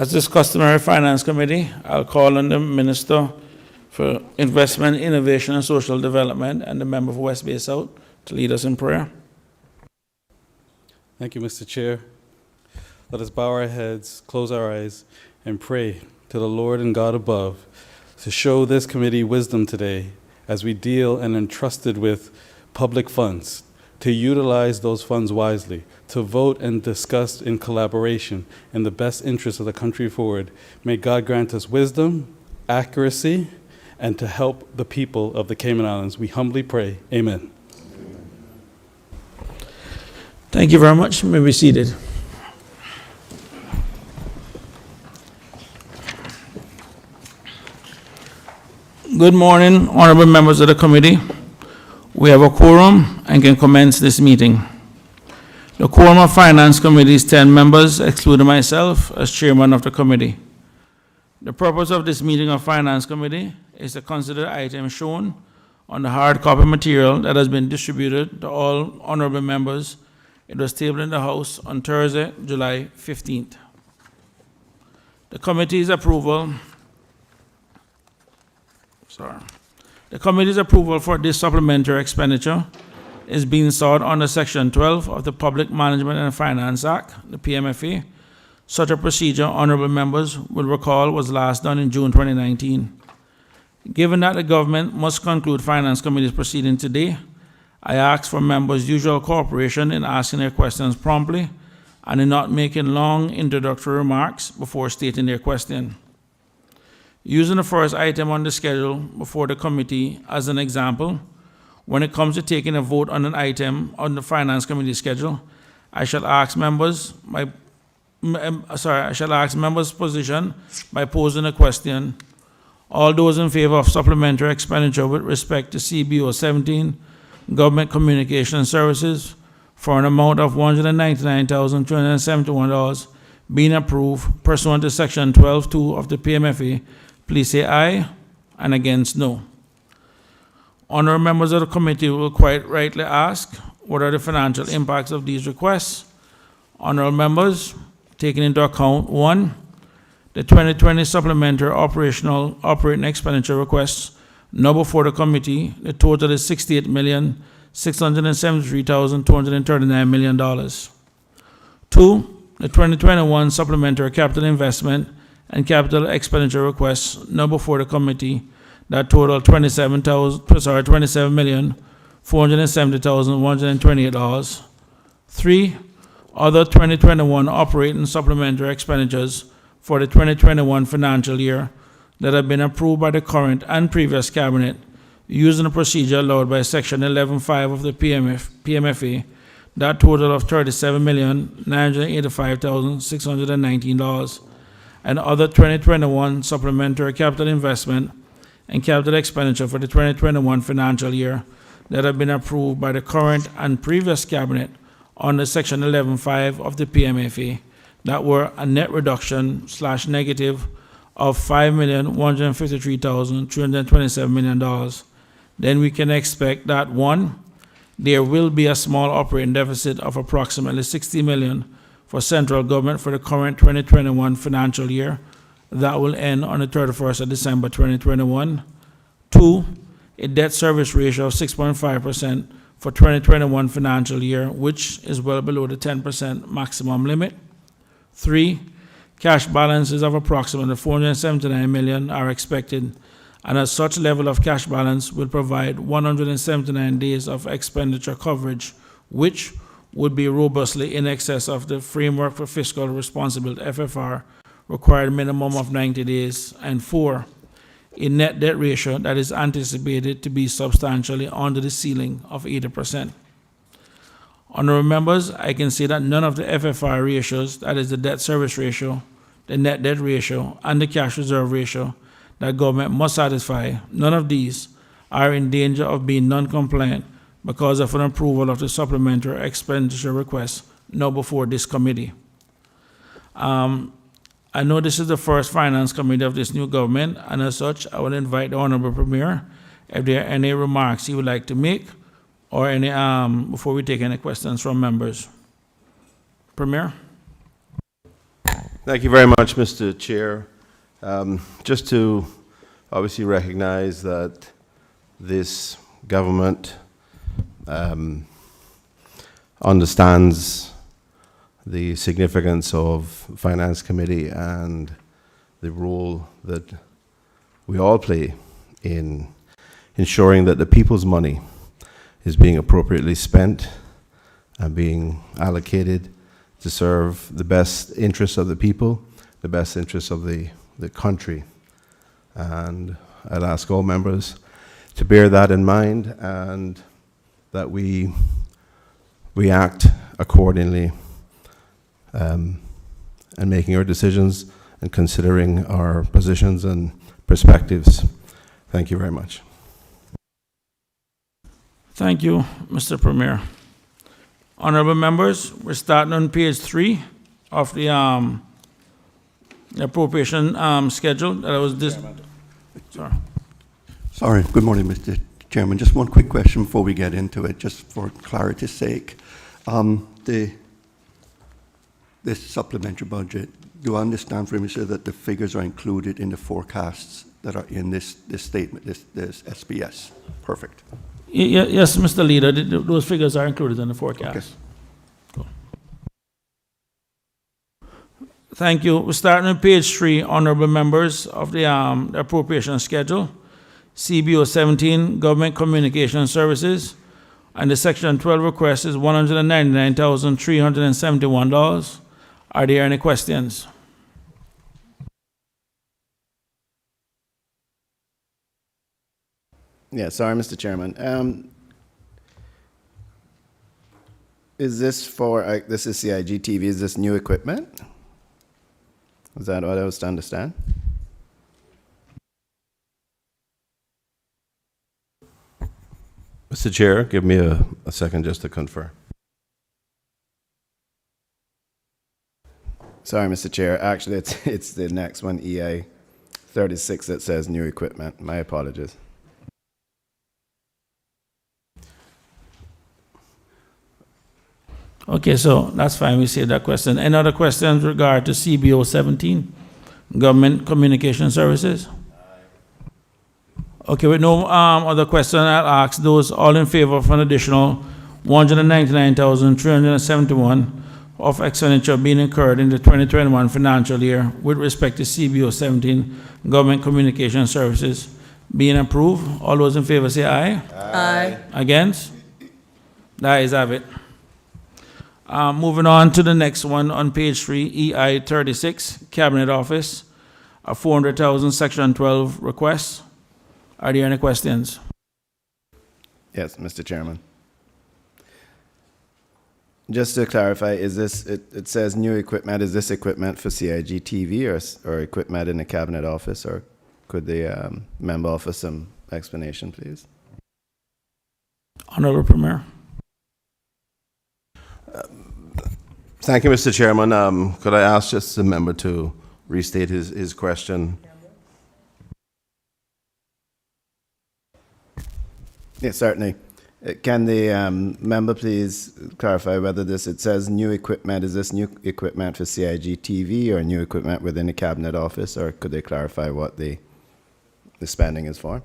As is customary, Finance Committee, I'll call on the Minister for Investment, Innovation and Social Development and the member for West Bay South to lead us in prayer. Thank you, Mr. Chair. Let us bow our heads, close our eyes, and pray to the Lord and God above to show this committee wisdom today as we deal and entrusted with public funds, to utilize those funds wisely, to vote and discuss in collaboration in the best interest of the country forward. May God grant us wisdom, accuracy, and to help the people of the Cayman Islands. We humbly pray. Amen. Thank you very much. You may be seated. Good morning, honorable members of the committee. We have a quorum and can commence this meeting. The quorum of Finance Committee is 10 members, excluding myself as chairman of the committee. The purpose of this meeting of Finance Committee is to consider items shown on the hard copy material that has been distributed to all honorable members. It was tabled in the House on Thursday, July 15th. The committee's approval for this supplementary expenditure is being sought under Section 12 of the Public Management and Finance Act, the PMFA. Such a procedure, honorable members will recall, was last done in June 2019. Given that the government must conclude Finance Committee's proceeding today, I ask for members' usual cooperation in asking their questions promptly and in not making long introductory remarks before stating their question. Using the first item on the schedule before the committee as an example, when it comes to taking a vote on an item on the Finance Committee schedule, I shall ask members' position by posing a question. All those in favor of supplementary expenditure with respect to CBO 17, Government Communication Services, for an amount of $199,271 being approved pursuant to Section 12.2 of the PMFA, please say aye, and against no. Honorable members of the committee will quite rightly ask, what are the financial impacts of these requests? Honorable members, taking into account 1, the 2020 supplementary operating expenditure requests now before the committee, the total is $68,673,239 million. 2, the 2021 supplementary capital investment and capital expenditure requests now before the committee that total $27,470,128. 3, other 2021 operating supplementary expenditures for the 2021 financial year that have been approved by the current and previous cabinet using the procedure allowed by Section 11.5 of the PMFA, that total of $37,985,619, and other 2021 supplementary capital investment and capital expenditure for the 2021 financial year that have been approved by the current and previous cabinet under Section 11.5 of the PMFA, that were a net reduction / negative of $5,153,327 million. Then we can expect that 1, there will be a small operating deficit of approximately $60 million for central government for the current 2021 financial year that will end on the 31st of December 2021. 2, a debt service ratio of 6.5% for 2021 financial year, which is well below the 10% maximum limit. 3, cash balances of approximately $479 million are expected, and as such level of cash balance will provide 179 days of expenditure coverage, which would be robustly in excess of the Framework for Fiscal Responsibility FFR required minimum of 90 days. And 4, a net debt ratio that is anticipated to be substantially under the ceiling of 80%. Honorable members, I can say that none of the FFR ratios, that is the debt service ratio, the net debt ratio, and the cash reserve ratio that government must satisfy, none of these are in danger of being non-compliant because of an approval of the supplementary expenditure request now before this committee. I know this is the first Finance Committee of this new government, and as such, I will invite the Honorable Premier if there are any remarks he would like to make, or any before we take any questions from members. Premier. Thank you very much, Mr. Chair. Just to obviously recognize that this government understands the significance of Finance Committee and the role that we all play in ensuring that the people's money is being appropriately spent and being allocated to serve the best interests of the people, the best interests of the country. And I'd ask all members to bear that in mind and that we react accordingly and making our decisions and considering our positions and perspectives. Thank you very much. Thank you, Mr. Premier. Honorable members, we're starting on page 3 of the appropriation schedule. That was this. Sorry. Good morning, Mr. Chairman. Just one quick question before we get into it, just for clarity's sake. This supplementary budget, do I understand from you, sir, that the figures are included in the forecasts that are in this statement, this SBS? Perfect. Yes, Mr. Leader, those figures are included in the forecast. Okay. Cool. Thank you. We're starting on page 3, honorable members of the appropriation schedule. CBO 17, Government Communication Services, and the Section 12 request is $199,371. Are there any questions? Yeah, sorry, Mr. Chairman. Is this for, this is CIGTV, is this new equipment? Is that what I was to understand? Mr. Chair, give me a second just to confer. Sorry, Mr. Chair. Actually, it's the next one, EI 36, that says new equipment. My apologies. Okay, so that's fine. We see that question. Any other questions regard to CBO 17, Government Communication Services? Okay, with no other question, I'll ask those all in favor of an additional $199,371 of expenditure being incurred in the 2021 financial year with respect to CBO 17, Government Communication Services, being approved. All those in favor say aye. Aye. Against? The ayes have it. Moving on to the next one on page 3, EI 36, Cabinet Office, a $400,000 Section 12 request. Are there any questions? Yes, Mr. Chairman. Just to clarify, is this, it says new equipment, is this equipment for CIGTV or equipment in the Cabinet Office, or could the member offer some explanation, please? Honorable Premier. Thank you, Mr. Chairman. Could I ask just the member to restate his question? Yes, certainly. Can the member please clarify whether this, it says new equipment, is this new equipment for CIGTV or new equipment within the Cabinet Office, or could they clarify what the spending is for?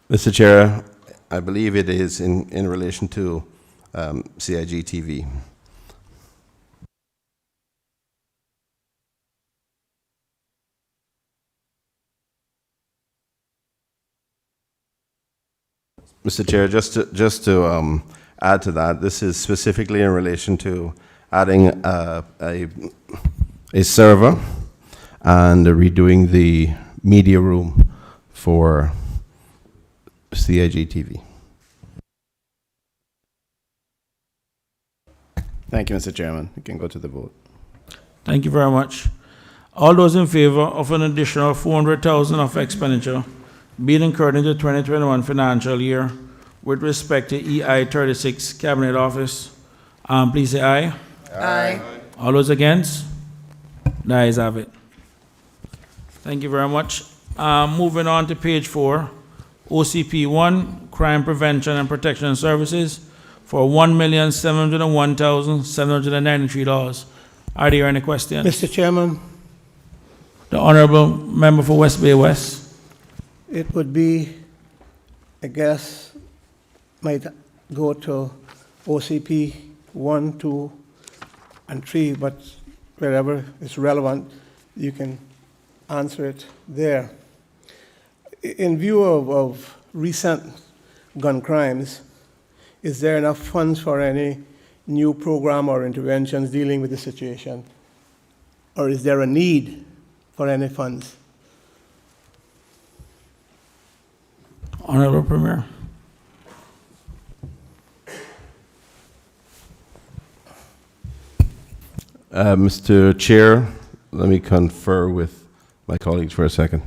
Mr. Chair, I believe it is in relation to CIGTV. Mr. Chair, just to add to that, this is specifically in relation to adding a server and redoing the media room for CIGTV. Thank you, Mr. Chairman. We can go to the vote. Thank you very much. All those in favor of an additional $400,000 of expenditure being incurred in the 2021 financial year with respect to EI 36 Cabinet Office, please say aye. Aye. All those against? The ayes have it. Thank you very much. Moving on to page 4, OCP1, Crime Prevention and Protection Services, for $1,701,793. Are there any questions? Mr. Chairman, The Honorable Member for West Bay West. it would be, I guess, might go to OCP 1, 2, and 3, but wherever it's relevant, you can answer it there. In view of recent gun crimes, is there enough funds for any new program or interventions dealing with the situation? Or is there a need for any funds? Honorable Premier. Mr. Chair, let me confer with my colleagues for a second.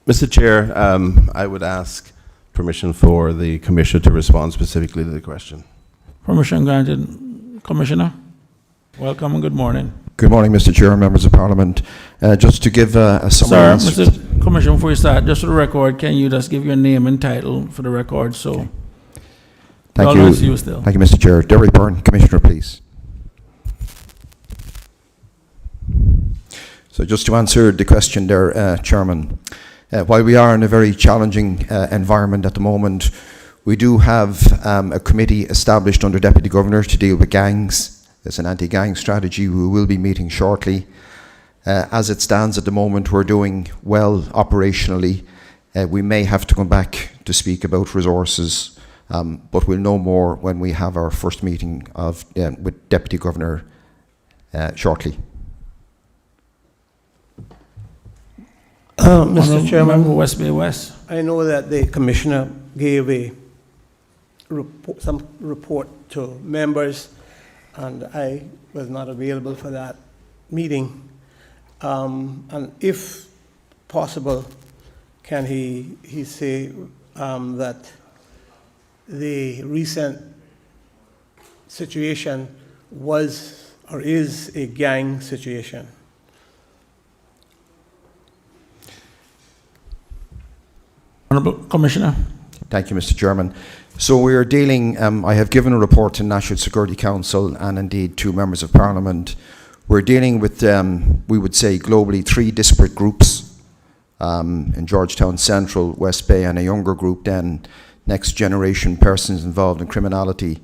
Mr. Chair, I would ask permission for the Commissioner to respond specifically to the question. Permission granted. Commissioner, welcome and good morning. Good morning, Mr. Chair and members of Parliament. Just to give a Sir, summary. Mr. Commissioner, before you start, just for the record, can you just give your name and title for the record? So, Thank all you. rights to you still. Thank you, Mr. Chair. Derry Byrne, Commissioner, please. So just to answer the question there, Chairman, while we are in a very challenging environment at the moment, we do have a committee established under Deputy Governor to deal with gangs. There's an anti-gang strategy. We will be meeting shortly. As it stands at the moment, we're doing well operationally. We may have to come back to speak about resources, but we'll know more when we have our first meeting with Deputy Governor shortly. Mr. Honorable Chairman, Member West Bay West. I know that the Commissioner gave a some report to members, and I was not available for that meeting. And if possible, can he say that the recent situation was or is a gang situation? Honorable Commissioner. Thank you, Mr. Chairman. So we are dealing, I have given a report to National Security Council and indeed to members of Parliament. We're dealing with, we would say globally, 3 disparate groups in Georgetown Central, West Bay, and a younger group then, next generation persons involved in criminality.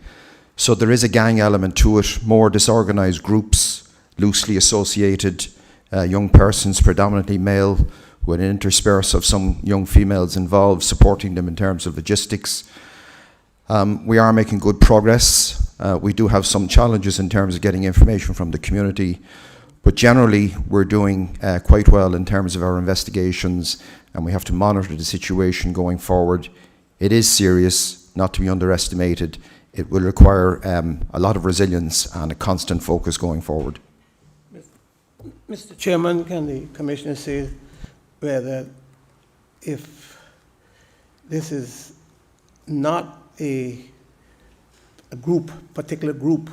So there is a gang element to it, more disorganized groups, loosely associated, young persons, predominantly male, with an intersperse of some young females involved, supporting them in terms of logistics. We are making good progress. We do have some challenges in terms of getting information from the community, but generally we're doing quite well in terms of our investigations, and we have to monitor the situation going forward. It is serious, not to be underestimated. It will require a lot of resilience and a constant focus going forward. Mr. Chairman, can the Commissioner say whether if this is not a group, particular group,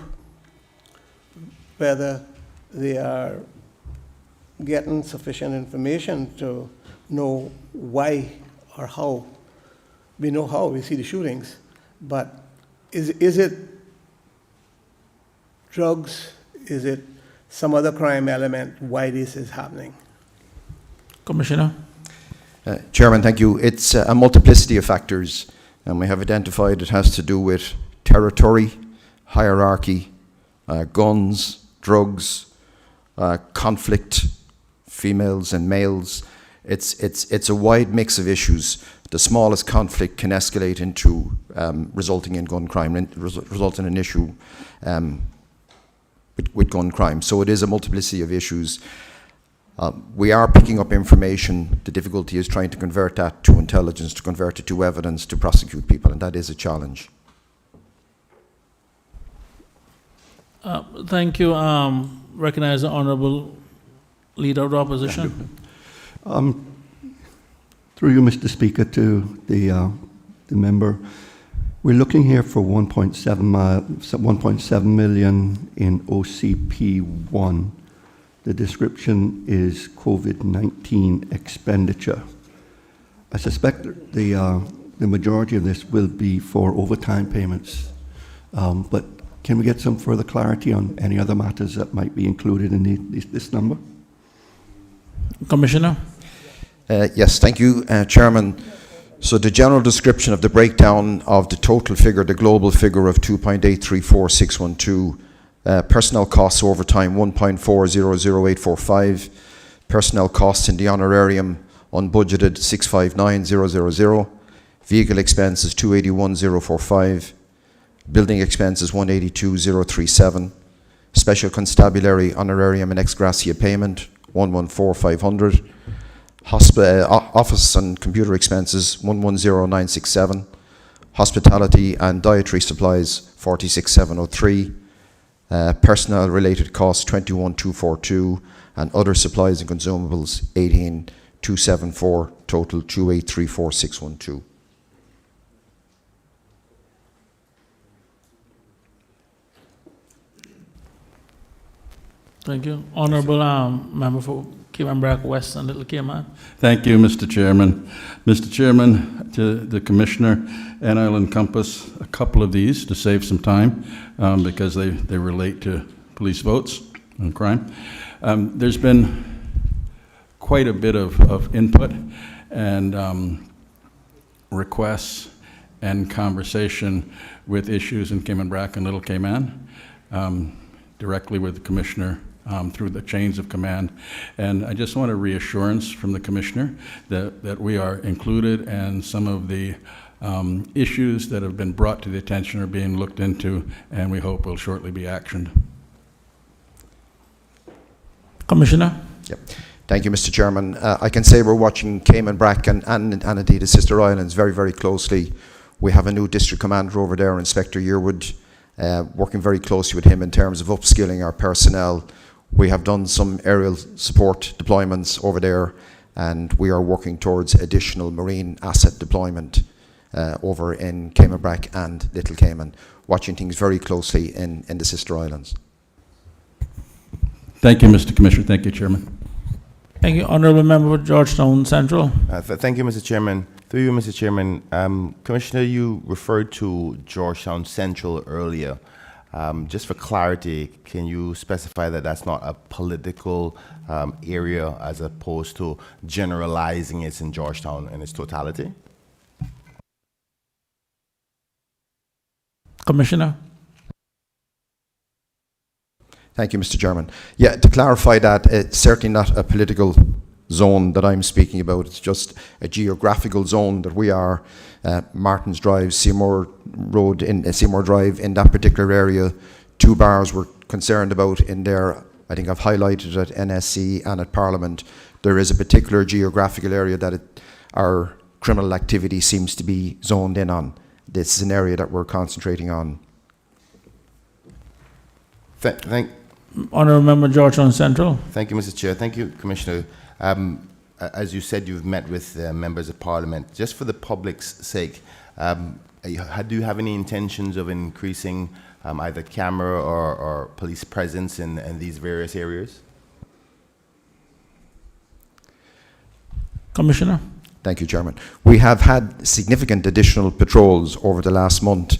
whether they are getting sufficient information to know why or how? We know how, we see the shootings, but is it drugs? Is it some other crime element why this is happening? Commissioner. Chairman, thank you. It's a multiplicity of factors, and we have identified it has to do with territory, hierarchy, guns, drugs, conflict, females and males. It's a wide mix of issues. The smallest conflict can escalate into resulting in gun crime, resulting in an issue with gun crime. So it is a multiplicity of issues. We are picking up information. The difficulty is trying to convert that to intelligence, to convert it to evidence, to prosecute people, and that is a challenge. Thank you. Recognize the Honorable Leader of the Opposition. Through you, Mr. Speaker, to the member, we're looking here for 1.7 million in OCP1. The description is COVID-19 expenditure. I suspect the majority of this will be for overtime payments, but can we get some further clarity on any other matters that might be included in this number? Commissioner? Yes, thank you, Chairman. So the general description of the breakdown of the total figure, the global figure of 2.834612, personnel costs overtime 1.400845, personnel costs in the honorarium unbudgeted 659000, vehicle expenses 281045, building expenses 112037, special constabulary honorarium and ex gratia payment 114500, office and computer expenses 110967, hospitality and dietary supplies 46703, personnel related costs 21242, and other supplies and consumables 18274, total 2834612. Thank you. Honorable Member for Cayman Brac West and Little Cayman. Thank you, Mr. Chairman. Mr. Chairman, to the Commissioner, and I'll encompass a couple of these to save some time because they relate to police votes and crime. There's been quite a bit of input and requests and conversation with issues in Cayman Brac and Little Cayman, directly with the Commissioner through the chains of command. And I just want a reassurance from the Commissioner that we are included, and some of the issues that have been brought to the attention are being looked into, and we hope will shortly be actioned. Commissioner? Yep. Thank you, Mr. Chairman. I can say we're watching Cayman Brac and indeed the sister islands very, very closely. We have a new district commander over there, Inspector Yearwood, working very closely with him in terms of upskilling our personnel. We have done some aerial support deployments over there, and we are working towards additional marine asset deployment over in Cayman Brac and Little Cayman, watching things very closely in the sister islands. Thank you, Mr. Commissioner. Thank you, Chairman. Thank you. Honorable Member for Georgetown Central. Thank you, Mr. Chairman. Through you, Mr. Chairman, Commissioner, you referred to Georgetown Central earlier. Just for clarity, can you specify that that's not a political area as opposed to generalizing it in Georgetown in its totality? Commissioner? Thank you, Mr. Chairman. Yeah, to clarify that, it's certainly not a political zone that I'm speaking about. It's just a geographical zone that we are. Martins Drive, Seymour Road, Seymour Drive, in that particular area, 2 bars we're concerned about in there. I think I've highlighted at NSC and at Parliament. There is a particular geographical area that our criminal activity seems to be zoned in on. This is an area that we're concentrating on. Honourable Member Georgetown Central. Thank you, Mr. Chair. Thank you, Commissioner. As you said, you've met with members of Parliament. Just for the public's sake, do you have any intentions of increasing either camera or police presence in these various areas? Commissioner? Thank you, Chairman. We have had significant additional patrols over the last month,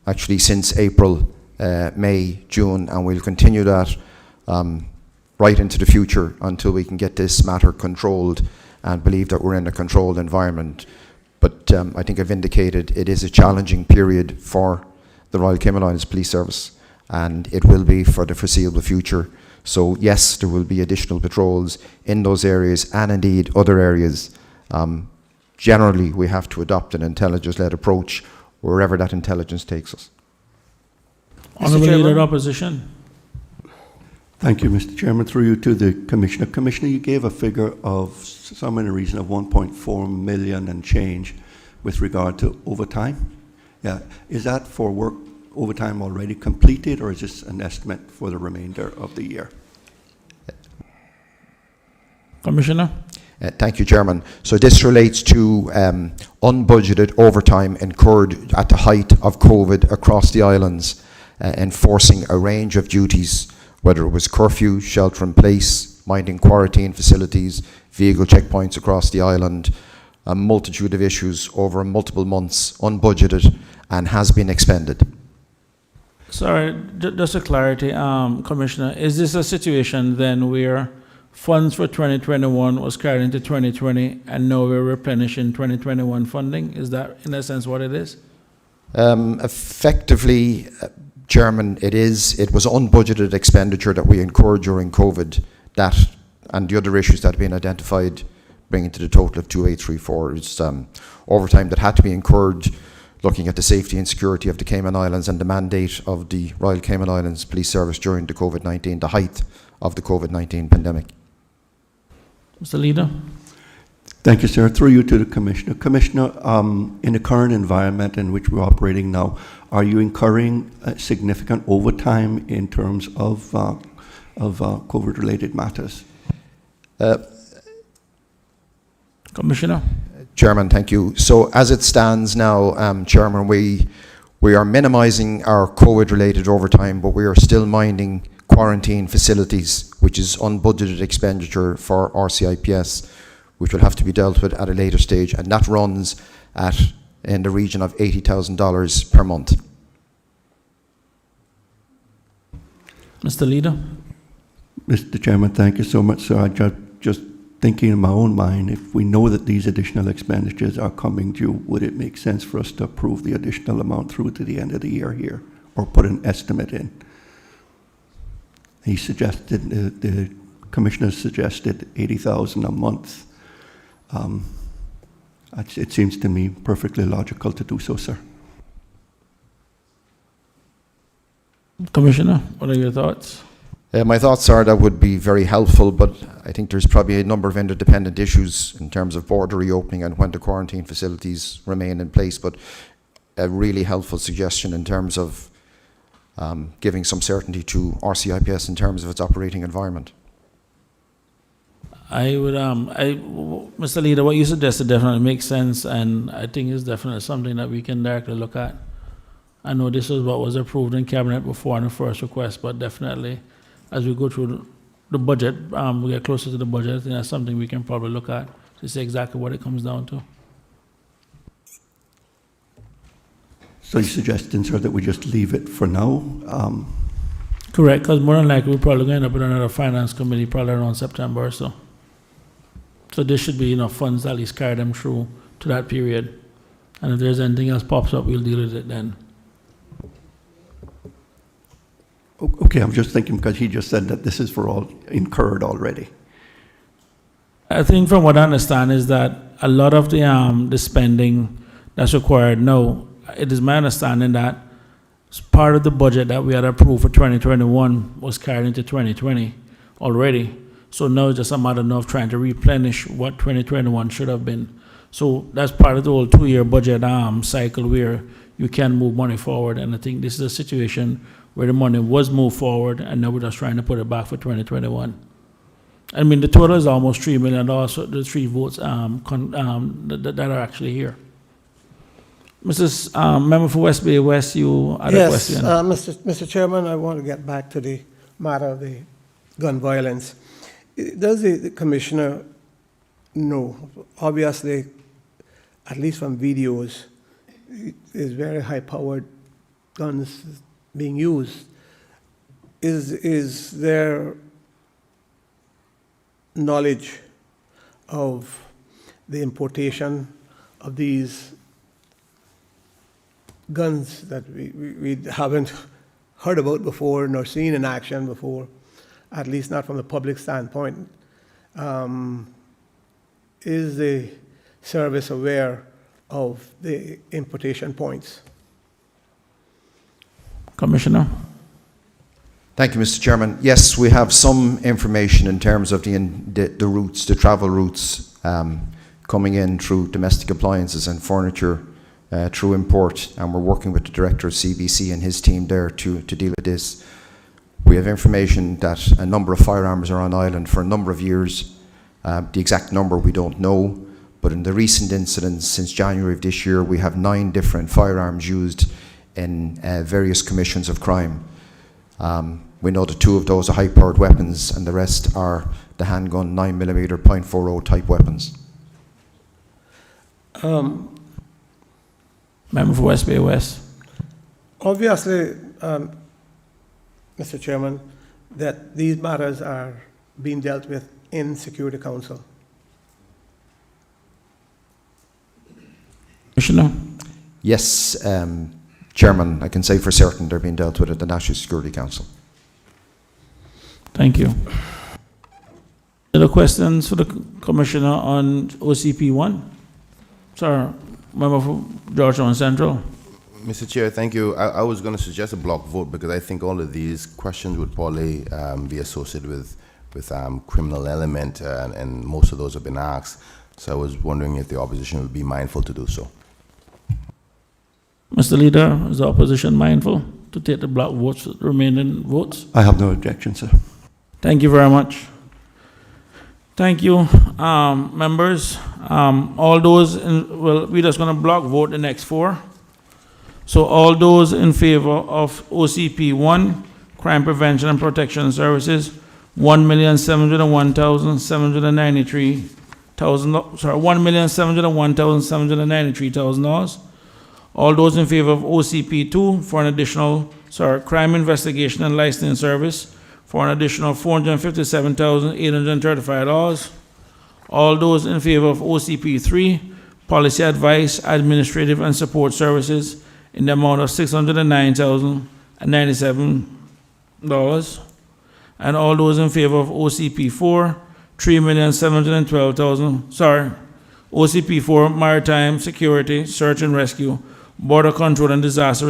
actually since April, May, June, and we'll continue that right into the future until we can get this matter controlled and believe that we're in a controlled environment. But I think I've indicated it is a challenging period for the Royal Cayman Islands Police Service, and it will be for the foreseeable future. So yes, there will be additional patrols in those areas and indeed other areas. Generally, we have to adopt an intelligence-led approach wherever that intelligence takes us. Honourable Leader of Opposition. Thank you, Mr. Chairman. Through you to the Commissioner. Commissioner, you gave a figure of somewhere in the region of 1.4 million and change with regard to overtime. Yeah, is that for work overtime already completed, or is this an estimate for the remainder of the year? Commissioner? Thank you, Chairman. So this relates to unbudgeted overtime incurred at the height of COVID across the islands, enforcing a range of duties, whether it was curfew, shelter in place, minding quarantine facilities, vehicle checkpoints across the island, a multitude of issues over multiple months, unbudgeted, and has been expended. Sorry, just a clarity, Commissioner, is this a situation then where funds for 2021 was carried into 2020 and now we're replenishing 2021 funding? Is that in a sense what it is? Effectively, Chairman, it was unbudgeted expenditure that we incurred during COVID, that and the other issues that have been identified, bringing to the total of 2834. It's overtime that had to be incurred looking at the safety and security of the Cayman Islands and the mandate of the Royal Cayman Islands Police Service during the COVID-19, the height of the COVID-19 pandemic. Mr. Leader? Thank you, sir. Through you to the Commissioner. Commissioner, in the current environment in which we're operating now, are you incurring significant overtime in terms of COVID-related matters? Commissioner? Chairman, thank you. So as it stands now, Chairman, we are minimising our COVID-related overtime, but we are still minding quarantine facilities, which is unbudgeted expenditure for RCIPS, which will have to be dealt with at a later stage, and that runs at in the region of $80,000 per month. Mr. Leader? Mr. Chairman, thank you so much, sir. I just thinking in my own mind, if we know that these additional expenditures are coming due, would it make sense for us to approve the additional amount through to the end of the year here, or put an estimate in? He suggested, the Commissioner suggested 80,000 a month. It seems to me perfectly logical to do so, sir. Commissioner, what are your thoughts? My thoughts are that would be very helpful, but I think there's probably a number of interdependent issues in terms of border reopening and when the quarantine facilities remain in place, but a really helpful suggestion in terms of giving some certainty to RCIPS in terms of its operating environment. I would, Mr. Leader, what you suggested definitely makes sense, and I think it's definitely something that we can directly look at. I know this is what was approved in Cabinet before on the first request, but definitely as we go through the budget, we get closer to the budget, I think that's something we can probably look at to see exactly what it comes down to. So you're suggesting, sir, that we just leave it for now? Correct, because more than likely we're probably going to end up with another finance committee probably around September or so. So there should be enough funds to at least carry them through to that period. And if there's anything else pops up, we'll deal with it then. Okay, I'm just thinking because he just said that this is for all incurred already. I think from what I understand is that a lot of the spending that's required now, it is my understanding that part of the budget that we had approved for 2021 was carried into 2020 already. So now it's just a matter of trying to replenish what 2021 should have been. So that's part of the whole 2-year budget cycle where you can move money forward. And I think this is a situation where the money was moved forward and now we're just trying to put it back for 2021. I mean, the total is almost $3 million, so the 3 votes that are actually here. Mrs. Member for West Bay West, you had a question. Yes, Mr. Chairman, I want to get back to the matter of the gun violence. Does the Commissioner know? Obviously, at least from videos, is very high-powered guns being used. Is there knowledge of the importation of these guns that we haven't heard about before nor seen in action before, at least not from the public standpoint? Is the service aware of the importation points? Commissioner? Thank you, Mr. Chairman. Yes, we have some information in terms of the routes, the travel routes coming in through domestic appliances and furniture through import, and we're working with the director of CBC and his team there to deal with this. We have information that a number of firearms are on island for a number of years. The exact number we don't know, but in the recent incidents since January of this year, we have 9 different firearms used in various commissions of crime. We know that 2 of those are high-powered weapons, and the rest are the handgun 9mm .40 type weapons. Member for West Bay West. Obviously, Mr. Chairman, that these matters are being dealt with in Security Council. Commissioner? Yes, Chairman, I can say for certain they're being dealt with at the National Security Council. Thank you. Other questions for the Commissioner on OCP 1? Sir, Member for Georgetown Central. Mr. Chair, thank you. I was going to suggest a block vote because I think all of these questions would probably be associated with criminal element, and most of those have been asked. So I was wondering if the opposition would be mindful to do so. Mr. Leader, is the opposition mindful to take the block votes, the remaining votes? I have no objection, sir. Thank you very much. Thank you, members. All those, we're just going to block vote the next 4. So all those in favor of OCP 1, Crime Prevention and Protection Services, $1,701,793. All those in favor of OCP 2 for an additional, Crime Investigation and Licensing Service for an additional $457,835. All those in favor of OCP 3, Policy Advice, Administrative and Support Services in the amount of $609,097. And all those in favor of OCP 4, $3,712,000, OCP 4, Maritime Security, Search and Rescue, Border Control and Disaster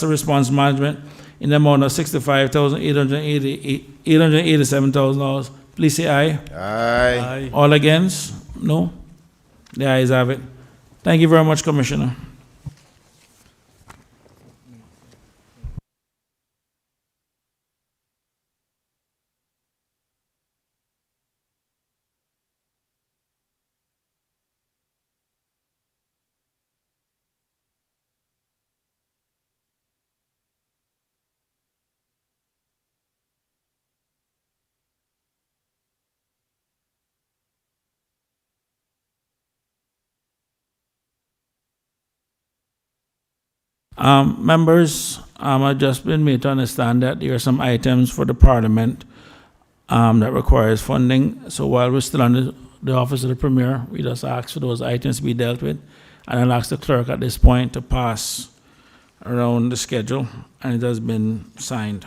Response Management in the amount of $65,887,000. Please say aye. Aye. All against? No? The ayes have it. Thank you very much, Commissioner. Members, I've just been made to understand that there are some items for the Parliament that requires funding. So while we're still under the Office of the Premier, we just ask for those items to be dealt with. And I'll ask the clerk at this point to pass around the schedule, and it has been signed.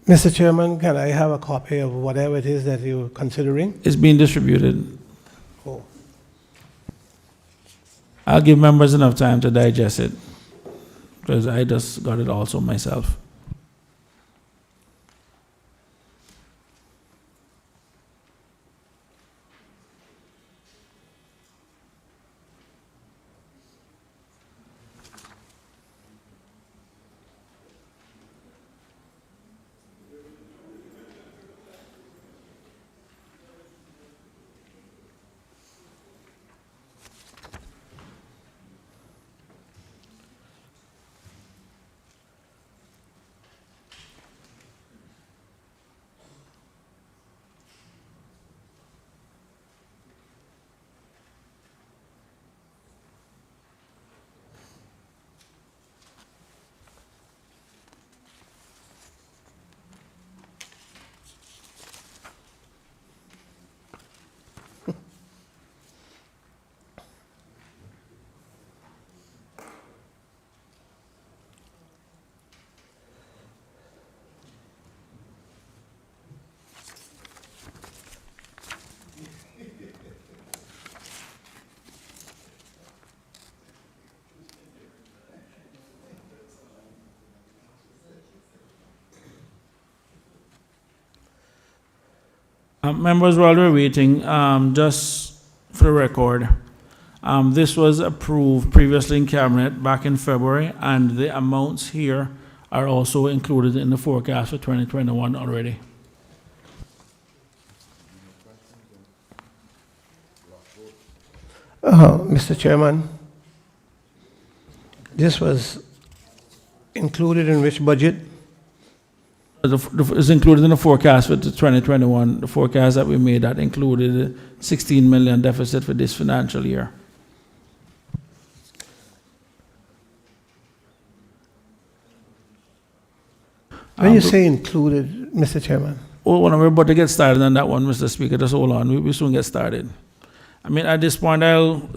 Mr. Chairman, can I have a copy of whatever it is that you're considering? It's being distributed. Oh. I'll give members enough time to digest it, because I just got it also myself. Members, while we're waiting, just for the record, this was approved previously in Cabinet back in February, and the amounts here are also included in the forecast for 2021 already. Mr. Chairman, this was included in which budget? It's included in the forecast for the 2021, the forecast that we made that included 16 million deficit for this financial year. When you say included, Mr. Chairman? Oh, well, we're about to get started on that one, Mr. Speaker. Just hold on. We soon get started. I mean, at this point,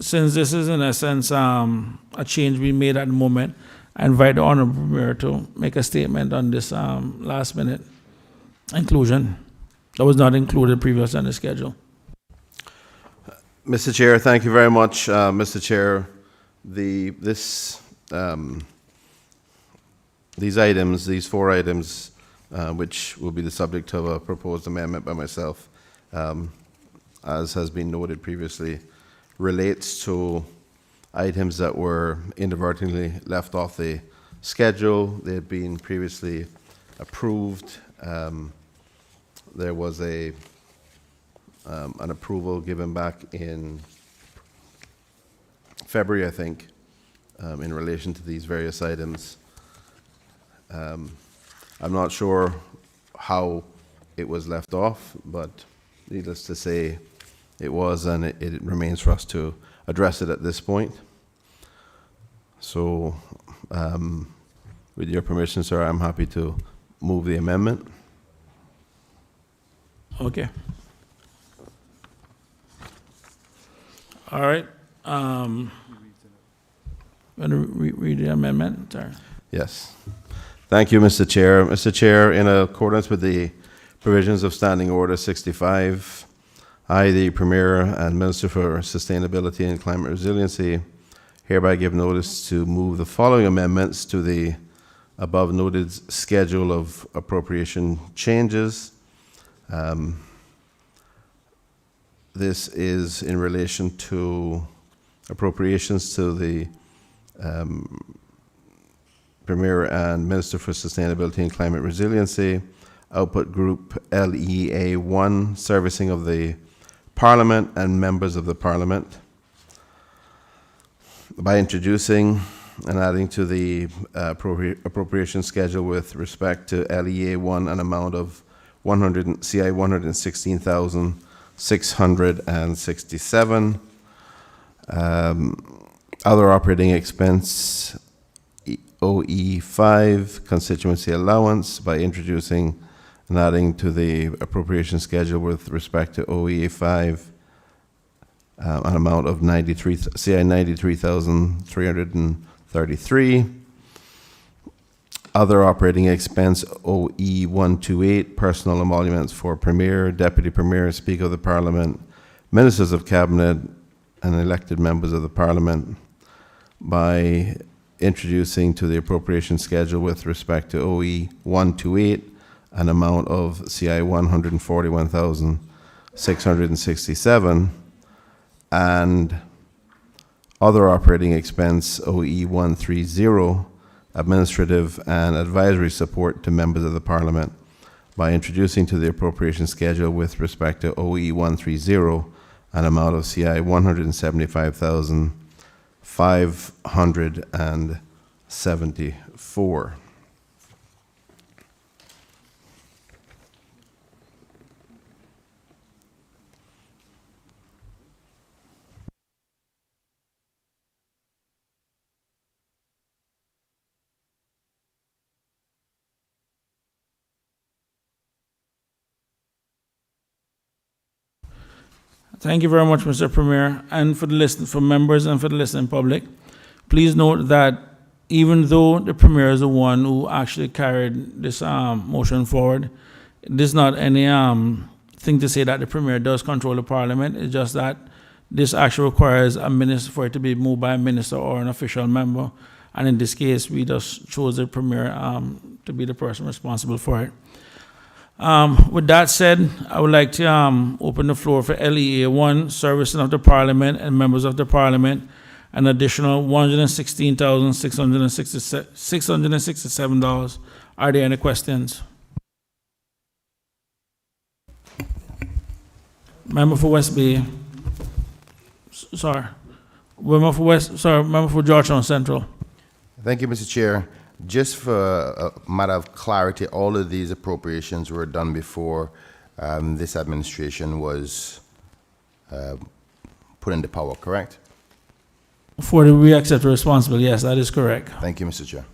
since this is in a sense a change we made at the moment, I invite the Honorable Premier to make a statement on this last minute inclusion that was not included previously on the schedule. Mr. Chair, thank you very much, Mr. Chair. These four items, which will be the subject of a proposed amendment by myself, as has been noted previously, relates to items that were inadvertently left off the schedule. They had been previously approved. There was an approval given back in February, I think, in relation to these various items. I'm not sure how it was left off, but needless to say, it was, and it remains for us to address it at this point. So, with your permission, sir, I'm happy to move the amendment. Okay. All right. Want to read the amendment? Sorry. Yes. Thank you, Mr. Chair. Mr. Chair, in accordance with the provisions of Standing Order 65, I, the Premier and Minister for Sustainability and Climate Resiliency, hereby give notice to move the following amendments to the above noted schedule of appropriation changes. This is in relation to appropriations to the Premier and Minister for Sustainability and Climate Resiliency, Output Group LEA1, servicing of the Parliament and members of the Parliament, by introducing and adding to the appropriation schedule with respect to LEA1 an amount of CI 116,667. Other operating expense OE5 constituency allowance, by introducing and adding to the appropriation schedule with respect to OE5 an amount of CI 93,333. Other operating expense OE128, personal emoluments for Premier, Deputy Premier, Speaker of the Parliament, Ministers of Cabinet, and elected members of the Parliament, by introducing to the appropriation schedule with respect to OE128 an amount of CI 141,667, and other operating expense OE130 administrative and advisory support to members of the Parliament, by introducing to the appropriation schedule with respect to OE130 an amount of CI 175,574. Thank you very much, Mr. Premier, and for members and for the listening public. Please note that even though the Premier is the one who actually carried this motion forward, this is not any thing to say that the Premier does control the Parliament. It's just that this actually requires a minister for it to be moved by a minister or an official member, and in this case, we just chose the Premier to be the person responsible for it. With that said, I would like to open the floor for LEA1, Servicing of the Parliament and Members of the Parliament, an additional $116,667. Are there any questions? Member for West Bay. Sorry. Member for Georgetown Central. Thank you, Mr. Chair. Just for a matter of clarity, all of these appropriations were done before this administration was put into power, correct? For the we accept responsibility, yes, that is correct. Thank you, Mr. Chair.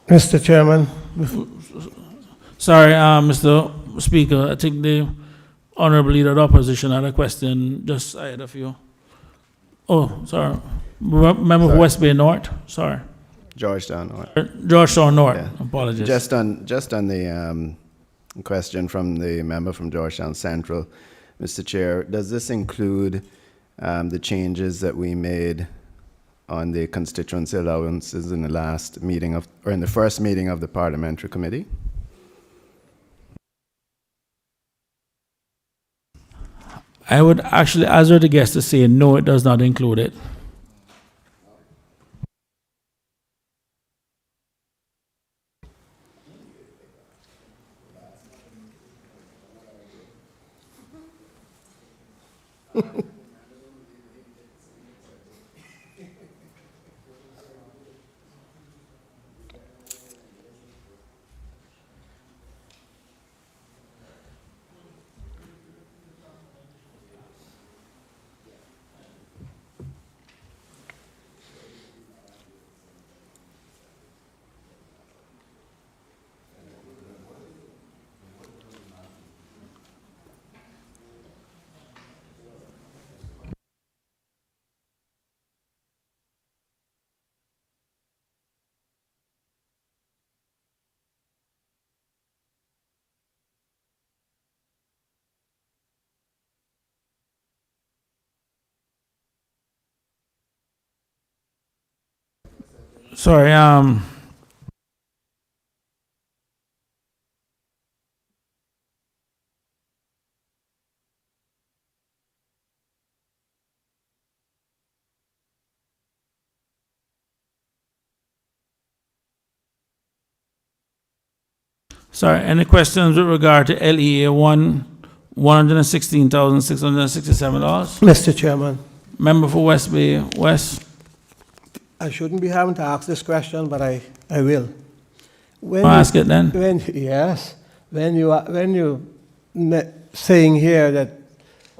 Mr. Chairman, Sorry, Mr. Speaker, I think the Honorable Leader of the Opposition had a question just ahead of you. Oh, sorry. Member for West Bay North, sorry. Georgetown. Georgetown North, Yeah. apologies. Just on the question from the member from Georgetown Central, Mr. Chair, does this include the changes that we made on the constituency allowances in the last meeting of, or in the first meeting of the parliamentary committee? I would actually hazard the guess to say no, it does not include it. Sorry, any questions with regard to LEA 1, $116,667? Mr. Chairman, Member for West Bay West. I shouldn't be having to ask this question, but I will. When Ask it then. When you saying here that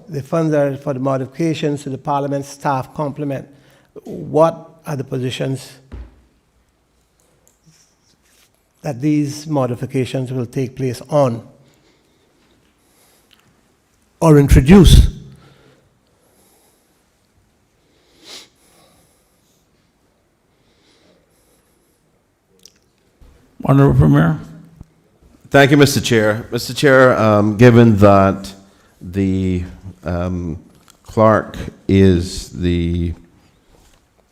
the funds are for the modifications to the Parliament staff complement, what are the positions that these modifications will take place on or introduce? Honorable Premier. Thank you, Mr. Chair. Mr. Chair, given that the clerk is the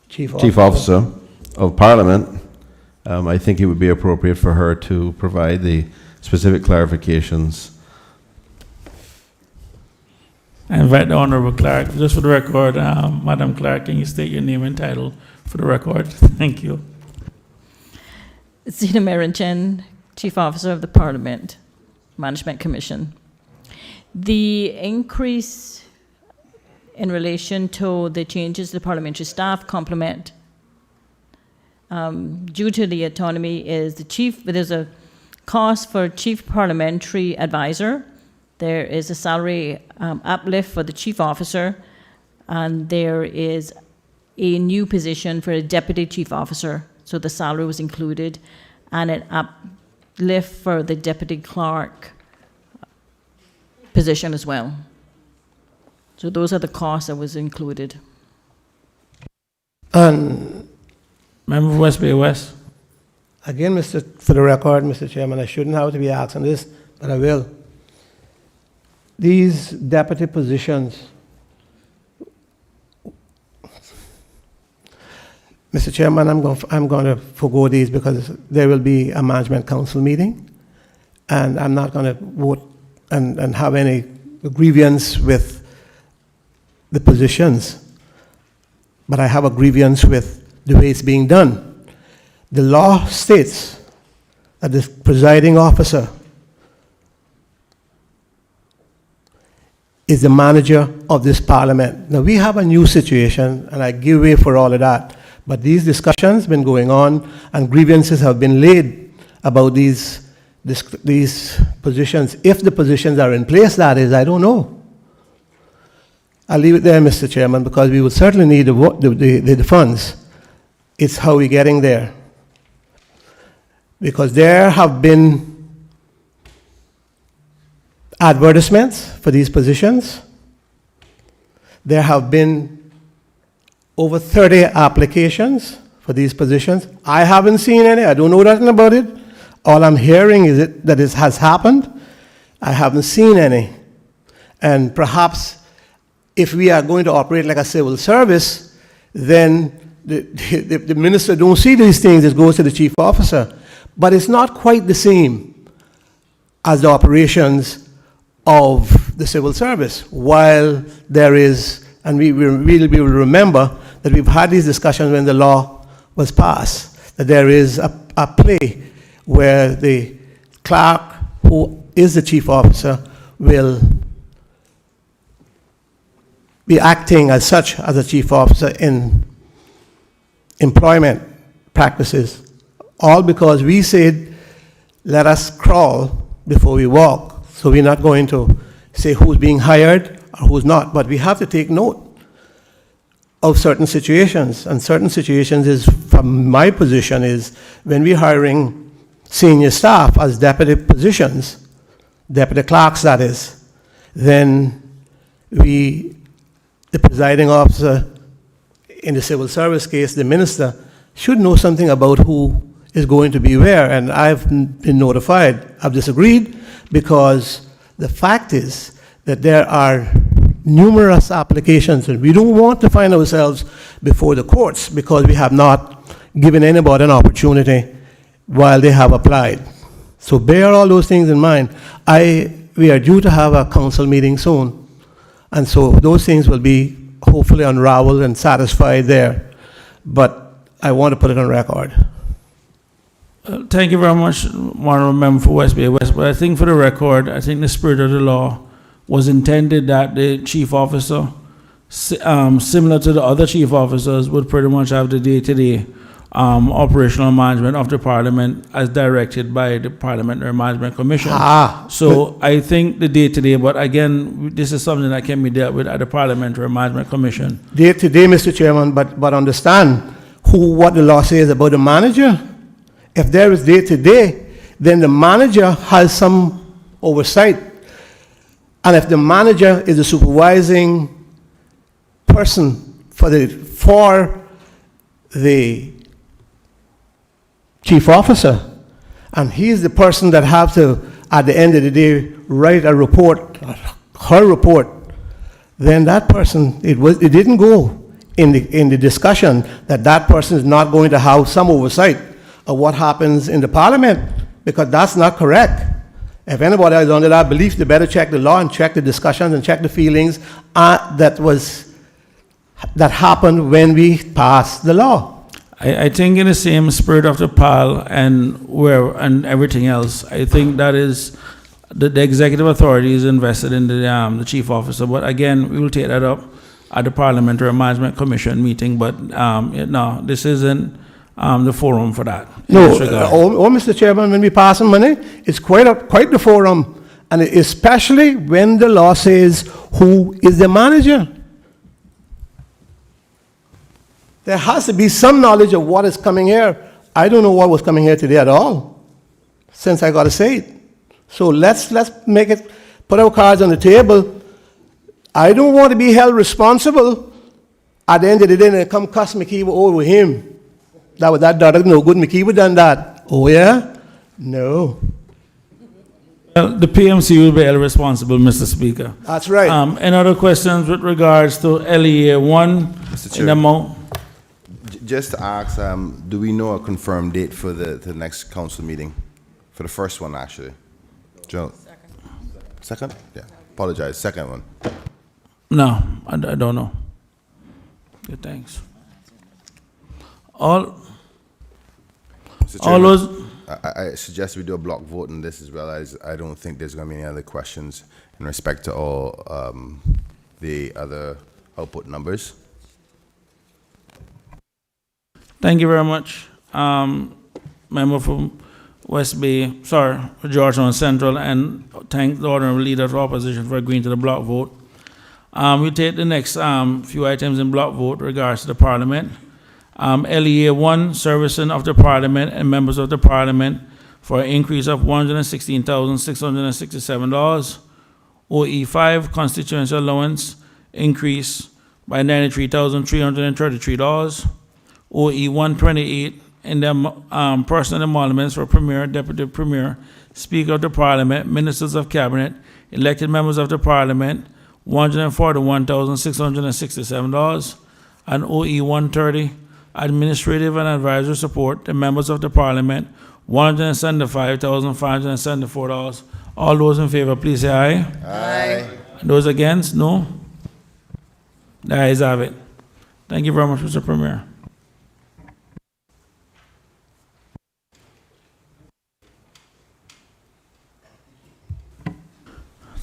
Chief Chief Officer of Parliament, I think it would be appropriate for her to provide the specific clarifications. I invite the Honorable Clerk. Just for the record, Madam Clerk, can you state your name and title for the record? Thank you. Zina Merinchin, Chief Officer of the Parliament Management Commission. The increase in relation to the changes to the parliamentary staff complement due to the autonomy is there's a cost for Chief Parliamentary Advisor, there is a salary uplift for the Chief Officer, and there is a new position for a Deputy Chief Officer. So the salary was included, and an uplift for the Deputy Clerk position as well. So those are the costs that was included. And Member for West Bay West. again, for the record, Mr. Chairman, I shouldn't have to be asking this, but I will. These deputy positions, Mr. Chairman, I'm going to forego these because there will be a management council meeting, and I'm not going to vote and have any grievance with the positions, but I have a grievance with the way it's being done. The law states that the presiding officer is the manager of this parliament. Now, we have a new situation, and I give way for all of that, but these discussions have been going on, and grievances have been laid about these positions. If the positions are in place, that is, I don't know. I'll leave it there, Mr. Chairman, because we will certainly need the funds. It's how we're getting there. Because there have been advertisements for these positions. There have been over 30 applications for these positions. I haven't seen any. I don't know nothing about it. All I'm hearing is that it has happened. I haven't seen any. And perhaps if we are going to operate like a civil service, then the minister don't see these things. It goes to the chief officer. But it's not quite the same as the operations of the civil service. While there is, and we will remember that we've had these discussions when the law was passed, that there is a play where the clerk, who is the chief officer, will be acting as such as a chief officer in employment practices, all because we said, let us crawl before we walk. So we're not going to say who's being hired or who's not, but we have to take note of certain situations. And certain situations is, from my position, is when we're hiring senior staff as deputy positions, deputy clerks that is, then the presiding officer in the civil service case, the minister, should know something about who is going to be where. And I've been notified. I've disagreed because the fact is that there are numerous applications, and we don't want to find ourselves before the courts because we have not given anybody an opportunity while they have applied. So bear all those things in mind. We are due to have a council meeting soon, and so those things will be hopefully unraveled and satisfied there. But I want to put it on record. Thank you very much, Honourable Member for West Bay West. But I think for the record, I think the spirit of the law was intended that the chief officer, similar to the other chief officers, would pretty much have the day-to-day operational management of the Parliament as directed by the Parliamentary Management Commission. So I think the day-to-day, but again, this is something that can be dealt with at the Parliamentary Management Commission. Day-to-day, Mr. Chairman, but understand what the law says about the manager. If there is day-to-day, then the manager has some oversight. And if the manager is the supervising person for the chief officer, and he's the person that has to, at the end of the day, write a report, her report, then that person, it didn't go in the discussion that person is not going to have some oversight of what happens in the Parliament, because that's not correct. If anybody is under that belief, they better check the law and check the discussions and check the feelings that happened when we passed the law. I think in the same spirit of the PAL and everything else, I think that is the executive authority is invested in the chief officer. But again, we will take that up at the Parliamentary Management Commission meeting. But no, this isn't the forum for that. No, Mr. Chairman, when we pass money, it's quite the forum, and especially when the law says who is the manager. There has to be some knowledge of what is coming here. I don't know what was coming here today at all, since I got to say it. So let's make it, put our cards on the table. I don't want to be held responsible at the end of the day and come cuss McKeever over him. That no good. McKeever done that. Oh yeah? No. Well, the PMC will be held responsible, Mr. Speaker. That's right. Any other questions with regards to LEA 1? Mr. In the Chair. Just to ask, do we know a confirmed date for the next council meeting? For the first one, actually. Joe. Second? Yeah. Apologize. Second one. No, I don't know. Good, thanks. All Mr. all Chairman, those, I suggest we do a block vote on this as well, as I don't think there's going to be any other questions in respect to all the other output numbers. thank you very much. Member from West Bay, sorry, Georgetown Central, and thank the honorable leader of opposition for agreeing to the block vote. We take the next few items in block vote regards to the parliament. LEA 1, servicing of the parliament and members of the parliament for an increase of $116,667. OE 5, constituency allowance, increase by $93,333. OE 128, in the personal emoluments for Premier, Deputy Premier, Speaker of the Parliament, Ministers of Cabinet, elected members of the Parliament, $141,667. And OE 130, administrative and advisory support to members of the Parliament, $175,574. All those in favor, please say aye. Aye. Those against, no? The ayes have it. Thank you very much, Mr. Premier.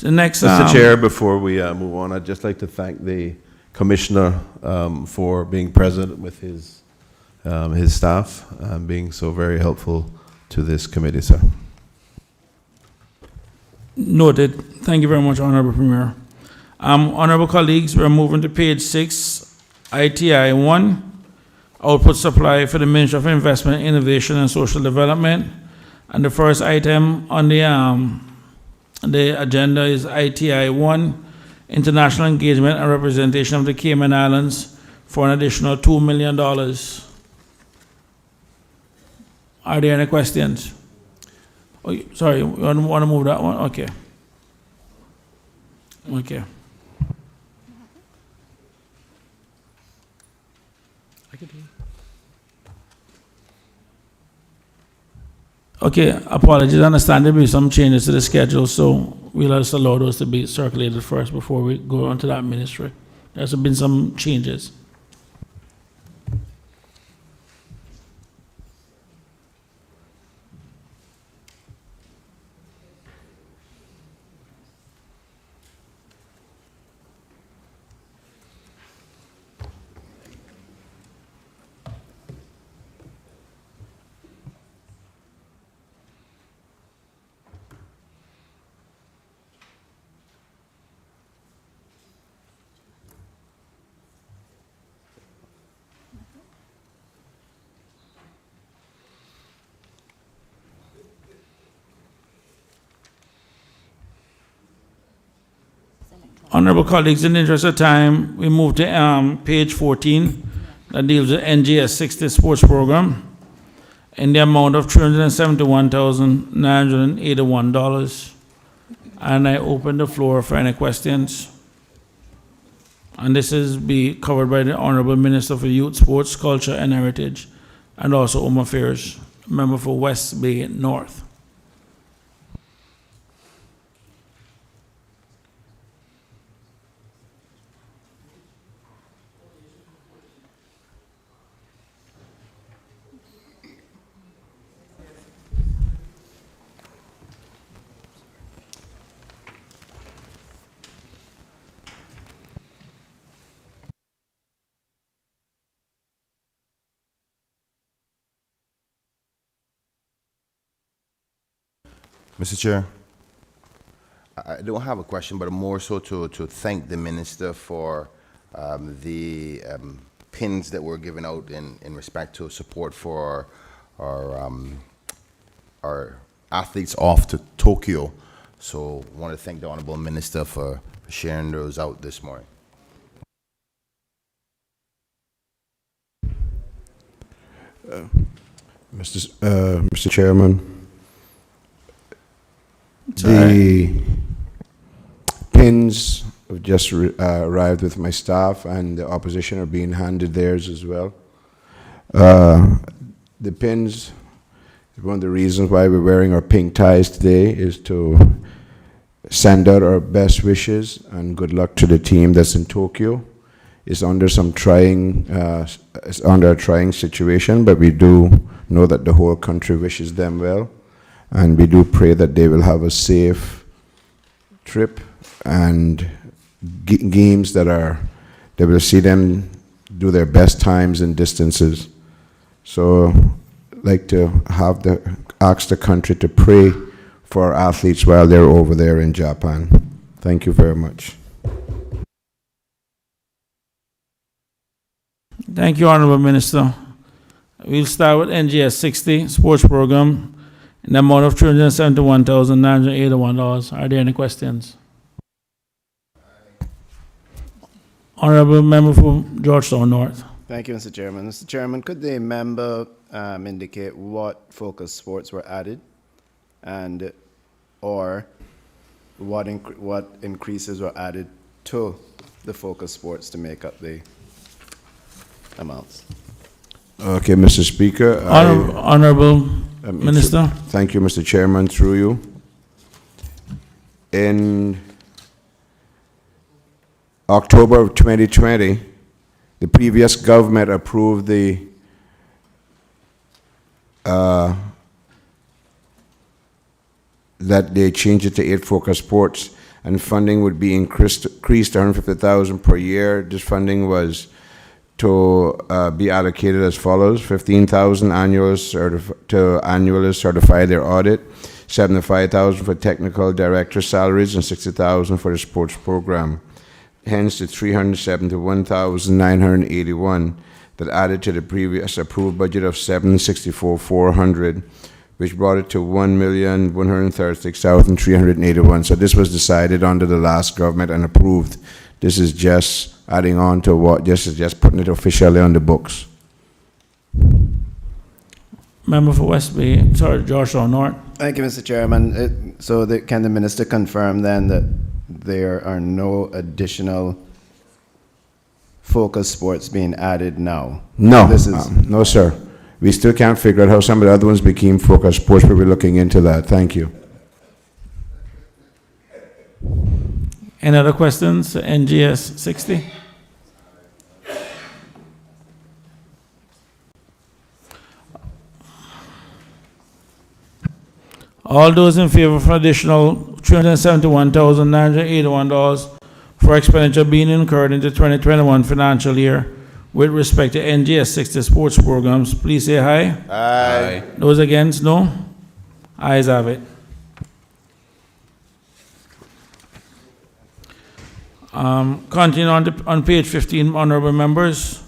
The next, Mr. Chair, before we move on, I'd just like to thank the Commissioner for being present with his staff and being so very helpful to this committee, sir. Noted. Thank you very much, Honorable Premier. Honorable colleagues, we're moving to page 6, ITI 1, output supply for the Ministry of Investment, Innovation and Social Development. And the first item on the agenda is ITI 1, international engagement and representation of the Cayman Islands for an additional $2 million. Are there any questions? Oh, sorry, you want to move that one? Okay. Okay. Okay, apologies. I understand there will be some changes to the schedule, so we'll just allow those to be circulated first before we go on to that ministry. There's been some changes. Honorable colleagues, in the interest of time, we move to page 14 that deals with NGS 60 sports program in the amount of $371,981. And I open the floor for any questions. And this is be covered by the Honorable Minister for Youth, Sports, Culture and Heritage, and also Home Affairs, member for West Bay North. Mr. Chair, I don't have a question, but more so to thank the minister for the pins that were given out in respect to support for our athletes off to Tokyo. So I want to thank the honorable minister for sharing those out this morning. Mr. Chairman, the pins have just arrived with my staff, and the opposition are being handed theirs as well. The pins One of the reasons why we're wearing our pink ties today is to send out our best wishes and good luck to the team that's in Tokyo. It's under a trying situation, but we do know that the whole country wishes them well, and we do pray that they will have a safe trip and games they will see them do their best times and distances. So I'd like to ask the country to pray for our athletes while they're over there in Japan. Thank you very much. Thank you, Honorable Minister. We'll start with NGS 60 sports program in the amount of $371,981. Are there any questions? Honorable Member for Georgetown North. Thank you, Mr. Chairman. Mr. Chairman, could the member indicate what focus sports were added and or what increases were added to the focus sports to make up the amounts? Okay, Mr. Speaker. Honorable Minister. Thank you, Mr. Chairman, through you. In October of 2020, the previous government approved that they changed it to 8 focus sports, and funding would be increased to $150,000 per year. This funding was to be allocated as follows: $15,000 to annually certify their audit, $75,000 for technical director salaries, and $60,000 for the sports program. Hence, the $371,981 that added to the previous approved budget of $764,400, which brought it to $1,136,381. So this was decided under the last government and approved. This is just adding on to what, just putting it officially on the books. Member for West Bay, Georgetown North. Thank you, Mr. Chairman. Can the minister confirm then that there are no additional focus sports being added now? No, no, sir. We still can't figure out how some of the other ones became focus sports, but we're looking into that. Thank you. Any other questions? NGS 60. All those in favor of an additional $371,981 for expenditure being incurred in the 2021 financial year with respect to NGS 60 sports programs, please say aye. Aye. Those against, no? Ayes have it. Continue on page 15, honorable members.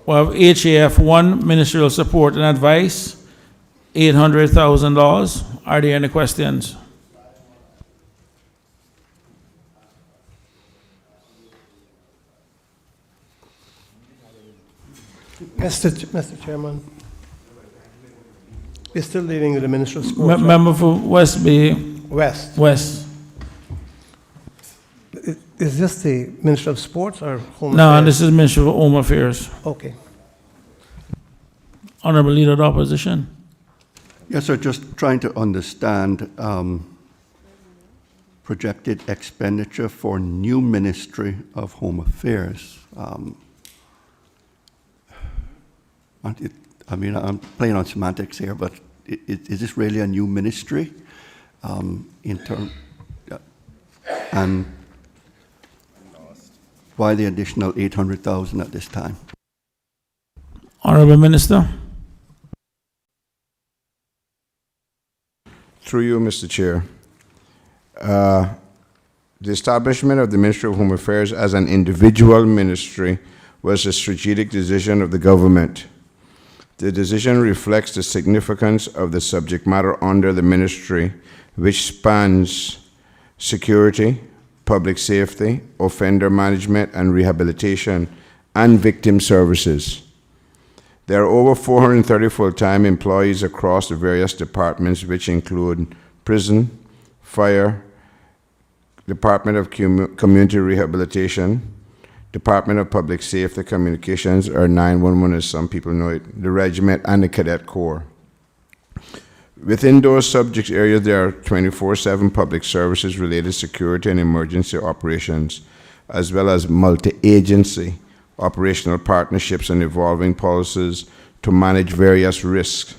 We have HAF 1, ministerial support and advice, $800,000. Are there any questions? Mr. Chairman, we're still dealing with the Minister of Sports. Member for West Bay. West. Is this the Minister of Sports or Home Affairs? No, this is Minister of Home Affairs. Okay. Honorable Leader of the Opposition. Yes, sir, just trying to understand projected expenditure for new Ministry of Home Affairs. I'm playing on semantics here, but is this really a new ministry and why the additional $800,000 at this time? Honorable Minister. Through you, Mr. Chair. The establishment of the Ministry of Home Affairs as an individual ministry was a strategic decision of the government. The decision reflects the significance of the subject matter under the ministry, which spans security, public safety, offender management and rehabilitation, and victim services. There are over 430 full-time employees across the various departments, which include prison, fire, Department of Community Rehabilitation, Department of Public Safety Communications, or 911 as some people know it, the regiment, and the Cadet Corps. Within those subject areas, there are 24/7 public services related security and emergency operations, as well as multi-agency operational partnerships and evolving policies to manage various risks.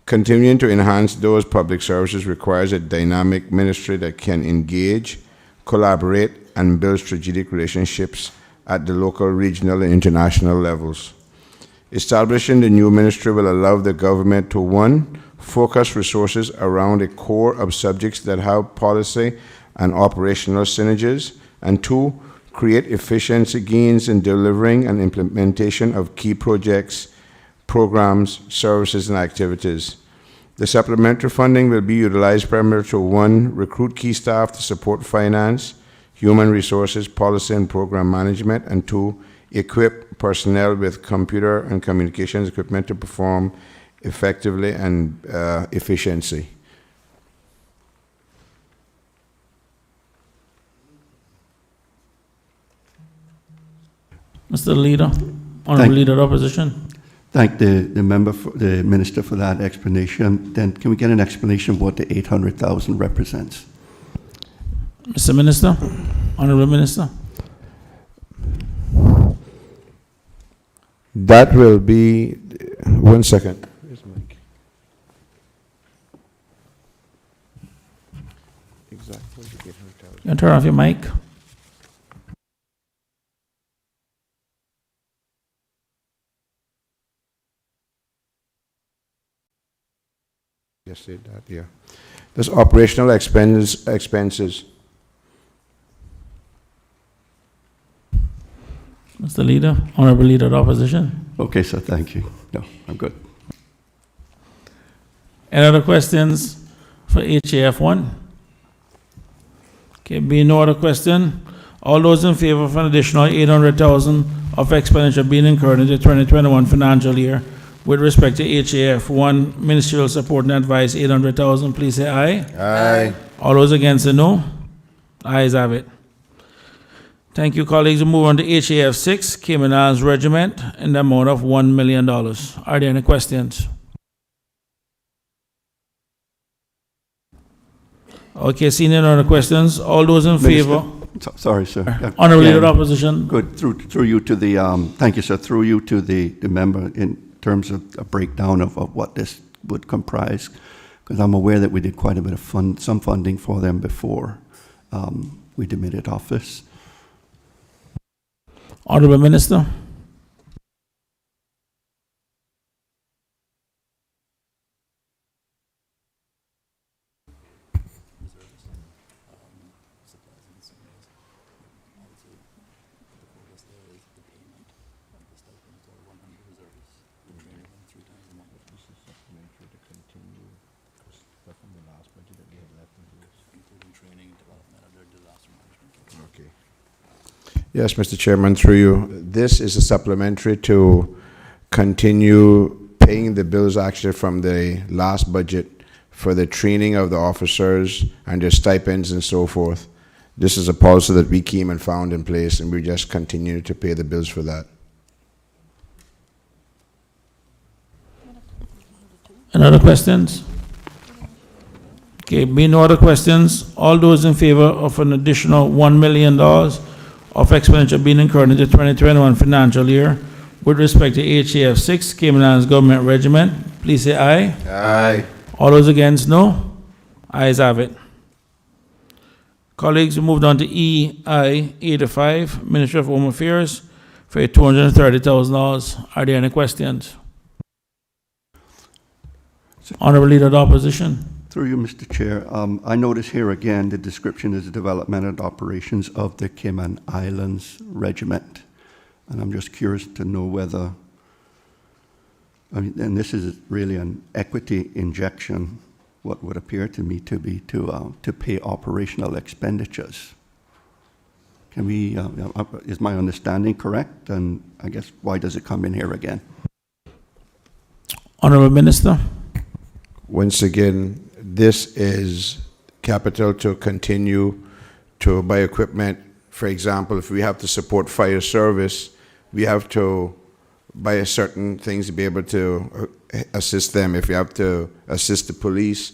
Continuing to enhance those public services requires a dynamic ministry that can engage, collaborate, and build strategic relationships at the local, regional, and international levels. Establishing the new ministry will allow the government to, one, focus resources around a core of subjects that have policy and operational synergies, and two, create efficiency gains in delivering and implementation of key projects, programs, services, and activities. The supplementary funding will be utilized primarily to, one, recruit key staff to support finance, human resources, policy, and program management, and two, equip personnel with computer and communications equipment to perform effectively and efficiency. Mr. Leader, Honorable Leader of the Opposition. Thank the member, the minister for that explanation. Then can we get an explanation of what the 800,000 represents? Mr. Minister, Honorable Minister. That will be, one second. Where's Mike? Exactly. You can turn off your mic. Yes, did that, yeah. There's operational expenses. Mr. Leader, Honorable Leader of the Opposition. Okay, sir, thank you. No, I'm good. Any other questions for HAF1? Okay, being no other question, all those in favor of an additional 800,000 of expenditure being incurred in the 2021 financial year with respect to HAF1 ministerial support and advice 800,000, please say aye. Aye. All those against say no. Ayes have it. Thank you, colleagues. We move on to HAF6, Cayman Islands Regiment, in the amount of $1 million. Are there any questions? Okay, seeing no other questions, all those in favor? Sorry, sir. Honorable Leader of the Opposition. Good. Through you to the, thank you, sir. Through you to the member in terms of a breakdown of what this would comprise, because I'm aware that we did quite a bit of some funding for them before we demitted office. Honorable Minister. Yes, Mr. Chairman, through you. This is a supplementary to continue paying the bills actually from the last budget for the training of the officers and their stipends and so forth. This is a policy that we came and found in place, and we just continue to pay the bills for that. Any other questions? Okay, being no other questions, all those in favor of an additional $1 million of expenditure being incurred in the 2021 financial year with respect to HAF6, Cayman Islands Government Regiment, please say aye. Aye. All those against, no. Ayes have it. Colleagues, we moved on to EI-85, Ministry of Home Affairs, for $230,000. Are there any questions? Honorable Leader of the Opposition. Through you, Mr. Chair, I notice here again the description is the development and operations of the Cayman Islands Regiment. And I'm just curious to know whether, I mean, and this is really an equity injection, what would appear to me to be to pay operational expenditures. Can we, is my understanding correct? And I guess why does it come in here again? Honorable Minister. Once again, this is capital to continue to buy equipment For example, if we have to support fire service, we have to buy certain things to be able to assist them. If we have to assist the police,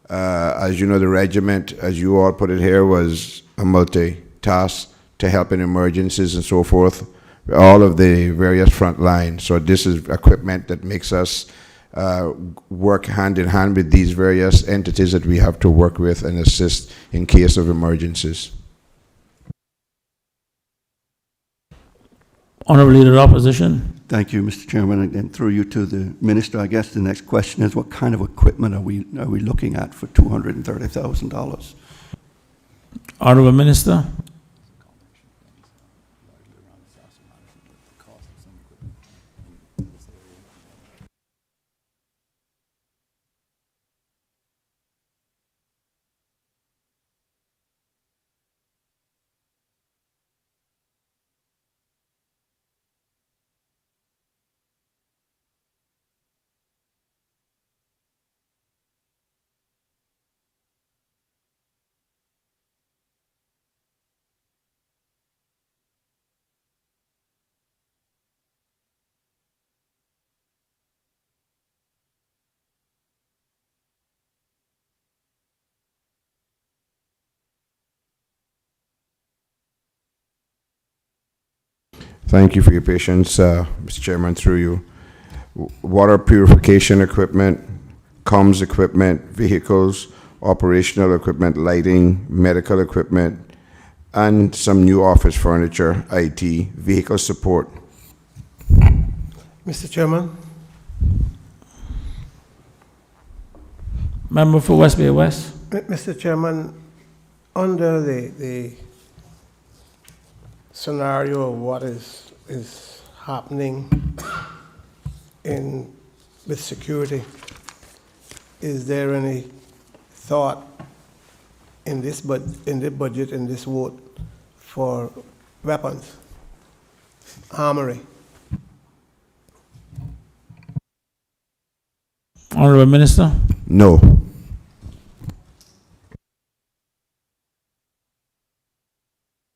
as you know, the regiment, as you all put it here, was a multi-task to help in emergencies and so forth, all of the various front lines. So this is equipment that makes us work hand in hand with these various entities that we have to work with and assist in case of emergencies. Honorable Leader of the Opposition. Thank you, Mr. Chairman. And through you to the Minister, I guess the next question is, what kind of equipment are we looking at for $230,000? Honorable Minister. Thank you for your patience, Mr. Chairman, through you. Water purification equipment, comms equipment, vehicles, operational equipment, lighting, medical equipment, and some new office furniture, IT, vehicle support. Mr. Chairman, Member for West Bay West. Mr. Chairman, under the scenario of what is happening with security, is there any thought in this the budget, in this vote, for weapons, armory? Honorable Minister. No.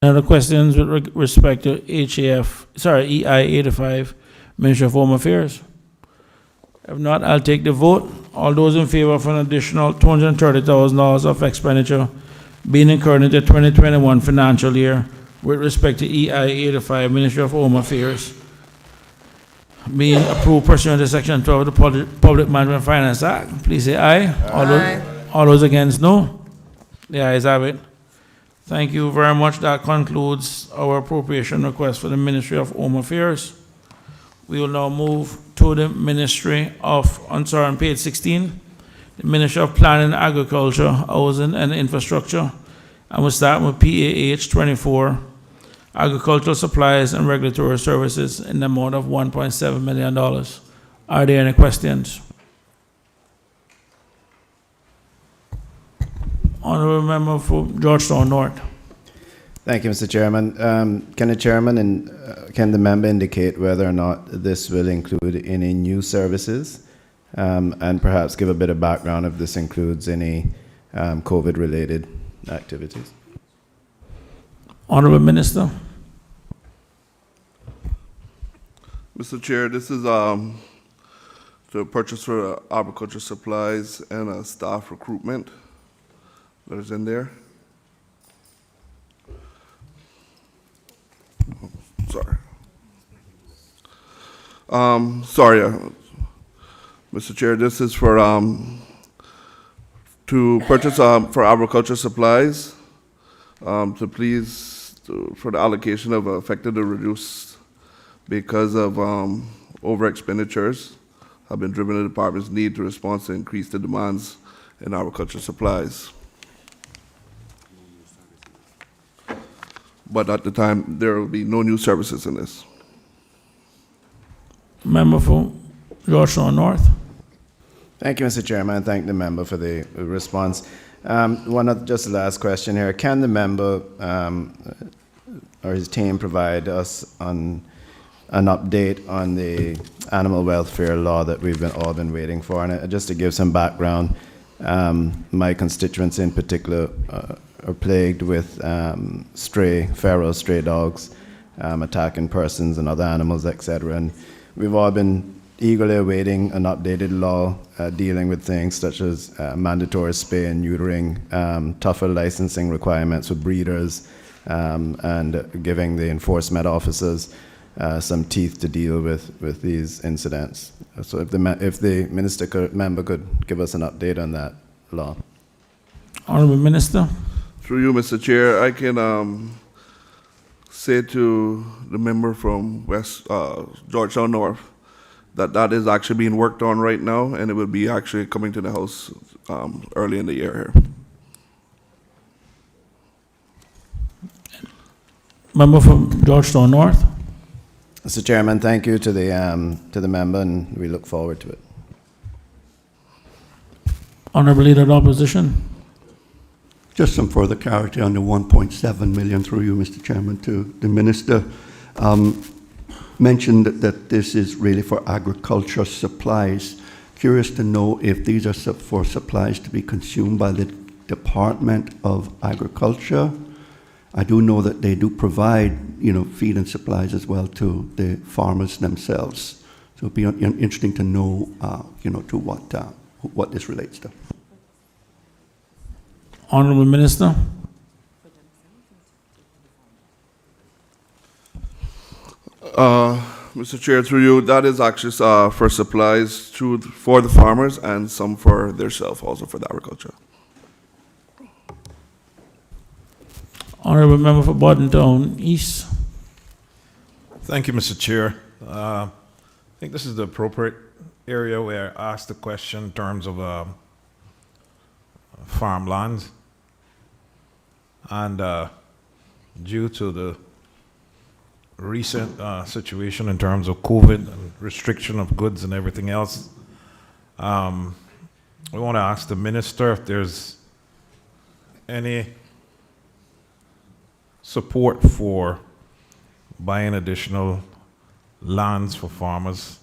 Any other questions with respect to EI 85, Ministry of Home Affairs? If not, I'll take the vote. All those in favor of an additional $230,000 of expenditure being incurred in the 2021 financial year with respect to EI 85, Ministry of Home Affairs, being approved pursuant to Section 12 of the Public Management Finance Act, please say aye. Aye. All those against, no. The ayes have it. Thank you very much. That concludes our appropriation request for the Ministry of Home Affairs. We will now move to the Ministry of, on page 16, the Ministry of Planning, Agriculture, Housing and Infrastructure. And we'll start with PAH 24, Agricultural Supplies and Regulatory Services in the amount of $1.7 million. Are there any questions? Honorable Member for Georgetown North. Thank you, Mr. Chairman. Can the chairman and can the member indicate whether or not this will include any new services, and perhaps give a bit of background if this includes any COVID-related activities? Honorable Minister. Mr. Chair, this is to purchase for agriculture supplies and staff recruitment that is in there. Mr. Chair, this is for to purchase for agriculture supplies for the allocation of affected or reduced because of over expenditures have been driven the department's need to respond to increase the demands in agriculture supplies. But at the time, there will be no new services in this. Member for Georgetown North. Thank you, Mr. Chairman. Thank the member for the response. Just the last question here. Can the member or his team provide us on an update on the animal welfare law that we've all been waiting for? And just to give some background, My constituency in particular are plagued with feral stray dogs attacking persons and other animals, etc. And we've all been eagerly awaiting an updated law dealing with things such as mandatory spay and neutering, tougher licensing requirements for breeders, and giving the enforcement officers some teeth to deal with these incidents. So if the member could give us an update on that law. Honorable Minister. Through you, Mr. Chair, I can say to the member from Georgetown North that is actually being worked on right now, and it will be actually coming to the House early in the year here. Member from Georgetown North. Mr. Chairman, thank you to the member, and we look forward to it. Honorable Leader of the Opposition. Just some further clarity on the 1.7 million through you, Mr. Chairman, to the Minister. Mentioned that this is really for agriculture supplies. Curious to know if these are for supplies to be consumed by the Department of Agriculture. I do know that they do provide, feed and supplies as well to the farmers themselves. So it'd be interesting to know, to what this relates to. Honorable Minister. Mr. Chair, through you, that is actually for supplies for the farmers and some for themselves, also for the agriculture. Honorable Member for Bordentown East. Thank you, Mr. Chair. I think this is the appropriate area where I asked the question in terms of farmlands. And due to the recent situation in terms of COVID and restriction of goods and everything else, we want to ask the minister if there's any support for buying additional lands for farmers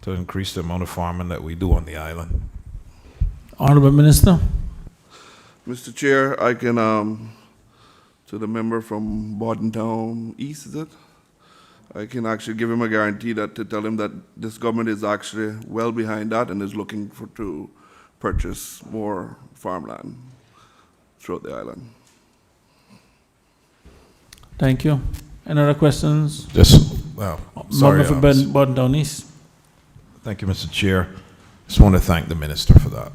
to increase the amount of farming that we do on the island. Honorable Minister. Mr. Chair, I can, to the member from Bordentown East, is it? I can actually give him a guarantee to tell him that this government is actually well behind that and is looking to purchase more farmland throughout the island. Thank you. Any other questions? Sorry. Member for Bordentown East. Thank you, Mr. Chair. Just want to thank the minister for that.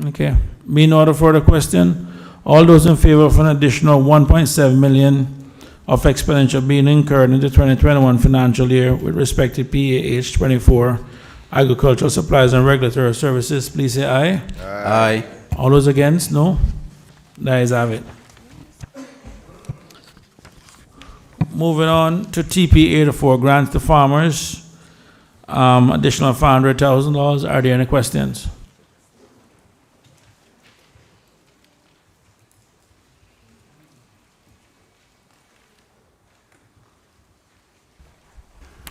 Okay. Being no other further question, all those in favor of an additional 1.7 million of expenditure being incurred in the 2021 financial year with respect to PAH 24 agricultural supplies and regulatory services, please say aye. Aye. All those against, no? The ayes have it. Moving on to TP 84 grants to farmers, additional $500,000. Are there any questions?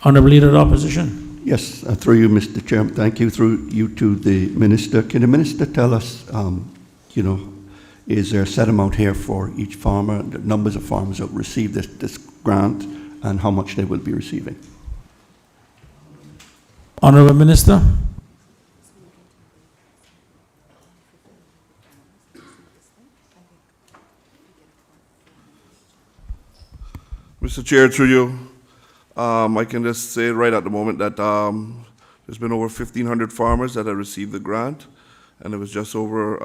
Honorable Leader of the Opposition. Yes, through you, Mr. Chairman. Thank you. Through you to the Minister. Can the Minister tell us, is there a set amount here for each farmer, the numbers of farmers that receive this grant, and how much they will be receiving? Honorable Minister. Mr. Chair, through you, I can just say right at the moment that there's been over 1,500 farmers that have received the grant, and it was just over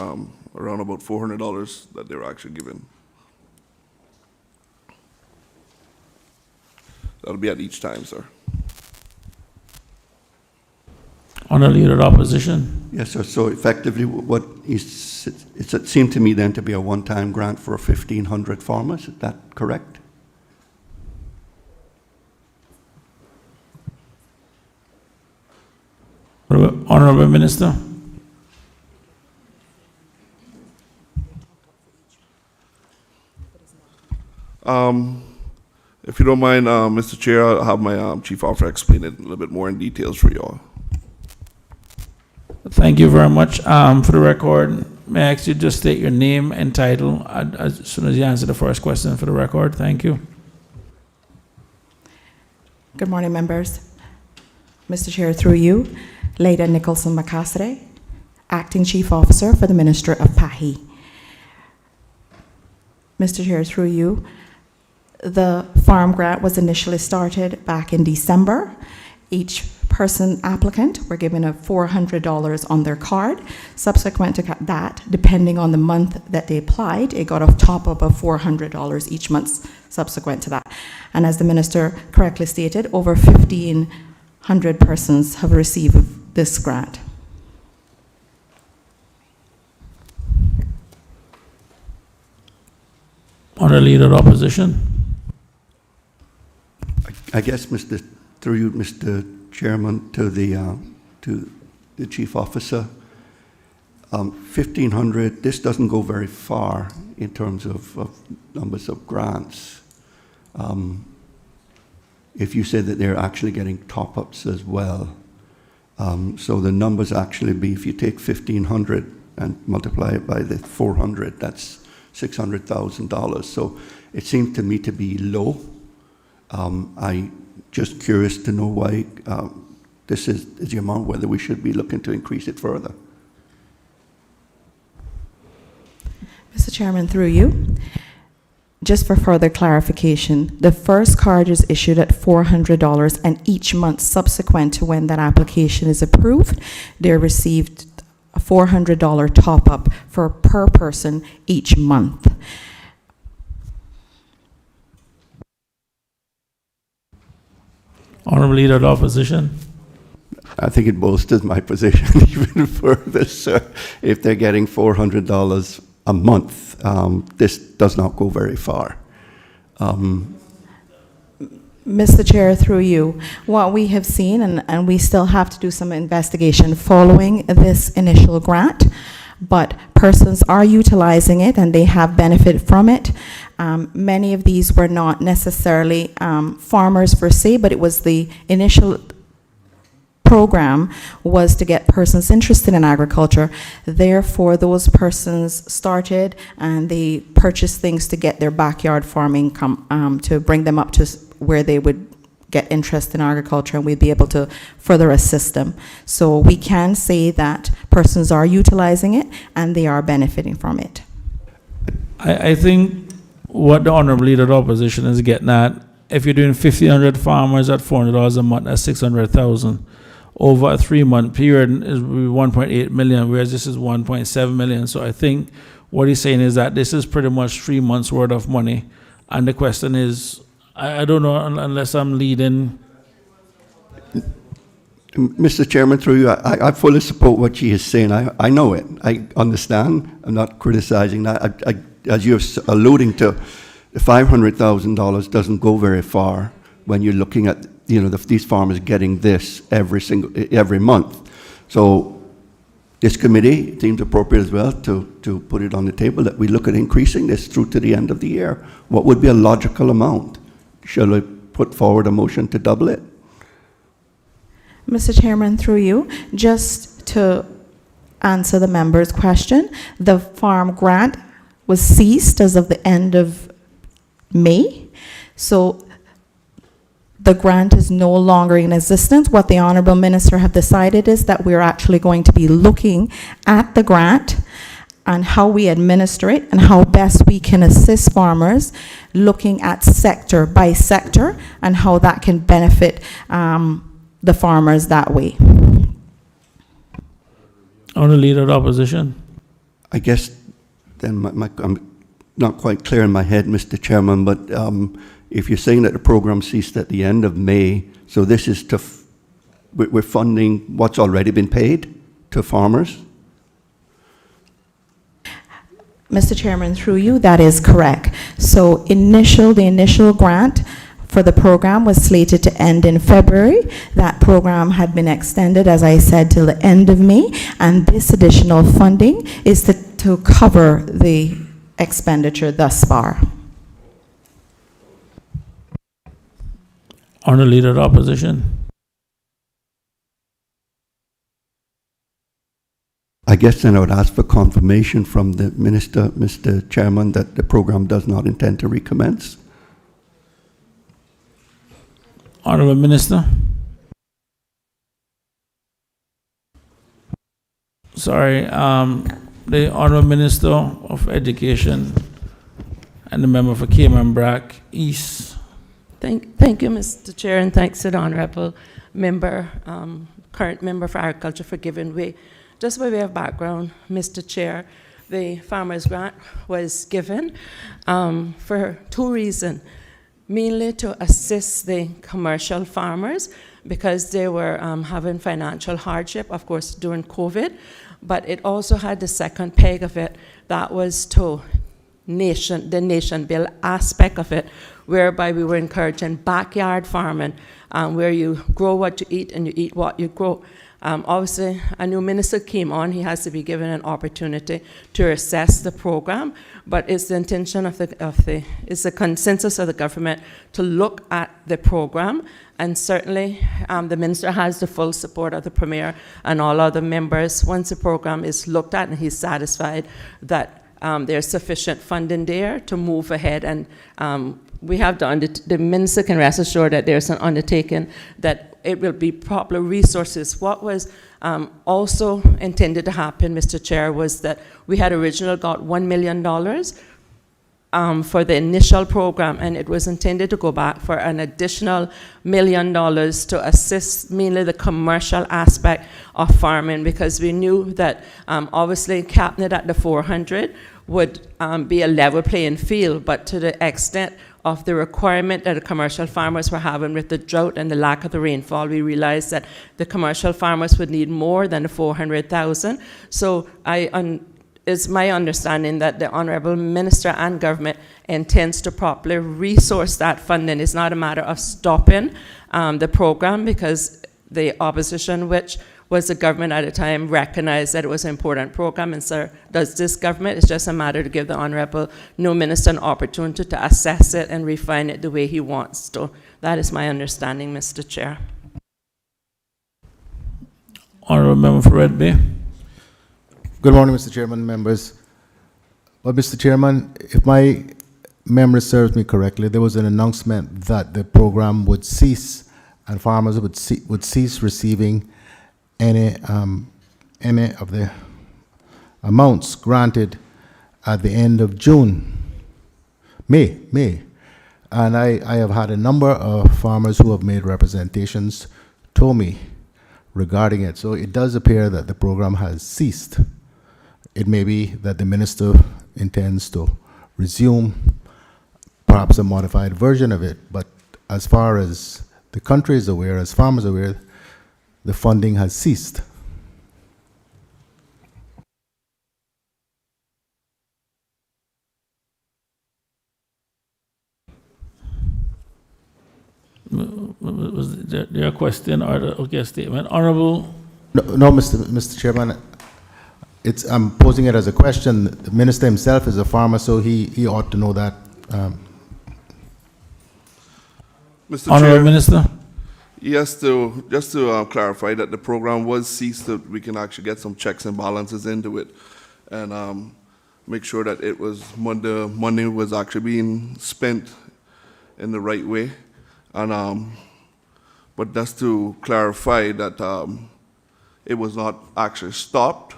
around about $400 that they were actually given. That'll be at each time, sir. Honorable Leader of the Opposition. Yes, sir. So effectively, it seemed to me then to be a one-time grant for 1,500 farmers. Is that correct? Honorable Minister. If you don't mind, Mr. Chair, I'll have my Chief Officer explain it a little bit more in details for you all. Thank you very much. For the record, may I ask you just state your name and title as soon as you answer the first question for the record? Thank you. Good morning, members. Mr. Chair, through you, Leda Nicholson Macastre, Acting Chief Officer for the Minister of PAHI. Mr. Chair, through you, the farm grant was initially started back in December. Each person applicant were given a $400 on their card. Subsequent to that, depending on the month that they applied, it got a top up of $400 each month subsequent to that. And as the minister correctly stated, over 1,500 persons have received this grant. Honourable Leader of Opposition. I guess, through you, Mr. Chairman, to the Chief Officer, 1,500, this doesn't go very far in terms of numbers of grants. If you say that they're actually getting top-ups as well. So the numbers actually be, if you take 1,500 and multiply it by the 400, that's $600,000. So it seems to me to be low. I just curious to know why this is the amount, whether we should be looking to increase it further. Mr. Chairman, through you, just for further clarification, the first card is issued at $400, and each month subsequent to when that application is approved, they're received a $400 top-up for per person each month. Honourable Leader of the Opposition. I think it bolsters my position even further, sir. If they're getting $400 a month, this does not go very far. Mr. Chair, through you, what we have seen, and we still have to do some investigation following this initial grant, but persons are utilizing it and they have benefited from it. Many of these were not necessarily farmers per se, but it was the initial program was to get persons interested in agriculture. Therefore, those persons started and they purchased things to get their backyard farming to bring them up to where they would get interest in agriculture, and we'd be able to further assist them. So we can say that persons are utilizing it and they are benefiting from it. I think what the Honourable Leader of the Opposition is getting at, if you're doing 1,500 farmers at $400 a month, that's $600,000. Over a 3-month period is 1.8 million, whereas this is 1.7 million. So I think what he's saying is that this is pretty much 3 months worth of money. And the question is, I don't know, unless I'm leading. Mr. Chairman, through you, I fully support what she is saying. I know it. I understand. I'm not criticizing that. As you're alluding to, the $500,000 doesn't go very far when you're looking at, these farmers getting this every month. So this committee seems appropriate as well to put it on the table that we look at increasing this through to the end of the year. What would be a logical amount? Shall I put forward a motion to double it? Mr. Chairman, through you, just to answer the member's question, the farm grant was ceased as of the end of May. So the grant is no longer in existence. What the Honourable Minister have decided is that we're actually going to be looking at the grant and how we administer it and how best we can assist farmers, looking at sector by sector and how that can benefit the farmers that way. Honourable Leader of the Opposition. I guess then I'm not quite clear in my head, Mr. Chairman, but if you're saying that the program ceased at the end of May, so this is we're funding what's already been paid to farmers? Mr. Chairman, through you, that is correct. So the initial grant for the program was slated to end in February. That program had been extended, as I said, till the end of May, and this additional funding is to cover the expenditure thus far. Honourable Leader of the Opposition. Mr. Chairman, through you, the initial grant was slated to end in February. That program had been extended, as I said, till the end of May, and this additional funding is to cover the expenditure thus far. Honourable Leader of the Opposition. I guess then I would ask for confirmation from the Minister, Mr. Chairman, that the program does not intend to recommence. Honorable Minister. Sorry, the Honorable Minister of Education and the member for Cayman Brack East. Thank you, Mr. Chair, and thanks to the Honourable Member, current Member for Agriculture for giving way. Just by way of background, Mr. Chair, the Farmers Grant was given for two reasons. Mainly to assist the commercial farmers because they were having financial hardship, of course, during COVID, but it also had the second peg of it, that was to the nation build aspect of it, whereby we were encouraging backyard farming, where you grow what you eat and you eat what you grow. Obviously, a new minister came on. He has to be given an opportunity to assess the program, but it's the intention it's the consensus of the government to look at the program, and certainly the minister has the full support of the Premier and all other members. Once the program is looked at and he's satisfied that there's sufficient funding there to move ahead, and we have the minister can rest assured that there's an undertaking that it will be proper resources. What was also intended to happen, Mr. Chair, was that we had originally got $1 million for the initial program, and it was intended to go back for an additional $1 million to assist mainly the commercial aspect of farming, because we knew that obviously capping it at the 400 would be a level playing field, but to the extent of the requirement that the commercial farmers were having with the drought and the lack of the rainfall, we realized that the commercial farmers would need more than the 400,000. So it's my understanding that the Honourable Minister and government intends to properly resource that funding. It's not a matter of stopping the program, because the opposition, which was the government at the time, recognized that it was an important program, and so does this government. It's just a matter to give the Honourable new Minister an opportunity to assess it and refine it the way he wants to. That is my understanding, Mr. Chair. Honourable Member for Red Bay. Good morning, Mr. Chairman, members. Well, Mr. Chairman, if my memory serves me correctly, there was an announcement that the program would cease and farmers would cease receiving any of the amounts granted at the end of May. And I have had a number of farmers who have made representations to me regarding it. So it does appear that the program has ceased. It may be that the minister intends to resume perhaps a modified version of it, but as far as the country is aware, as farmers are aware, the funding has ceased. Was there a question or a statement? Honourable? No, Mr. Chairman, I'm posing it as a question. The minister himself is a farmer, so he ought to know that. Mr. Honourable Chair, Minister? Yes, just to clarify that the program was ceased, that we can actually get some checks and balances into it, and make sure that it was the money was actually being spent in the right way, and but just to clarify that it was not actually stopped,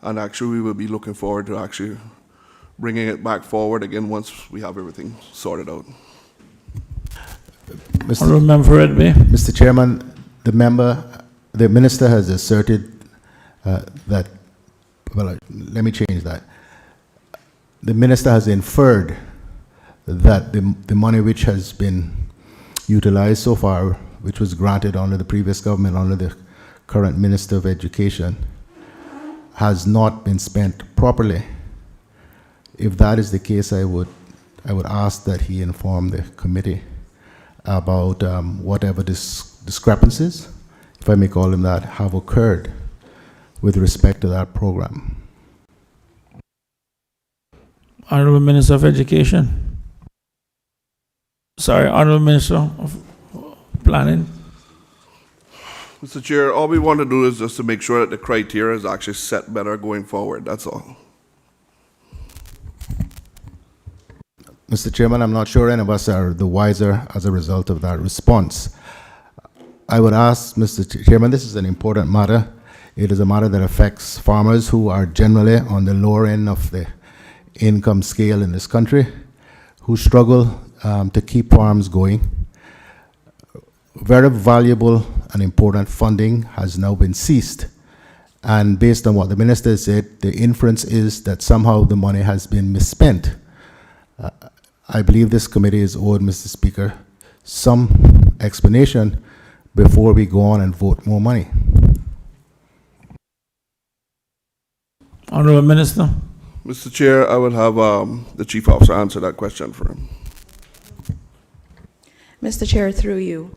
and actually we will be looking forward to actually bringing it back forward again once we have everything sorted out. Mr. Chairman, the minister has asserted that, well, let me change that. The minister has inferred that the money which has been utilized so far, which was granted under the previous government, under the current Minister of Education, has not been spent properly. If that is the case, I would ask that he inform the committee about whatever discrepancies, if I may call them that, have occurred with respect to that program. Honourable Minister of Education. Sorry, Honourable Minister of Planning. Mr. Chair, all we want to do is just to make sure that the criteria is actually set better going forward, that's all. Mr. Chairman, I'm not sure any of us are the wiser as a result of that response. I would ask, Mr. Chairman, this is an important matter. It is a matter that affects farmers who are generally on the lower end of the income scale in this country, who struggle to keep farms going. Very valuable and important funding has now been ceased. And based on what the minister said, the inference is that somehow the money has been misspent. I believe this committee is owed, Mr. Speaker, some explanation before we go on and vote more money. Honorable Minister. Mr. Chair, I would have the Chief Officer answer that question for him. Mr. Chair, through you.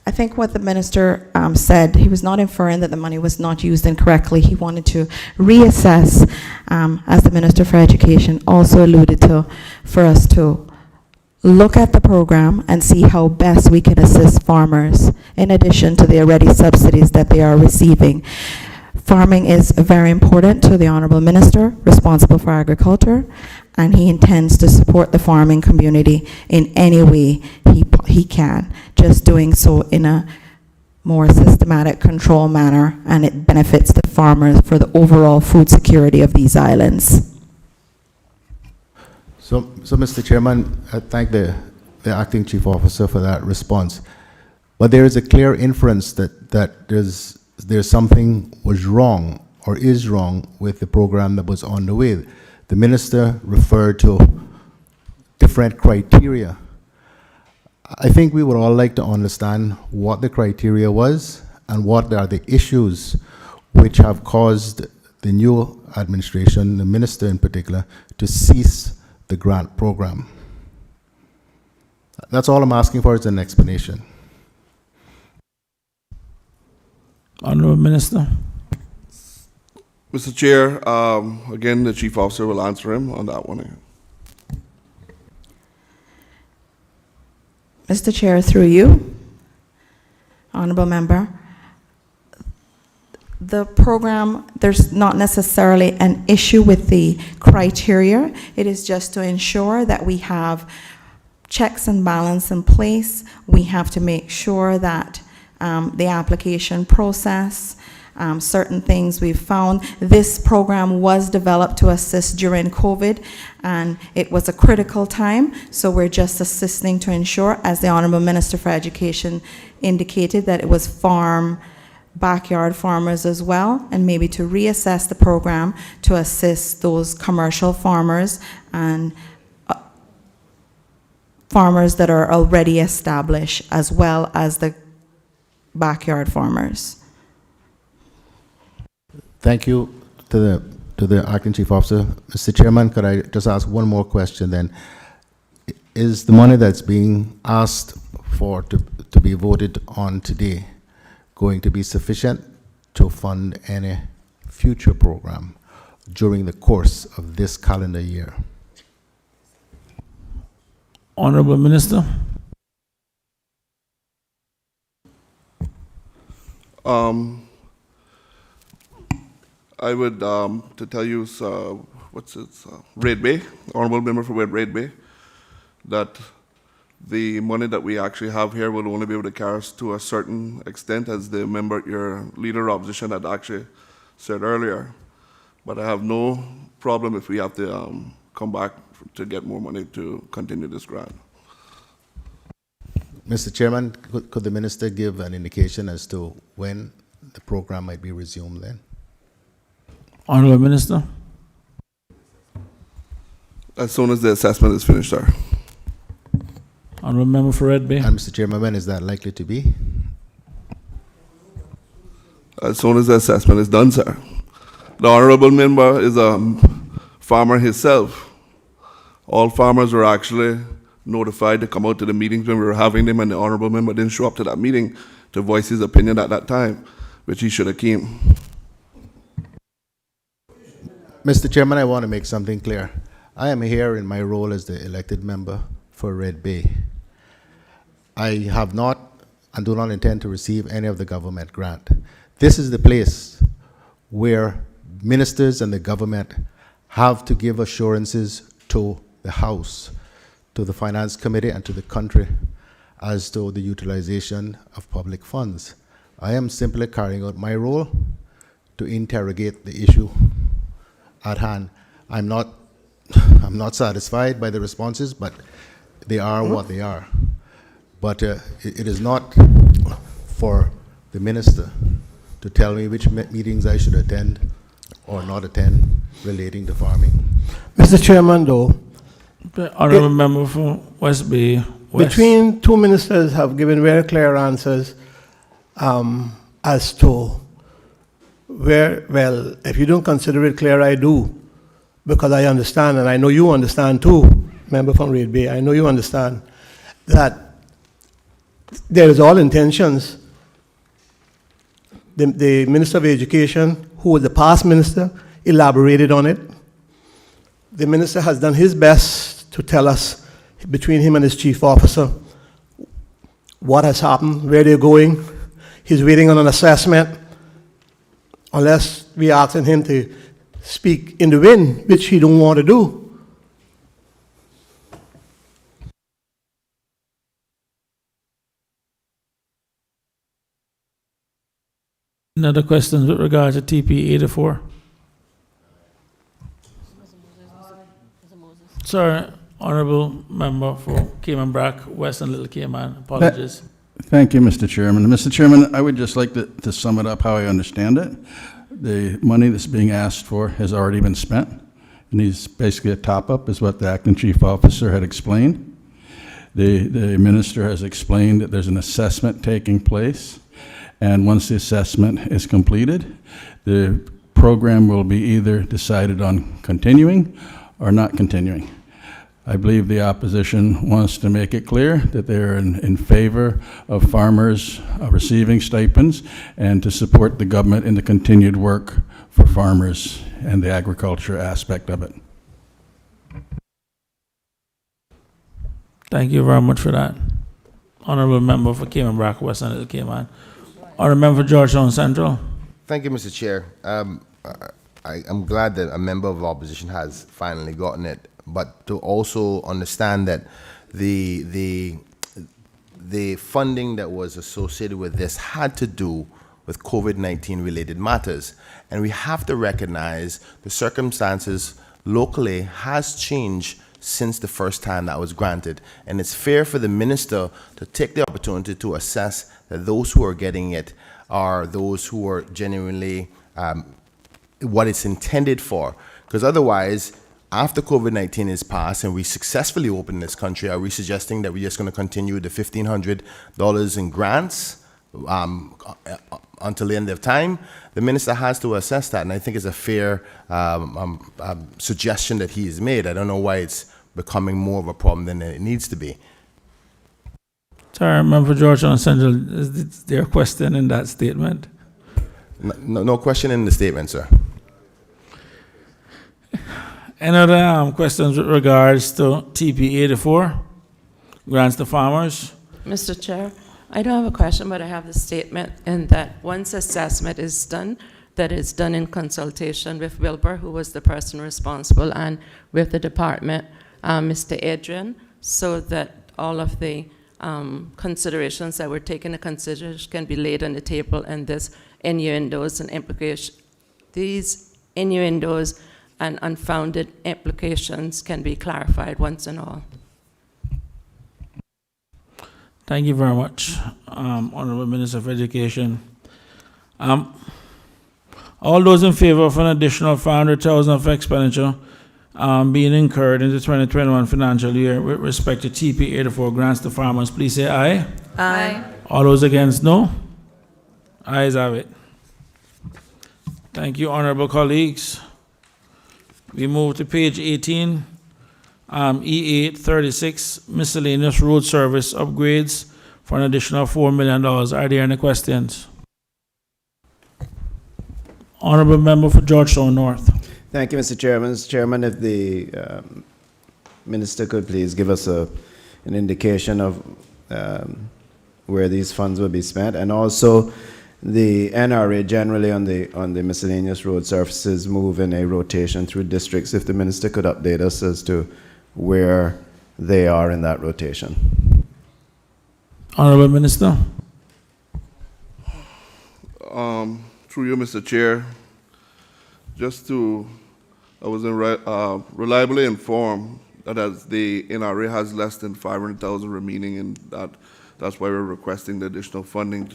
I think what the minister said, he was not inferring that the money was not used incorrectly. He wanted to reassess, as the Minister for Education also alluded to, for us to look at the program and see how best we can assist farmers in addition to the already subsidies that they are receiving. Farming is very important to the Honourable Minister responsible for agriculture, and he intends to support the farming community in any way he can, just doing so in a more systematic control manner, and it benefits the farmers for the overall food security of these islands. So Mr. Chairman, I thank the acting chief officer for that response. But there is a clear inference that there's something was wrong or is wrong with the program that was on the way. The minister referred to different criteria. I think we would all like to understand what the criteria was and what are the issues which have caused the new administration, the minister in particular, to cease the grant program. That's all I'm asking for, is an explanation. Honourable Minister. Mr. Chair, again, the Chief Officer will answer him on that one. Mr. Chair, through you, Honourable Member, the program, there's not necessarily an issue with the criteria. It is just to ensure that we have checks and balance in place. We have to make sure that the application process, certain things we've found. This program was developed to assist during COVID, and it was a critical time, so we're just assisting to ensure, as the Honourable Minister for Education indicated, that it was backyard farmers as well, and maybe to reassess the program to assist those commercial farmers and farmers that are already established, as well as the backyard farmers. Thank you to the acting chief officer. Mr. Chairman, could I just ask one more question then? Is the money that's being asked for to be voted on today going to be sufficient to fund any future program during the course of this calendar year? Honourable Minister. I would, to tell you, Red Bay, Honourable Member for Red Bay, that the money that we actually have here will only be able to carry us to a certain extent, as the member, your leader of opposition, had actually said earlier. But I have no problem if we have to come back to get more money to continue this grant. Mr. Chairman, could the minister give an indication as to when the program might be resumed then? Honourable Minister. As soon as the assessment is finished, sir. Honourable Member for Red Bay. And Mr. Chairman, when is that likely to be? As soon as the assessment is done, sir. The Honourable Member is a farmer himself. All farmers were actually notified to come out to the meetings when we were having them, and the Honourable Member didn't show up to that meeting to voice his opinion at that time, which he should have came. Mr. Chairman, I want to make something clear. I am here in my role as the elected member for Red Bay. I have not and do not intend to receive any of the government grant. This is the place where ministers and the government have to give assurances to the House, to the Finance Committee, and to the country as to the utilization of public funds. I am simply carrying out my role to interrogate the issue at hand. I'm not satisfied by the responses, but they are what they are. But it is not for the minister to tell me which meetings I should attend or not attend relating to farming. Mr. Chairman, though, The honourable member for West Bay West. between two ministers have given very clear answers as to where, well, if you don't consider it clear, I do, because I understand, and I know you understand too, member from Red Bay, I know you understand, that there is all intentions. The Minister of Education, who was the past minister, elaborated on it. The minister has done his best to tell us, between him and his chief officer, what has happened, where they're going. He's waiting on an assessment, unless we asking him to speak in the wind, which he don't want to do. Another question with regard to TP 84. Sorry, honourable member for Cayman Brac, West and Little Cayman. Apologies. Thank you, Mr. Chairman. Mr. Chairman, I would just like to sum it up how I understand it. The money that's being asked for has already been spent. It needs basically a top-up, is what the acting chief officer had explained. The minister has explained that there's an assessment taking place, and once the assessment is completed, the program will be either decided on continuing or not continuing. I believe the opposition wants to make it clear that they're in favor of farmers receiving stipends and to support the government in the continued work for farmers and the agriculture aspect of it. Thank you very much for that. Honourable member for Cayman Brac, West and Little Cayman. Honourable member for Georgetown Central. Thank you, Mr. Chair. I'm glad that a member of the opposition has finally gotten it, but to also understand that the funding that was associated with this had to do with COVID-19 related matters. And we have to recognize the circumstances locally has changed since the first time that was granted. And it's fair for the minister to take the opportunity to assess that those who are getting it are those who are genuinely what it's intended for. Because otherwise, after COVID-19 is passed and we successfully open this country, are we suggesting that we're just going to continue the $1,500 in grants until the end of time? The minister has to assess that, and I think it's a fair suggestion that he has made. I don't know why it's becoming more of a problem than it needs to be. Sorry, member for Georgetown Central, is there a question in that statement? No question in the statement, sir. Any other questions with regards to TP 84, grants to farmers? Mr. Chair, I don't have a question, but I have the statement in that once assessment is done, that it's done in consultation with Wilbur, who was the person responsible, and with the department, Mr. Adrian, so that all of the considerations that were taken into consideration can be laid on the table, and this innuendos and implications, these innuendos and unfounded implications can be clarified once and all. Thank you very much, Honourable Minister of Education. All those in favour of an additional $500,000 of expenditure being incurred in the 2021 financial year with respect to TP 84 grants to farmers, please say aye. Aye. All those against, no? Ayes have it. Thank you, honourable colleagues. We move to page 18, E8 36, miscellaneous road service upgrades for an additional $4 million. Are there any questions? Honourable member for Georgetown North. Thank you, Mr. Chairman. Mr. Chairman, if the minister could please give us an indication of where these funds will be spent, and also the NRA generally on the miscellaneous road surfaces move in a rotation through districts. If the minister could update us as to where they are in that rotation. Honorable Minister. Through you, Mr. Chair, I was reliably informed that as the NRA has less than 500,000 remaining, and that's why we're requesting the additional funding.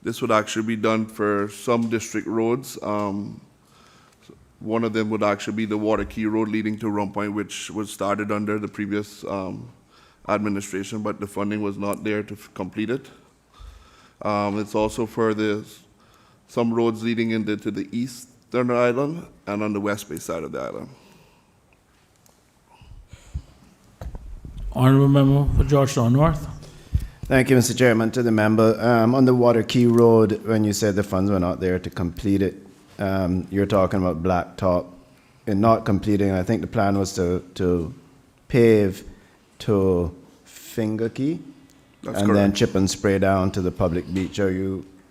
This would actually be done for some district roads. One of them would actually be the Water Key Road leading to Rum Point, which was started under the previous administration, but the funding was not there to complete it. It's also for some roads leading into the eastern island and on the west bay side of the island. Honorable Member for Georgetown North. Thank you, Mr. Chairman. To the member, on the Water Key Road, when you said the funds were not there to complete it, you're talking about blacktop and not completing. I think the plan was to pave to Finger Key. That's and correct. Then chip and spray down to the public beach.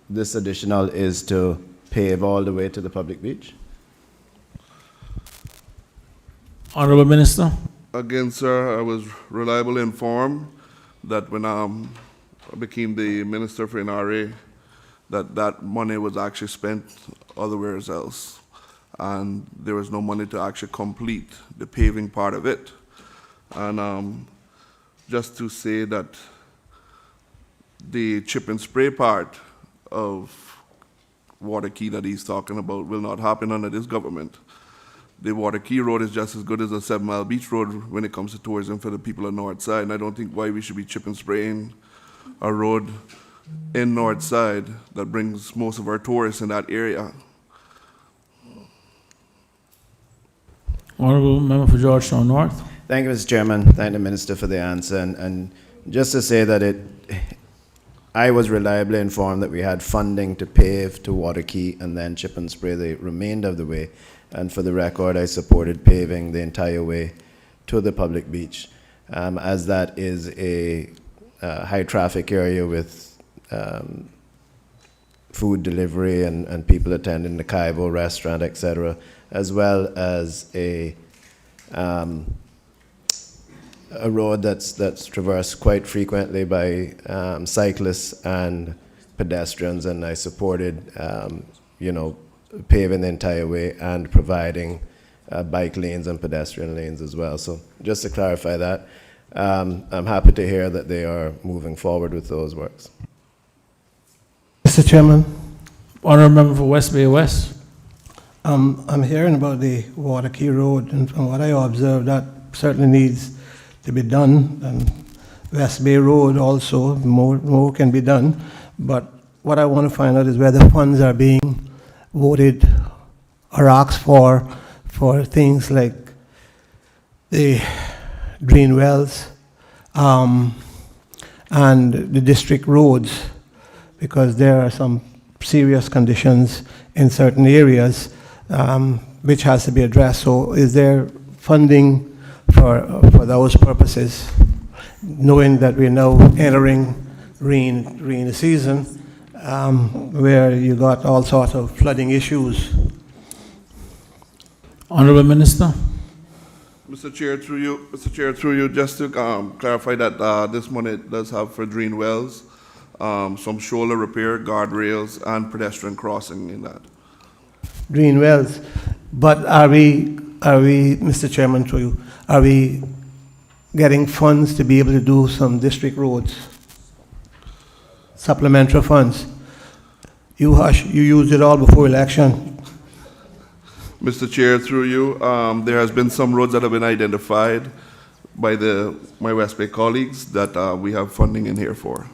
This additional is to pave all the way to the public beach? Honorable Minister. Again, sir, I was reliably informed that when I became the Minister for NRA, that money was actually spent otherwhere else. And there was no money to actually complete the paving part of it. And just to say that the chip and spray part of Water Key that he's talking about will not happen under this government. The Water Key Road is just as good as a 7 Mile Beach Road when it comes to tourism for the people on North Side, and I don't think why we should be chip and spraying a road in North Side that brings most of our tourists in that area. Honorable Member for Georgetown North. Thank you, Mr. Chairman. Thank the Minister for the answer. And just to say that I was reliably informed that we had funding to pave to Water Key and then chip and spray the remainder of the way. And for the record, I supported paving the entire way to the public beach, as that is a high traffic area with food delivery and people attending the Kaibo restaurant, etc., as well as a road that's traversed quite frequently by cyclists and pedestrians, and I supported, paving the entire way and providing bike lanes and pedestrian lanes as well. So just to clarify that, I'm happy to hear that they are moving forward with those works. Mr. Chairman. Honorable Member for West Bay West. I'm hearing about the Water Key Road, and from what I observed, that certainly needs to be done. And West Bay Road also, more can be done. But what I want to find out is where the funds are being voted or asked for things like the drain wells and the district roads, because there are some serious conditions in certain areas which has to be addressed. So is there funding for those purposes, knowing that we're now entering rain season, where you got all sorts of flooding issues? Honorable Minister. Mr. Chair, through you, just to clarify that this money does have for drain wells, some shoulder repair, guardrails, and pedestrian crossing in that. Drain wells, but are we, Mr. Chairman, through you, are we getting funds to be able to do some district roads? Supplementary funds. You used it all before election. Mr. Chair, through you, there has been some roads that have been identified by my West Bay colleagues that we have funding in here for.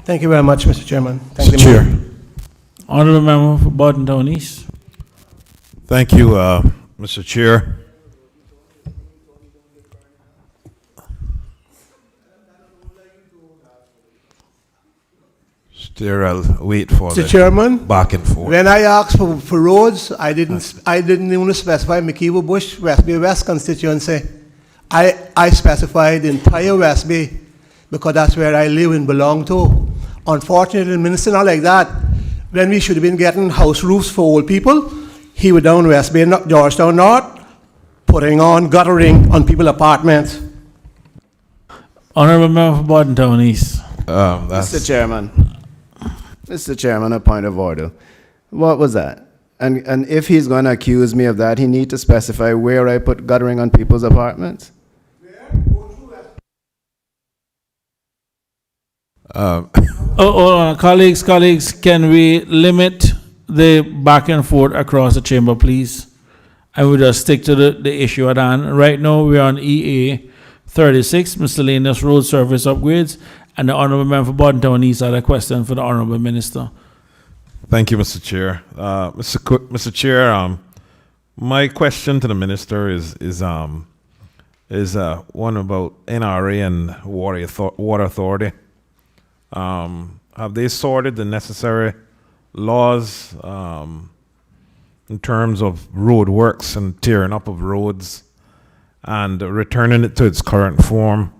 Thank you very much, Mr. Chairman. Thank you, Mr. Chair. Honorable Member for Barton Town East. Thank you, Mr. Chair. I'll wait for Mr. the Chairman, back and forth. when I asked for roads, I didn't even specify McKeever Bush, West Bay West constituency. I specified the entire West Bay because that's where I live and belong to. Unfortunately, the minister not like that. When we should have been getting house roofs for old people, he was down West Bay, Georgetown North, putting on guttering on people's apartments. Honorable Member for Borden Town East. Mr. Chairman, a point of order. What was that? And if he's going to accuse me of that, he need to specify where I put guttering on people's apartments. Colleagues, can we limit the back and forth across the chamber, please? And we'll just stick to the issue at hand. Right now, we're on EA 36, miscellaneous road service upgrades, and the Honourable Member for Borden Town East had a question for the Honourable Minister. Thank you, Mr. Chair. Mr. Chair, my question to the Minister is one about NRA and Water Authority. Have they sorted the necessary laws in terms of road works and tearing up of roads and returning it to its current form?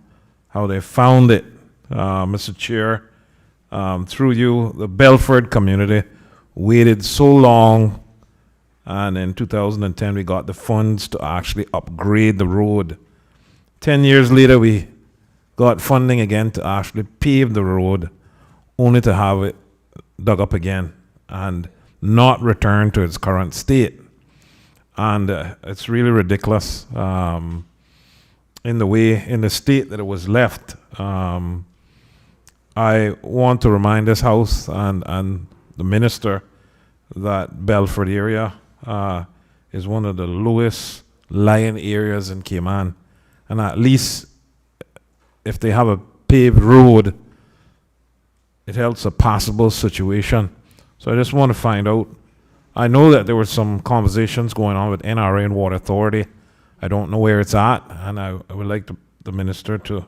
How they found it, Mr. Chair? Through you, the Belford community waited so long, and in 2010 we got the funds to actually upgrade the road. 10 years later, we got funding again to actually pave the road, only to have it dug up again and not return to its current state. And it's really ridiculous in the state that it was left. I want to remind this House and the Minister that Belford area is one of the lowest lying areas in Cayman. And at least if they have a paved road, it helps a passable situation. So I just want to find out. I know that there were some conversations going on with NRA and Water Authority. I don't know where it's at, and I would like the Minister to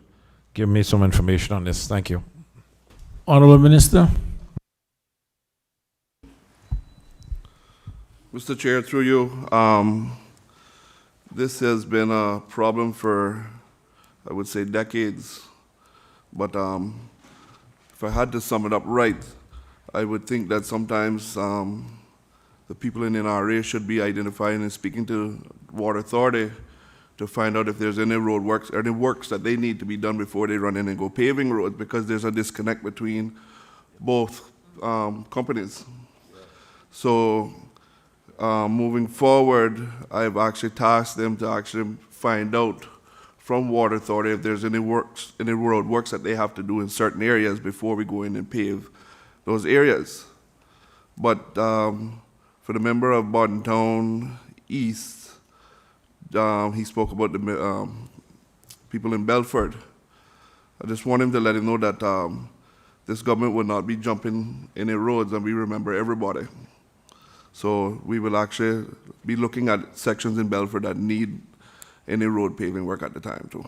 give me some information on this. Thank you. Honourable Minister. Mr. Chair, through you, this has been a problem for, I would say, decades. But if I had to sum it up right, I would think that sometimes the people in NRA should be identifying and speaking to Water Authority to find out if there's any road works or any works that they need to be done before they run in and go paving roads, because there's a disconnect between both companies. So moving forward, I've actually tasked them to actually find out from Water Authority if there's any works, any road works that they have to do in certain areas before we go in and pave those areas. But for the member of Borden Town East, he spoke about the people in Belford. I just want him to let him know that this government will not be jumping any roads, and we remember everybody. So we will actually be looking at sections in Belford that need any road paving work at the time too.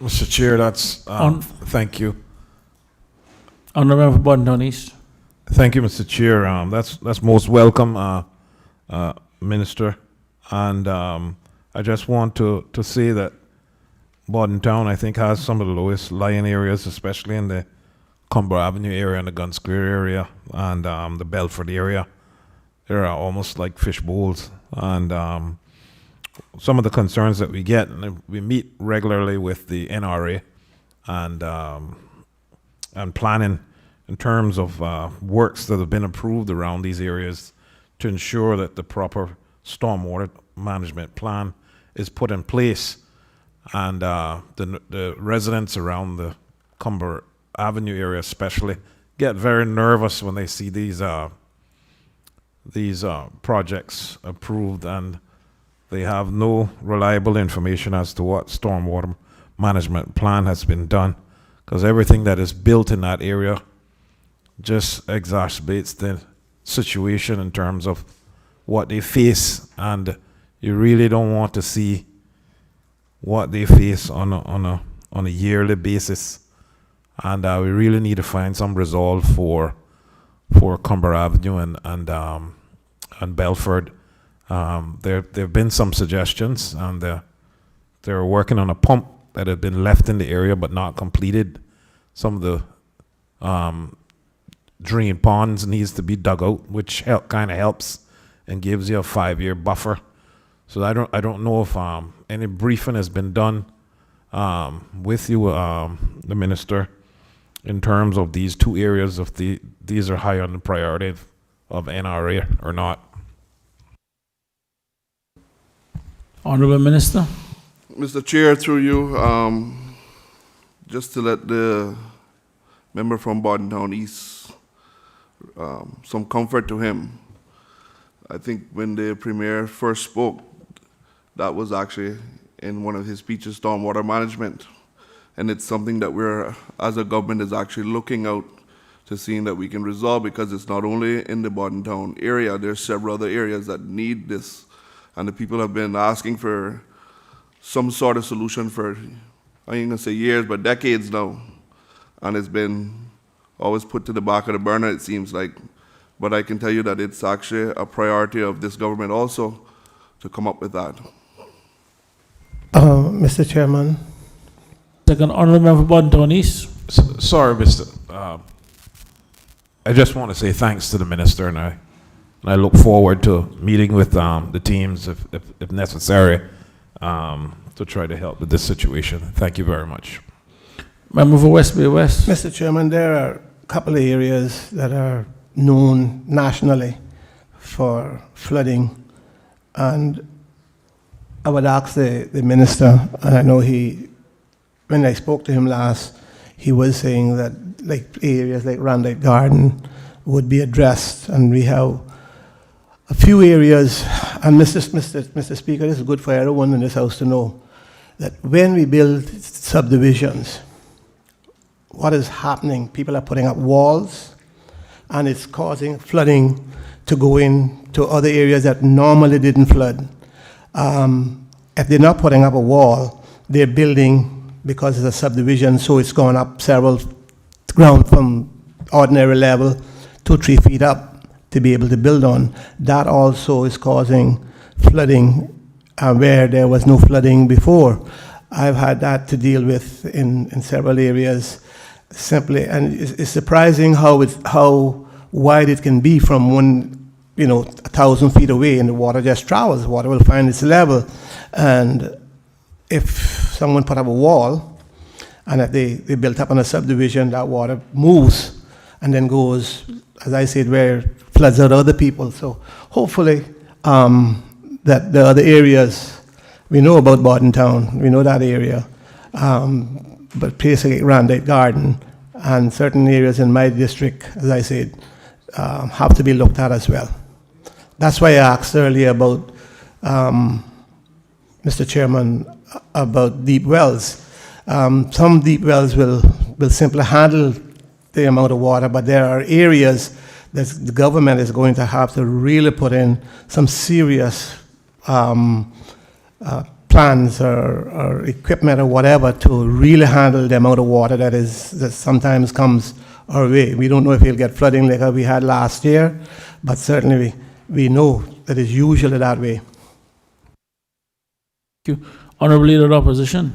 Mr. Chair, that's thank you. Honourable for Borden Town East. Thank you, Mr. Chair. That's most welcome, Minister. And I just want to say that Borden Town, I think, has some of the lowest lying areas, especially in the Cumber Avenue area and the Gun Square area and the Belford area. They're almost like fish bowls. And some of the concerns that we get, and we meet regularly with the NRA and planning in terms of works that have been approved around these areas to ensure that the proper stormwater management plan is put in place. And the residents around the Cumber Avenue area especially get very nervous when they see these projects approved, and they have no reliable information as to what stormwater management plan has been done, because everything that is built in that area just exacerbates the situation in terms of what they face, and you really don't want to see what they face on a yearly basis. And we really need to find some resolve for Cumber Avenue and Belford. There have been some suggestions, and they're working on a pump that have been left in the area but not completed. Some of the drain ponds needs to be dug out, which kind of helps and gives you a 5-year buffer. So I don't know if any briefing has been done with you, the minister, in terms of these two areas, if these are high on the priority of NRA or not. Honorable Minister. Mr. Chair, through you, just to let the member from Bordentown East, some comfort to him. I think when the Premier first spoke, that was actually in one of his speeches, stormwater management. And it's something that we're, as a government, is actually looking out to seeing that we can resolve, because it's not only in the Bordentown area, there's several other areas that need this. And the people have been asking for some sort of solution for, I ain't gonna say years, but decades now. And it's been always put to the back of the burner, it seems like. But I can tell you that it's actually a priority of this government also to come up with that. Mr. Chairman. Second, Honorable Member for Bordentown East. Sorry, Mr. I just want to say thanks to the minister, and I look forward to meeting with the teams if necessary to try to help with this situation. Thank you very much. Member for West Bay West. Mr. Chairman, there are a couple of areas that are known nationally for flooding, and I would ask the minister, and I know when I spoke to him last, he was saying that like areas like Randite Garden would be addressed, and we have a few areas, and Mr. Speaker, this is good for everyone in this house to know, that when we build subdivisions, what is happening? People are putting up walls, and it's causing flooding to go into other areas that normally didn't flood. If they're not putting up a wall, they're building because it's a subdivision, so it's gone up several ground from ordinary level 2-3 feet up to be able to build on. That also is causing flooding where there was no flooding before. I've had that to deal with in several areas simply, and it's surprising how wide it can be from 1,000 feet away, and the water just travels. Water will find its level, and if someone put up a wall, and if they built up on a subdivision, that water moves and then goes, as I said, where floods out other people. So hopefully that the other areas, we know about Bordentown, we know that area, but places like Randite Garden and certain areas in my district, as I said, have to be looked at as well. That's why I asked earlier about, Mr. Chairman, about deep wells. Some deep wells will simply handle the amount of water, but there are areas that the government is going to have to really put in some serious plans or equipment or whatever to really handle the amount of water that sometimes comes our way. We don't know if we'll get flooding like we had last year, but certainly we know that it's usually that way. Thank you. Honorable Leader of the Opposition.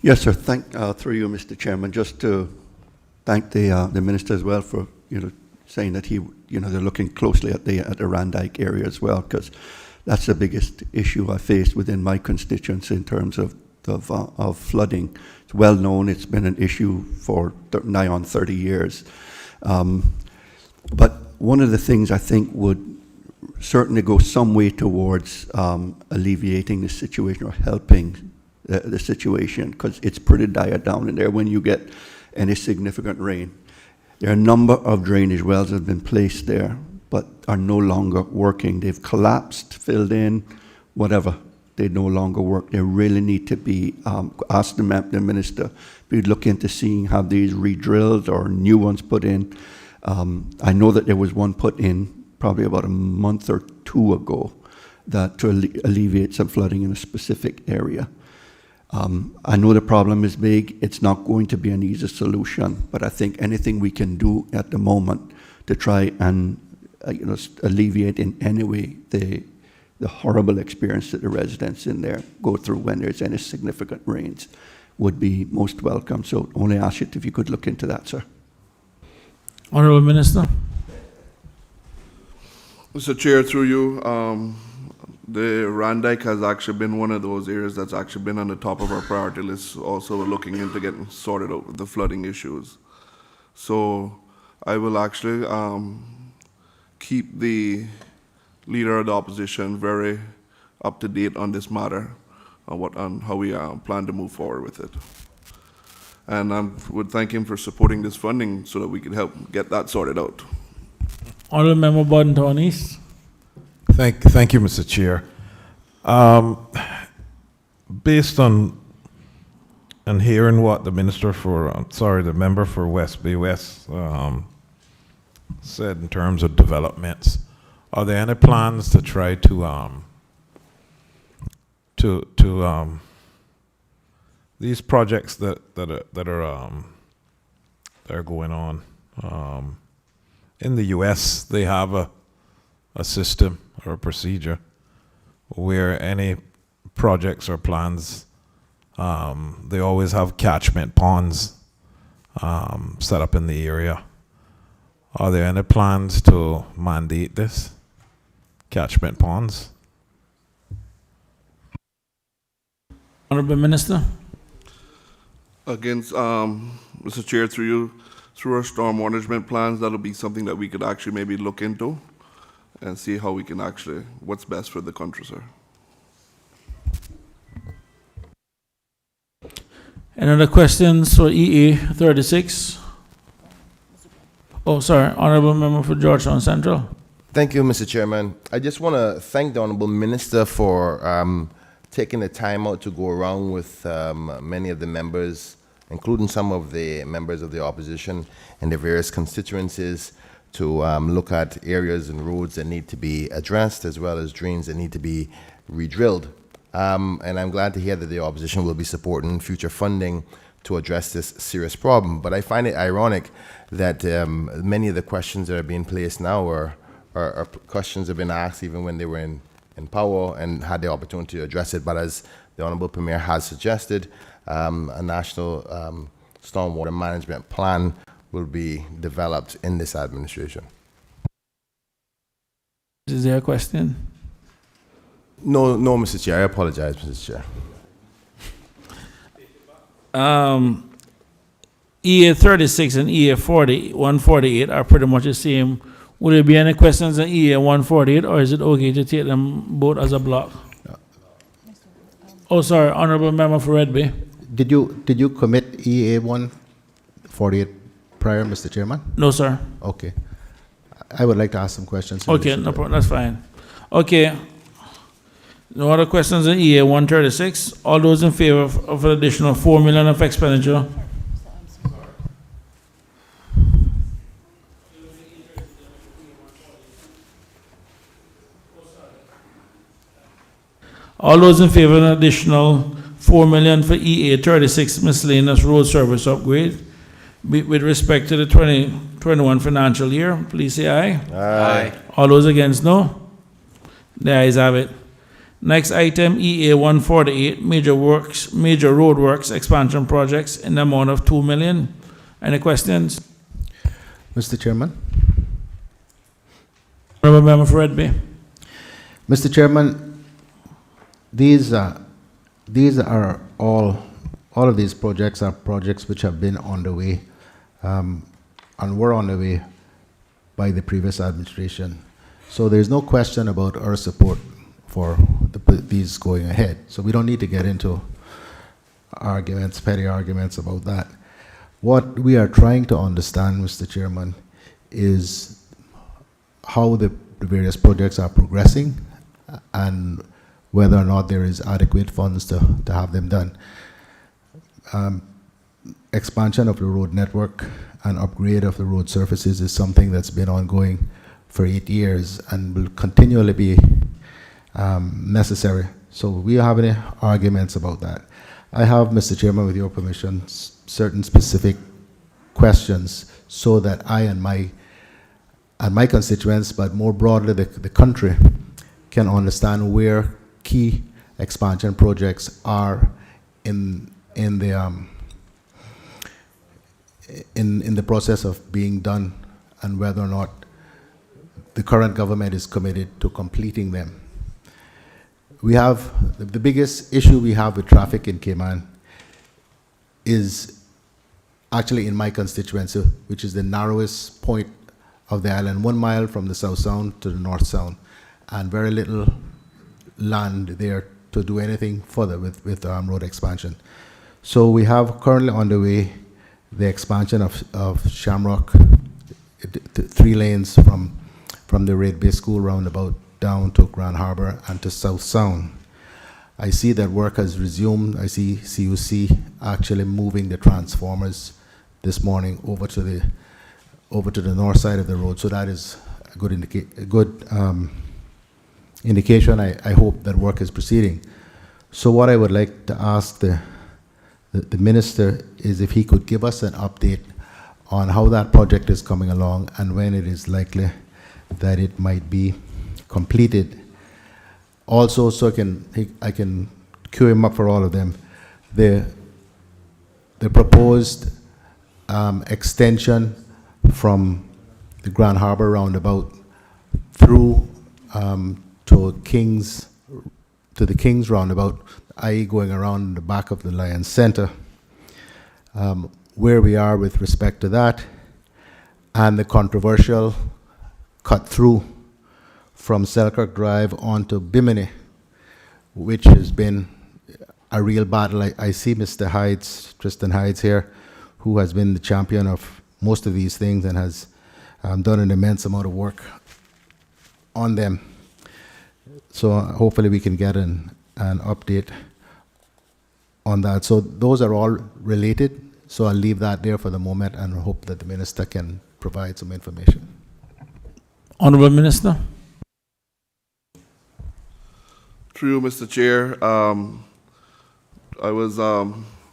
Yes, sir. Through you, Mr. Chairman, just to thank the minister as well for saying that they're looking closely at the Randike area as well, because that's the biggest issue I face within my constituency in terms of flooding. It's well known. It's been an issue for nigh on 30 years. But one of the things I think would certainly go some way towards alleviating the situation or helping the situation, because it's pretty dire down in there when you get any significant rain. There are a number of drainage wells that have been placed there but are no longer working. They've collapsed, filled in, whatever. They no longer work. They really need to be, ask the minister, be looking into seeing how these re-drilled or new ones put in. I know that there was one put in probably about a month or two ago that to alleviate some flooding in a specific area. I know the problem is big. It's not going to be an easy solution, but I think anything we can do at the moment to try and alleviate in any way the horrible experience that the residents in there go through when there's any significant rains would be most welcome. So only ask it if you could look into that, sir. Honorable Minister. Mr. Chair, through you, the Randike has actually been one of those areas that's actually been on the top of our priority list, also looking into getting sorted out with the flooding issues. So I will actually keep the leader of the opposition very up to date on this matter, on how we plan to move forward with it. And I would thank him for supporting this funding so that we can help get that sorted out. Honorable Member Bodden East. Thank you, Mr. Chair. Based on and hearing what the minister for, the member for West Bay West said in terms of developments, are there any plans to try to these projects that are going on in the U.S. they have a system or a procedure where any projects or plans, they always have catchment ponds set up in the area. Are there any plans to mandate this, catchment ponds? Honorable Minister. Against, Mr. Chair, through you, through our storm management plans, that'll be something that we could actually maybe look into and see how we can actually, what's best for the country, sir. Any other questions for EA 36? Oh, sorry, Honorable Member for Georgetown Central. Thank you, Mr. Chairman. I just want to thank the Honorable Minister for taking the time out to go around with many of the members, including some of the members of the opposition in the various constituencies, to look at areas and roads that need to be addressed, as well as drains that need to be re-drilled. And I'm glad to hear that the opposition will be supporting future funding to address this serious problem. But I find it ironic that many of the questions that are being placed now are questions that have been asked even when they were in power and had the opportunity to address it. But as the Honorable Premier has suggested, a national stormwater management plan will be developed in this administration. Is there a question? No, Mr. Chair. I apologize, Mr. Chair. EA 36 and EA 148 are pretty much the same. Will there be any questions on EA 148, or is it okay to take them both as a block? Oh, sorry, Honorable Member for Red Bay. Did you commit EA 148 prior, Mr. Chairman? No, sir. Okay. I would like to ask some questions. Okay, no problem. That's fine. Okay. No other questions on EA 136? All those in favor of an additional $4 million of expenditure? All those in favor of an additional $4 million for EA 36 miscellaneous road service upgrade with respect to the 2021 financial year, please say aye. Aye. All those against, no? The ayes have it. Next item, EA 148, major road works expansion projects in the amount of $2 million. Any questions? Mr. Chairman. Honorable Member for Red Bay. Mr. Chairman, these are all of these projects are projects which have been on the way and were on the way by the previous administration. So there's no question about our support for these going ahead. So we don't need to get into arguments, petty arguments about that. What we are trying to understand, Mr. Chairman, is how the various projects are progressing and whether or not there is adequate funds to have them done. Expansion of the road network and upgrade of the road surfaces is something that's been ongoing for 8 years and will continually be necessary. So we don't have any arguments about that. I have, Mr. Chairman, with your permission, certain specific questions so that I and my constituents, but more broadly the country, can understand where key expansion projects are in in the in the process of being done, and whether or not the current government is committed to completing them. We have the biggest issue we have with traffic in Cayman is actually in my constituency, which is the narrowest point of the island, 1 mile from the South Sound to the North Sound, and very little land there to do anything further with road expansion. So we have currently underway the expansion of Shamrock, 3 lanes from the Red Bay School roundabout down to Grand Harbor and to South Sound. I see that work has resumed. I see CUC actually moving the transformers this morning over to the north side of the road. So that is a good indication. I hope that work is proceeding. So what I would like to ask the minister is if he could give us an update on how that project is coming along and when it is likely that it might be completed. Also, so I can queue him up for all of them. The proposed extension from the Grand Harbor roundabout through to the Kings roundabout, i.e. going around the back of the Lions Center, where we are with respect to that, and the controversial cut through from Selkirk Drive onto Bimini, which has been a real battle. I see Mr. Hydes, Tristan Hydes here, who has been the champion of most of these things and has done an immense amount of work on them. So hopefully we can get an update on that. So those are all related. So I'll leave that there for the moment and hope that the minister can provide some information. Honorable Minister. Through you, Mr. Chair, I was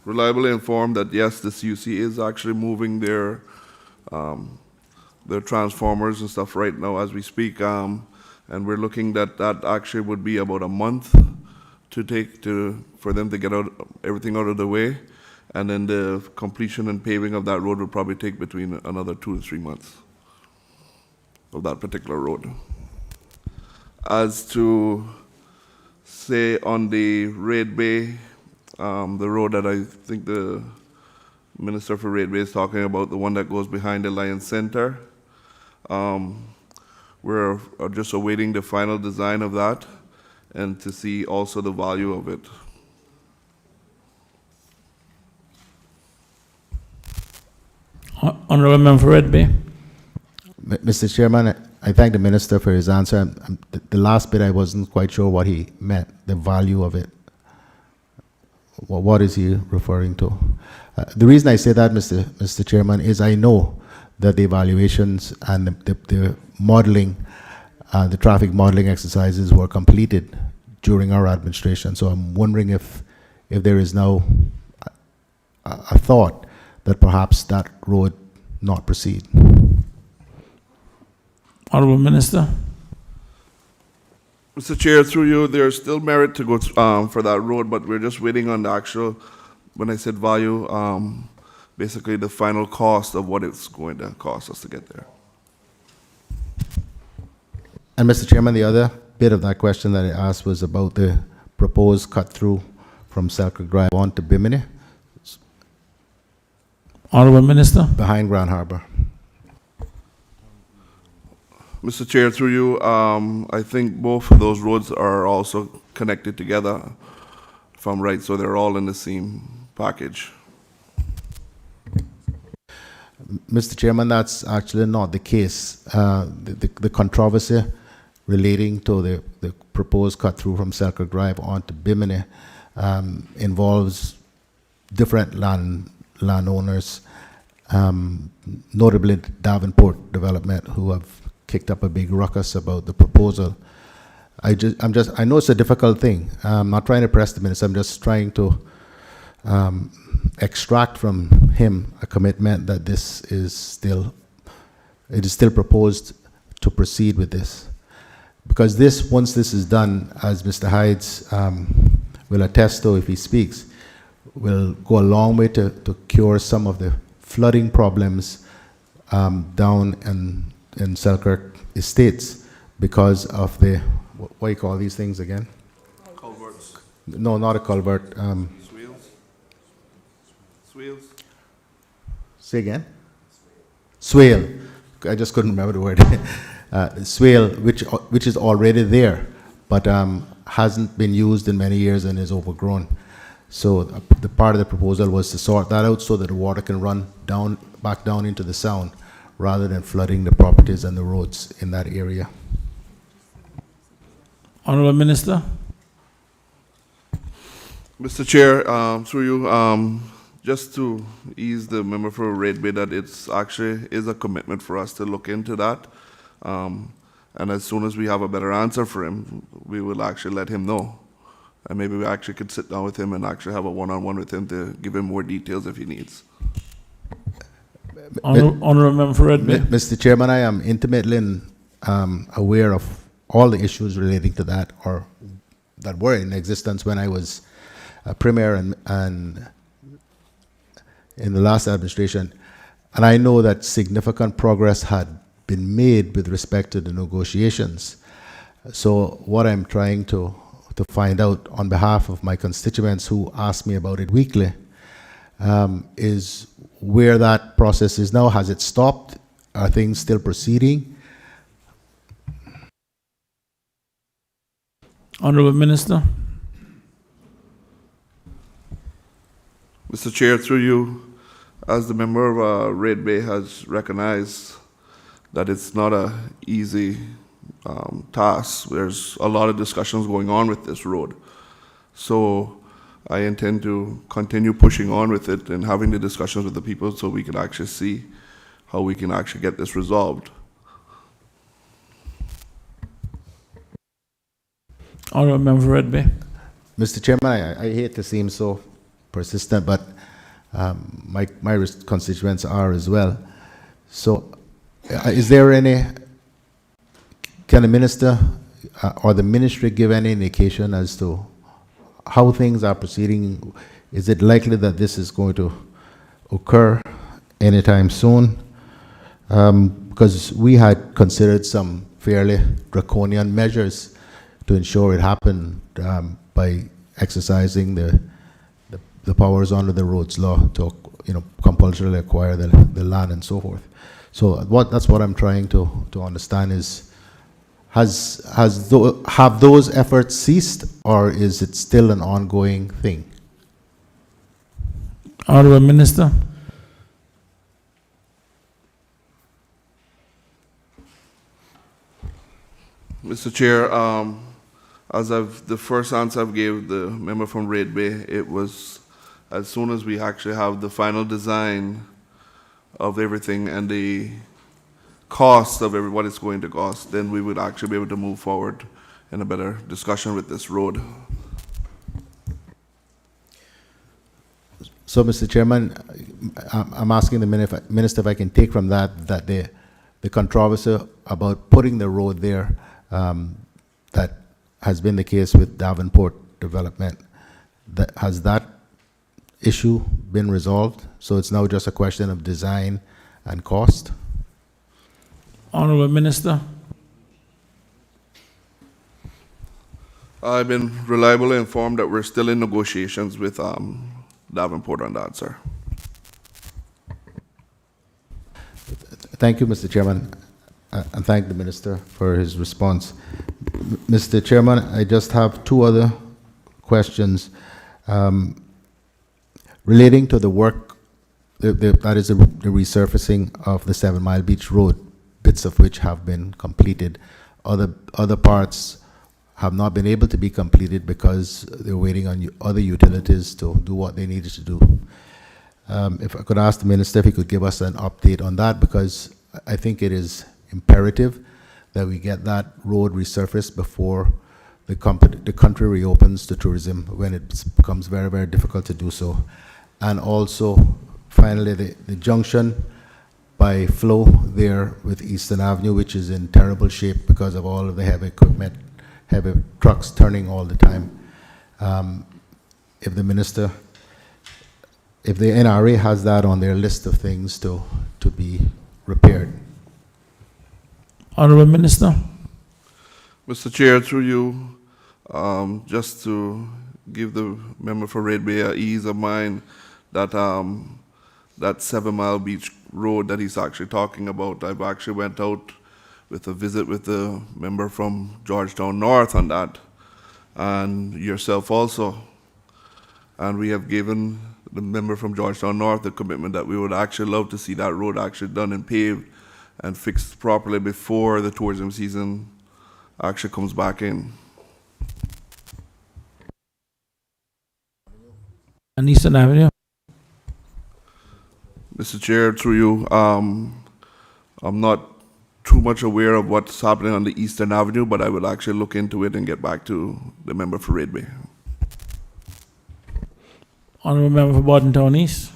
reliably informed that yes, the CUC is actually moving their transformers and stuff right now as we speak, and we're looking that actually would be about a month for them to get everything out of the way, and then the completion and paving of that road would probably take between another 2 to 3 months of that particular road. As to say on the Red Bay, the road that I think the Minister for Red Bay is talking about, the one that goes behind the Lions Center. We're just awaiting the final design of that and to see also the value of it. Honorable Member for Red Bay. Mr. Chairman, I thank the minister for his answer. The last bit I wasn't quite sure what he meant, the value of it. What is he referring to? The reason I say that, Mr. Chairman, is I know that the evaluations and the modeling, the traffic modeling exercises were completed during our administration. So I'm wondering if there is now a thought that perhaps that road not proceed. Honorable Minister. Mr. Chair, through you, there's still merit to go for that road, but we're just waiting on the actual, when I said value, basically the final cost of what it's going to cost us to get there. And Mr. Chairman, the other bit of that question that I asked was about the proposed cut through from Selkirk Drive on to Bimini. Honorable Minister. Behind Grand Harbor. Mr. Chair, through you, I think both of those roads are also connected together, if I'm right, so they're all in the same package. Mr. Chairman, that's actually not the case. The controversy relating to the proposed cut through from Selkirk Drive onto Bimini involves different landowners, notably Davenport Development, who have kicked up a big ruckus about the proposal. I know it's a difficult thing. I'm not trying to press the minister. I'm just trying to extract from him a commitment that it is still proposed to proceed with this. Because once this is done, as Mr. Hydes will attest to if he speaks, will go a long way to cure some of the flooding problems down in Selkirk Estates because of the, what do you call these things again? Culverts. No, not a culvert. Swales? Swales? Say again? Swale. I just couldn't remember the word. Swale, which is already there, but hasn't been used in many years and is overgrown. So the part of the proposal was to sort that out so that the water can run back down into the sound rather than flooding the properties and the roads in that area. Honorable Minister. Mr. Chair, through you, just to ease the member for Red Bay that it's actually is a commitment for us to look into that. And as soon as we have a better answer for him, we will actually let him know. And maybe we actually could sit down with him and actually have a one-on-one with him to give him more details if he needs. Honorable Member for Red Bay. Mr. Chairman, I am intimately aware of all the issues relating to that, or that were in existence when I was Premier and in the last administration. And I know that significant progress had been made with respect to the negotiations. So what I'm trying to find out on behalf of my constituents who ask me about it weekly is where that process is now. Has it stopped? Are things still proceeding? Honorable Minister. Mr. Chair, through you, as the member of Red Bay has recognized that it's not an easy task. There's a lot of discussions going on with this road. So I intend to continue pushing on with it and having the discussions with the people so we can actually see how we can actually get this resolved. Honorable Member for Red Bay. Mr. Chairman, I hate to seem so persistent, but my constituents are as well. So is there any, can the minister or the ministry give any indication as to how things are proceeding? Is it likely that this is going to occur anytime soon? Because we had considered some fairly draconian measures to ensure it happened by exercising the powers under the roads law to compulsorily acquire the land and so forth. So that's what I'm trying to understand is, have those efforts ceased, or is it still an ongoing thing? Honorable Minister. Mr. Chair, the first answer I've gave the member from Red Bay, it was as soon as we actually have the final design of everything and the cost of what it's going to cost, then we would actually be able to move forward in a better discussion with this road. So, Mr. Chairman, I'm asking the minister if I can take from that the controversy about putting the road there, that has been the case with Davenport development, has that issue been resolved? So it's now just a question of design and cost? Honorable Minister. I've been reliably informed that we're still in negotiations with Davenport on that, sir. Thank you, Mr. Chairman, and thank the minister for his response. Mr. Chairman, I just have two other questions relating to the work, that is the resurfacing of the 7 Mile Beach Road, bits of which have been completed. Other parts have not been able to be completed because they're waiting on other utilities to do what they needed to do. If I could ask the minister if he could give us an update on that, because I think it is imperative that we get that road resurfaced before the country reopens to tourism, when it becomes very, very difficult to do so. And also, finally, the junction by flow there with Eastern Avenue, which is in terrible shape because of all of the heavy equipment, heavy trucks turning all the time. If the minister if the NRA has that on their list of things to be repaired. Honorable Minister. Mr. Chair, through you, just to give the member for Red Bay ease of mind that that 7 Mile Beach Road that he's actually talking about, I've actually went out with a visit with the member from Georgetown North on that, and yourself also. And we have given the member from Georgetown North the commitment that we would actually love to see that road actually done and paved and fixed properly before the tourism season actually comes back in. And Eastern Avenue. Mr. Chair, through you, I'm not too much aware of what's happening on the Eastern Avenue, but I will actually look into it and get back to the member for Red Bay. Honorable Member for Borden Town East.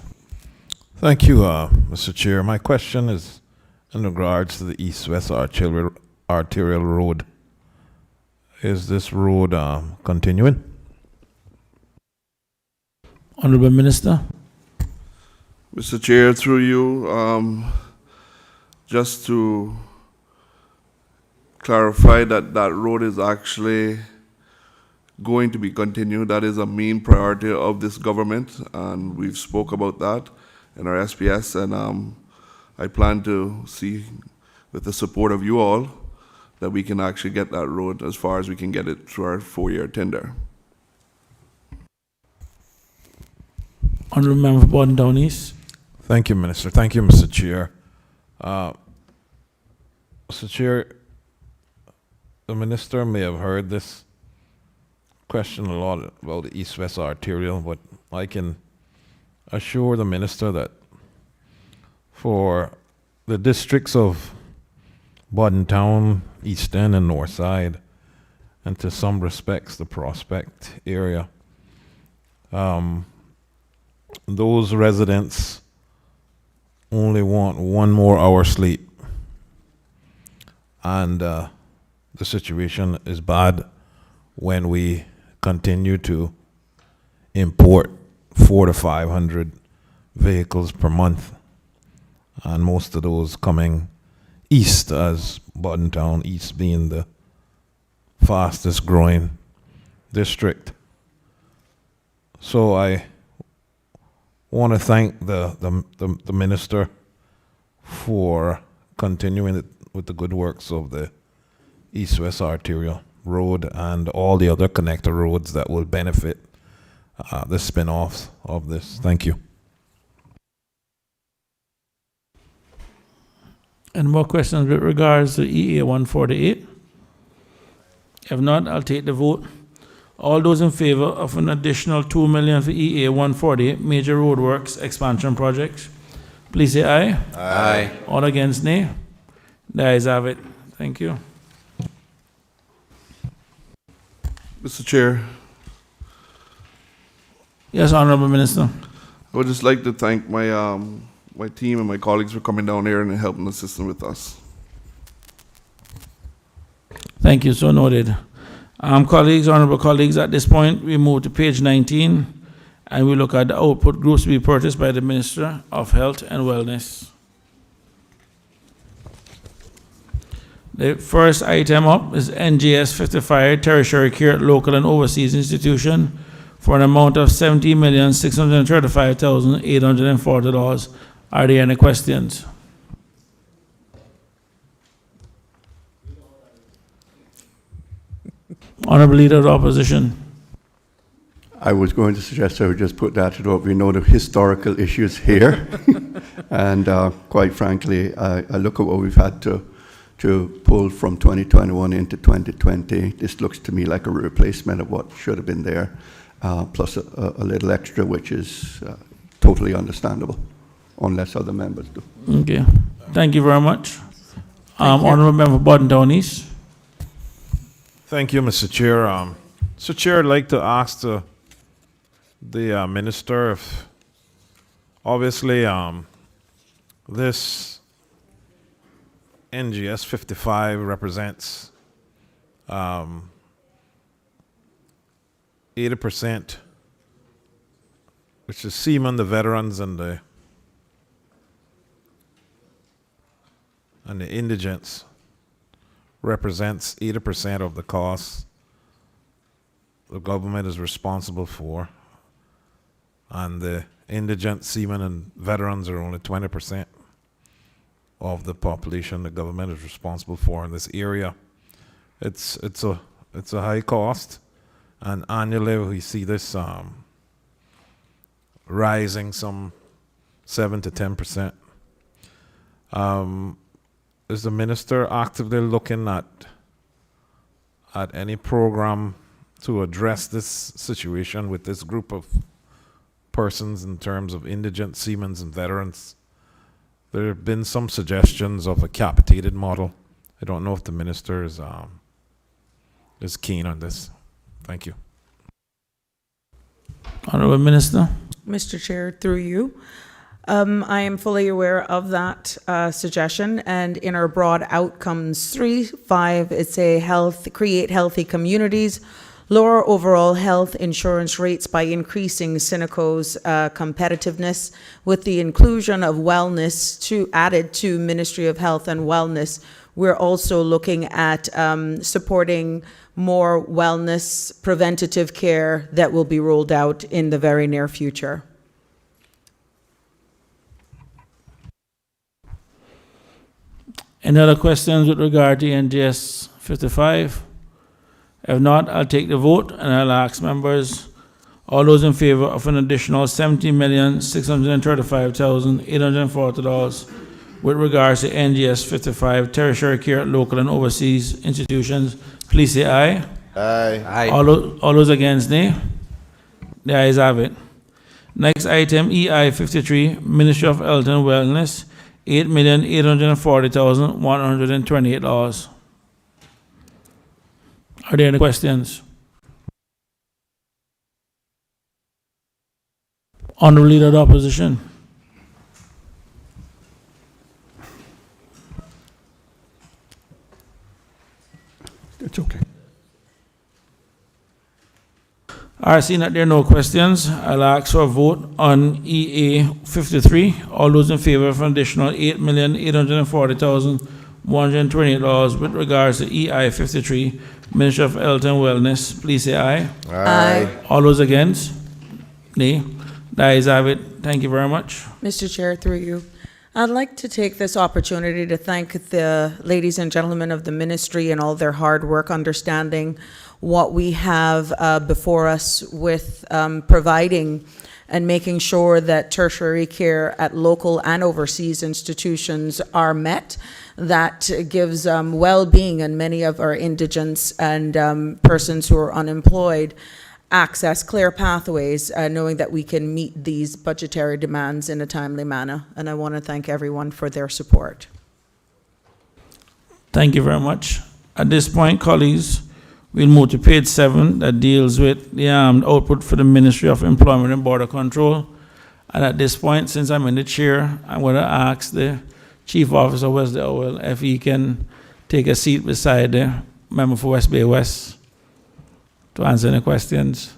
Thank you, Mr. Chair. My question is in regards to the East-West Arterial Road. Is this road continuing? Honorable Minister. Mr. Chair, through you, just to clarify that that road is actually going to be continued. That is a main priority of this government, and we've spoke about that in our SPS, and I plan to see, with the support of you all, that we can actually get that road as far as we can get it through our 4-year tender. Honorable Member for Borden Town East. Thank you, Minister. Thank you, Mr. Chair. Mr. Chair, the Minister may have heard this question a lot about the East-West Arterial, but I can assure the Minister that for the districts of Borden Town, East End, and North Side, and to some respects the Prospect area, those residents only want 1 more hour sleep. And the situation is bad when we continue to import 400 to 500 vehicles per month, and most of those coming east, as Borden Town East being the fastest growing district. So I want to thank the Minister for continuing with the good works of the East-West Arterial Road and all the other connector roads that will benefit the spin-offs of this. Thank you. Any more questions with regards to EA 148? If not, I'll take the vote. All those in favor of an additional $2 million for EA 148 major roadworks expansion projects, please say aye. Aye. All against, nay. The ayes have it. Thank you. Mr. Chair. Yes, Honorable Minister. I would just like to thank my my team and my colleagues for coming down here and helping the system with us. Thank you, so noted. Honorable colleagues, at this point, we move to page 19, and we look at the output groups to be purchased by the Minister of Health and Wellness. The first item up is NGS 55, Tertiary Care Local and Overseas Institution, for an amount of $70,635,840. Are there any questions? Honorable Leader of the Opposition. I was going to suggest I would just put that to vote. We know the historical issues here. And quite frankly, I look at what we've had to pull from 2021 into 2020. This looks to me like a replacement of what should have been there, plus a little extra, which is totally understandable, unless other members do. Okay. Thank you very much. Honorable Member for Borden Town East. Thank you, Mr. Chair. Mr. Chair, I'd like to ask the Minister if, obviously, this NGS 55 represents 80% which is seamen, the veterans, and the indigents, represents 80% of the costs the government is responsible for, and the indigent seamen and veterans are only 20% of the population the government is responsible for in this area. It's a high cost, and annually we see this rising some 7 to 10%. Is the minister actively looking at any program to address this situation with this group of persons in terms of indigent seamen and veterans? There have been some suggestions of a capitated model. I don't know if the minister is keen on this. Thank you. Honorable Minister. Mr. Chair, through you. I am fully aware of that suggestion, and in our broad outcomes 3.5, it's a create healthy communities, lower overall health insurance rates by increasing Synaco's competitiveness with the inclusion of wellness added to Ministry of Health and Wellness. We're also looking at supporting more wellness preventative care that will be rolled out in the very near future. Any other questions with regard to NGS 55? If not, I'll take the vote and I'll ask members, all those in favor of an additional $70,635,840 with regards to NGS 55 tertiary care at local and overseas institutions, please say aye. Aye. Aye. All those against, nay? The ayes have it. Next item, EI 53, Ministry of Health and Wellness, $8,840,128. Are there any questions? Honorable Leader of the Opposition. It's okay. All right, seeing that there are no questions, I'll ask for a vote on EA 53. All those in favor of an additional $8,840,128 with regards to EI 53, Ministry of Health and Wellness, please say aye. Aye. All those against? Nay. The ayes have it. Thank you very much. Mr. Chair, through you. I'd like to take this opportunity to thank the ladies and gentlemen of the ministry and all their hard work understanding what we have before us with providing and making sure that tertiary care at local and overseas institutions are met. That gives well-being and many of our indigents and persons who are unemployed access, clear pathways, knowing that we can meet these budgetary demands in a timely manner. And I want to thank everyone for their support. Thank you very much. At this point, colleagues, we'll move to page 7 that deals with the output for the Ministry of Employment and Border Control. And at this point, since I'm in the chair, I'm going to ask the Chief Officer Wesley Owell if he can take a seat beside the member for West Bay West to answer any questions.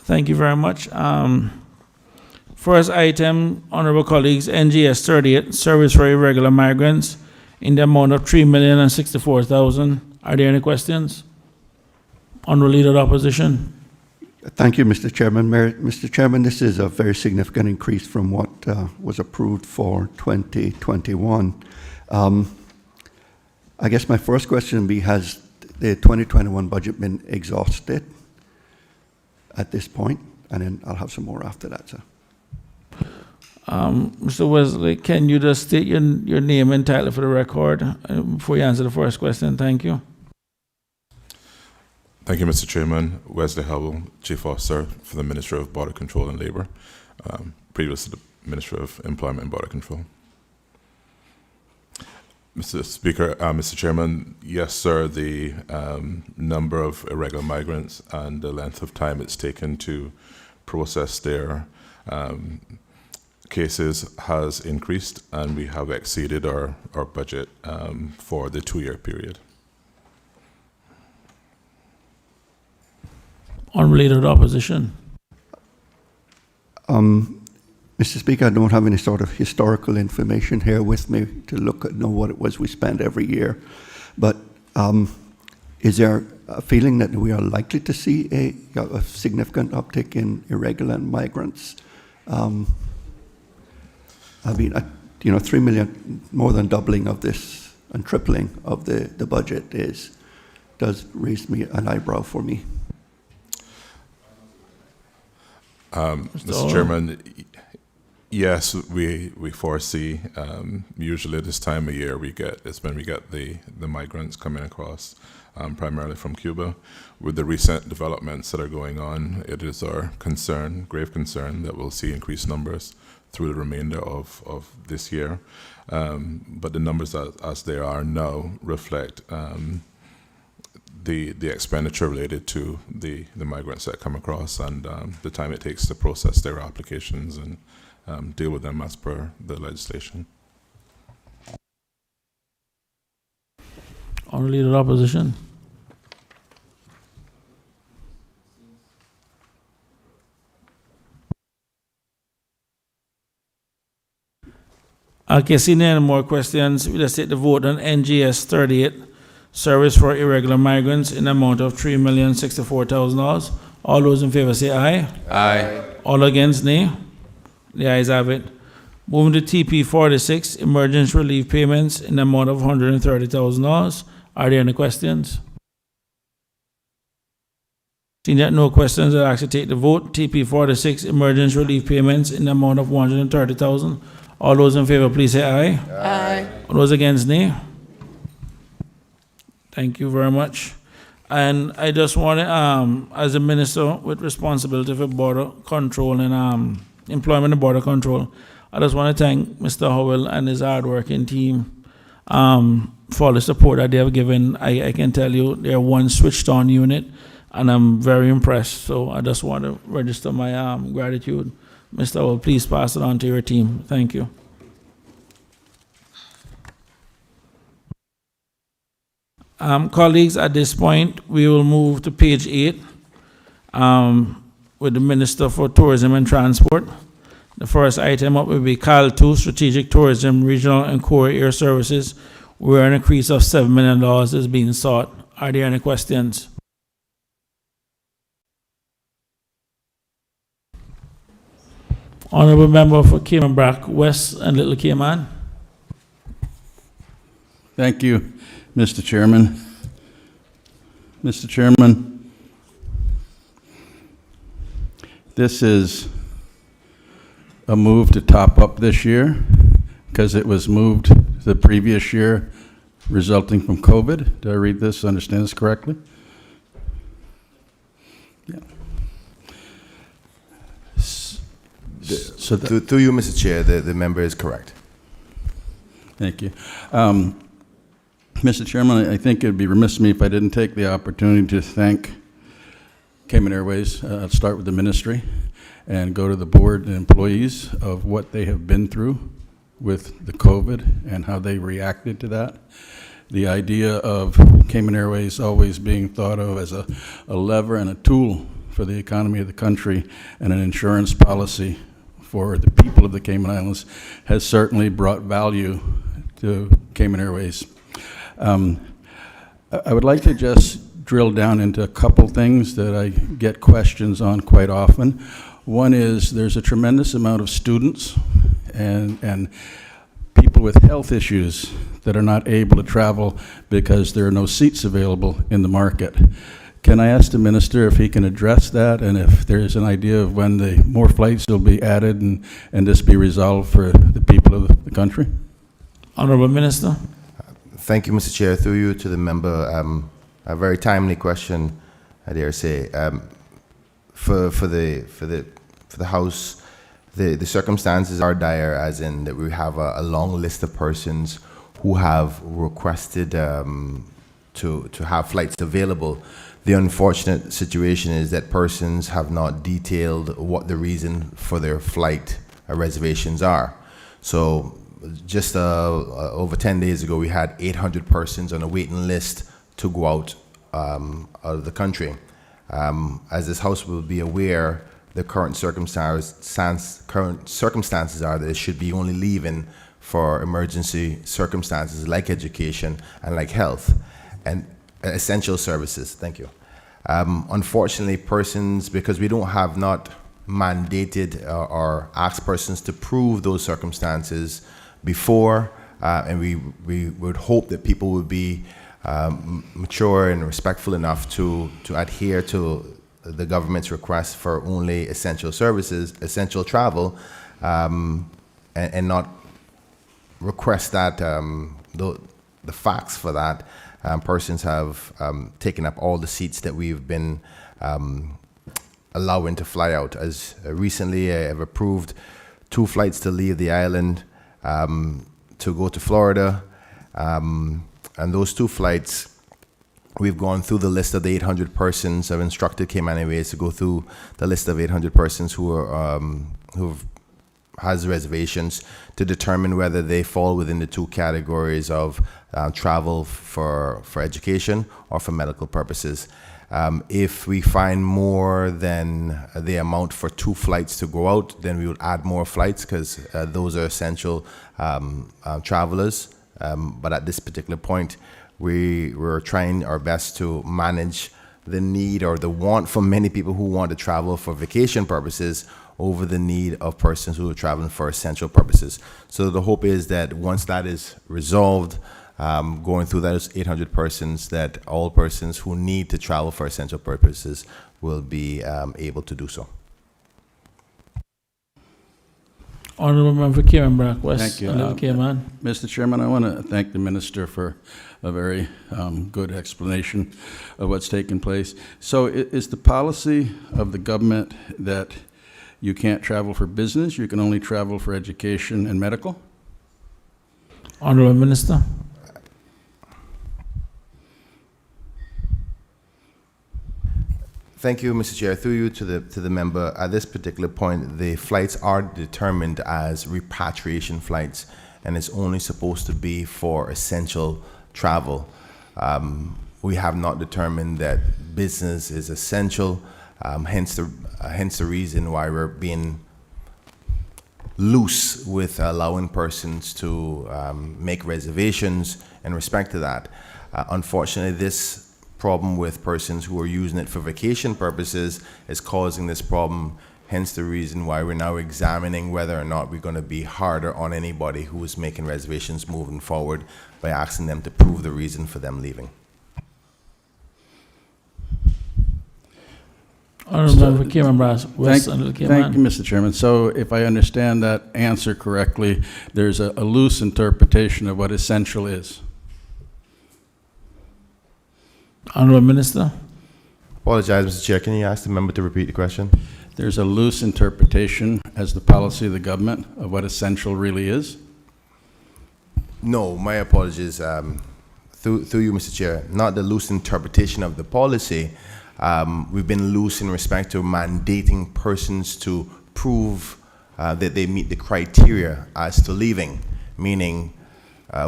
Thank you very much. First item, honorable colleagues, NGS 38, service for irregular migrants in the amount of $3,064,000. Are there any questions? Honorable Leader of the Opposition. Thank you, Mr. Chairman. Mr. Chairman, this is a very significant increase from what was approved for 2021. I guess my first question would be, has the 2021 budget been exhausted at this point? And then I'll have some more after that, sir. Mr. Wesley, can you just state your name and title for the record before you answer the first question? Thank you. Thank you, Mr. Chairman. Wesley Howell, Chief Officer for the Ministry of Border Control and Labor, previous to the Ministry of Employment and Border Control. Mr. Speaker, Mr. Chairman, yes, sir, the number of irregular migrants and the length of time it's taken to process their cases has increased, and we have exceeded our budget for the 2-year period. Unrelated opposition. Mr. Speaker, I don't have any sort of historical information here with me to look at know what it was we spent every year. But is there a feeling that we are likely to see a significant uptick in irregular migrants? I mean, 3 million, more than doubling of this and tripling of the budget does raise me an eyebrow for me. Mr. Chairman, yes, we foresee, usually this time of year it's when we get the migrants coming across, primarily from Cuba. With the recent developments that are going on, it is our concern, grave concern, that we'll see increased numbers through the remainder of this year. But the numbers as they are now reflect the expenditure related to the migrants that come across, and the time it takes to process their applications and deal with them as per the legislation. Unrelated opposition. Okay, seeing any more questions, we'll just take the vote on NGS 38, Service for Irregular Migrants, in the amount of $3,064,000. All those in favor say aye. Aye. All against, nay. The ayes have it. Moving to TP 46, Emergency Relief Payments, in the amount of $130,000. Are there any questions? Seeing that no questions, I'll actually take the vote. TP 46, Emergency Relief Payments, in the amount of $130,000. All those in favor, please say aye. Aye. All those against, nay. Thank you very much. And I just want to, as a minister with responsibility for border control and employment and border control, I just want to thank Mr. Howell and his hardworking team for the support that they have given. I can tell you they're one switched on unit, and I'm very impressed. So I just want to register my gratitude. Mr. Howell, please pass it on to your team. Thank you. Colleagues, at this point, we will move to page 8 with the Minister for Tourism and Transport. The first item up will be CAL 2, Strategic Tourism, Regional and Core Air Services, where an increase of $7 million is being sought. Are there any questions? Honorable Member for Cayman Brac West and Little Cayman. Thank you, Mr. Chairman. Mr. Chairman, this is a move to top up this year because it was moved the previous year resulting from COVID. Did I read this, understand this correctly? Yeah. So to you, Mr. Chair, the member is correct. Thank you. Mr. Chairman, I think it would be remiss of me if I didn't take the opportunity to thank Cayman Airways. I'll start with the ministry and go to the board and employees of what they have been through with the COVID and how they reacted to that. The idea of Cayman Airways always being thought of as a lever and a tool for the economy of the country and an insurance policy for the people of the Cayman Islands has certainly brought value to Cayman Airways. I would like to just drill down into a couple things that I get questions on quite often. One is there's a tremendous amount of students and people with health issues that are not able to travel because there are no seats available in the market. Can I ask the minister if he can address that, and if there's an idea of when the more flights will be added and this be resolved for the people of the country? Honorable Minister. Thank you, Mr. Chair. Through you to the member, a very timely question. I dare say, for the House, the circumstances are dire, as in that we have a long list of persons who have requested to have flights available. The unfortunate situation is that persons have not detailed what the reason for their flight reservations are. So just over 10 days ago, we had 800 persons on a waiting list to go out of the country. As this House will be aware, the current circumstances are that it should be only leaving for emergency circumstances like education and like health and essential services. Thank you. Unfortunately, persons, because we don't have not mandated or asked persons to prove those circumstances before, and we would hope that people would be mature and respectful enough to adhere to the government's request for only essential services, essential travel, and not request that the facts for that. Persons have taken up all the seats that we've been allowing to fly out. As recently, I have approved 2 flights to leave the island to go to Florida, and those 2 flights, we've gone through the list of the 800 persons. I've instructed Cayman Airways to go through the list of 800 persons who has reservations to determine whether they fall within the 2 categories of travel for education or for medical purposes. If we find more than the amount for 2 flights to go out, then we would add more flights because those are essential travelers. But at this particular point, we're trying our best to manage the need or the want for many people who want to travel for vacation purposes over the need of persons who are traveling for essential purposes. So the hope is that once that is resolved, going through those 800 persons, that all persons who need to travel for essential purposes will be able to do so. Honorable Member for Cayman Brack West. Thank you. Cayman. Mr. Chairman, I want to thank the Minister for a very good explanation of what's taking place. So is the policy of the government that you can't travel for business, you can only travel for education and medical? Honorable Minister. Thank you, Mr. Chair. Through you to the member, at this particular point, the flights are determined as repatriation flights, and it's only supposed to be for essential travel. We have not determined that business is essential, hence the reason why we're being loose with allowing persons to make reservations in respect to that. Unfortunately, this problem with persons who are using it for vacation purposes is causing this problem, hence the reason why we're now examining whether or not we're going to be harder on anybody who is making reservations moving forward by asking them to prove the reason for them leaving. Thank you, Mr. Chairman. So if I understand that answer correctly, there's a loose interpretation of what essential is. Honorable Minister. Apologize, Mr. Chair. Can you ask the member to repeat the question? There's a loose interpretation as the policy of the government of what essential really is? No, my apologies. Through you, Mr. Chair, not the loose interpretation of the policy. We've been loose in respect to mandating persons to prove that they meet the criteria as to leaving, meaning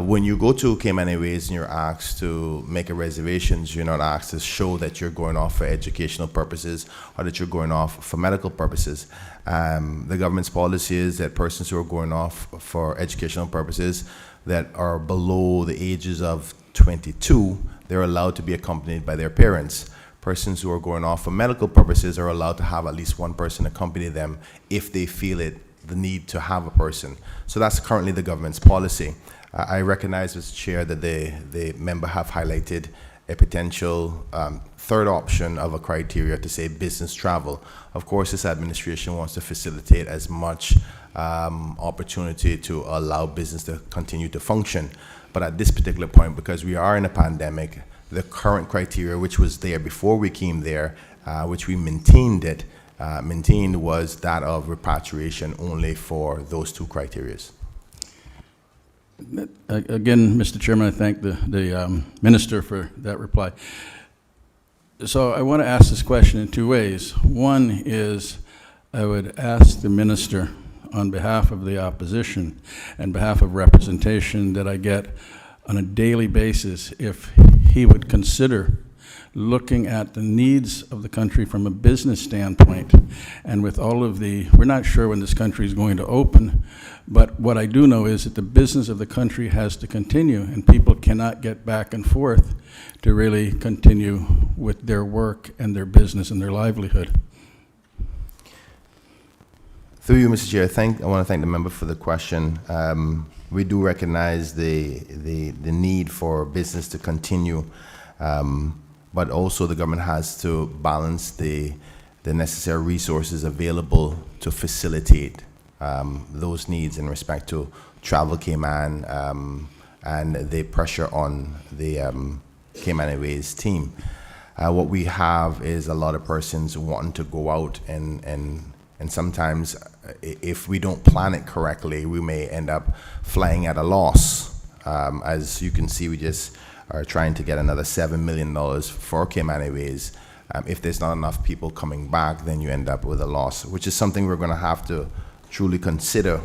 when you go to Cayman Airways and you're asked to make a reservation, you're not asked to show that you're going off for educational purposes or that you're going off for medical purposes. The government's policy is that persons who are going off for educational purposes that are below the ages of 22, they're allowed to be accompanied by their parents. Persons who are going off for medical purposes are allowed to have at least one person accompany them if they feel the need to have a person. So that's currently the government's policy. I recognize, Mr. Chair, that the member have highlighted a potential third option of a criteria to say business travel. Of course, this administration wants to facilitate as much opportunity to allow business to continue to function. But at this particular point, because we are in a pandemic, the current criteria, which was there before we came there, which we maintained it, was that of repatriation only for those two criteria. Again, Mr. Chairman, I thank the minister for that reply. So I want to ask this question in two ways. One is I would ask the minister on behalf of the opposition and behalf of representation that I get on a daily basis if he would consider looking at the needs of the country from a business standpoint. And with all of we're not sure when this country is going to open, but what I do know is that the business of the country has to continue, and people cannot get back and forth to really continue with their work and their business and their livelihood. Through you, Mr. Chair, I want to thank the member for the question. We do recognize the need for business to continue, but also the government has to balance the necessary resources available to facilitate those needs in respect to Travel Cayman and the pressure on the Cayman Airways team. What we have is a lot of persons wanting to go out and sometimes if we don't plan it correctly, we may end up flying at a loss. As you can see, we just are trying to get another $7 million for Cayman Airways. If there's not enough people coming back, then you end up with a loss, which is something we're going to have to truly consider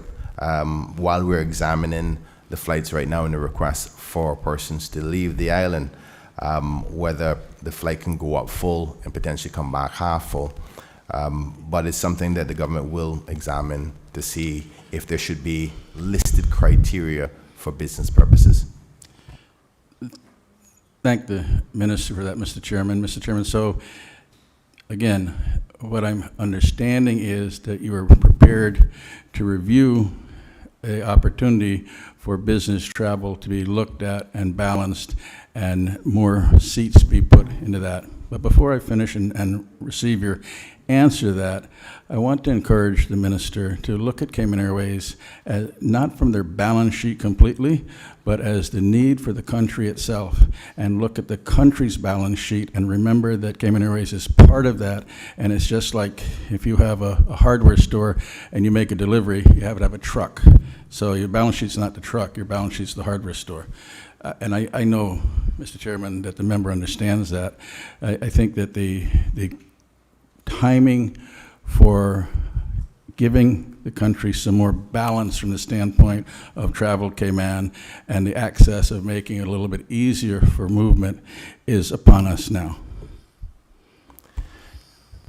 while we're examining the flights right now and the request for persons to leave the island, whether the flight can go up full and potentially come back half full. But it's something that the government will examine to see if there should be listed criteria for business purposes. Thank the minister for that, Mr. Chairman. Mr. Chairman, so again, what I'm understanding is that you are prepared to review an opportunity for business travel to be looked at and balanced and more seats be put into that. But before I finish and receive your answer to that, I want to encourage the minister to look at Cayman Airways as, not from their balance sheet completely, but as the need for the country itself, and look at the country's balance sheet and remember that Cayman Airways is part of that. And it's just like if you have a hardware store and you make a delivery, you have to have a truck. So your balance sheet's not the truck, your balance sheet's the hardware store. And I know, Mr. Chairman, that the member understands that. I think that the timing for giving the country some more balance from the standpoint of Travel Cayman and the access of making it a little bit easier for movement is upon us now.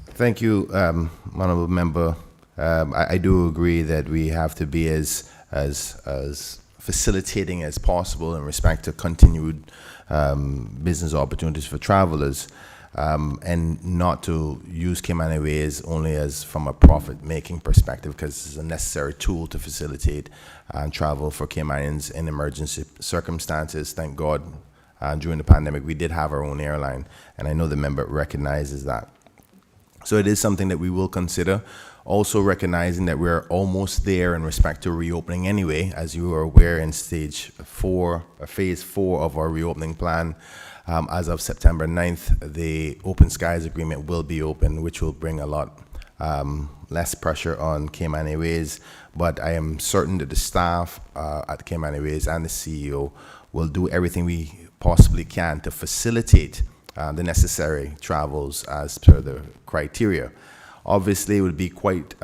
Thank you, Honourable Member. I do agree that we have to be as facilitating as possible in respect to continued business opportunities for travelers. And not to use Cayman Airways only as from a profit-making perspective, because it's a necessary tool to facilitate travel for Caymanians in emergency circumstances. Thank God, during the pandemic, we did have our own airline, and I know the member recognizes that. So it is something that we will consider. Also recognizing that we're almost there in respect to reopening anyway, as you are aware in phase 4 of our reopening plan. As of September 9th, the Open Skies Agreement will be open, which will bring a lot less pressure on Cayman Airways. But I am certain that the staff at Cayman Airways and the CEO will do everything we possibly can to facilitate the necessary travels as per the criteria. Obviously, it would be quite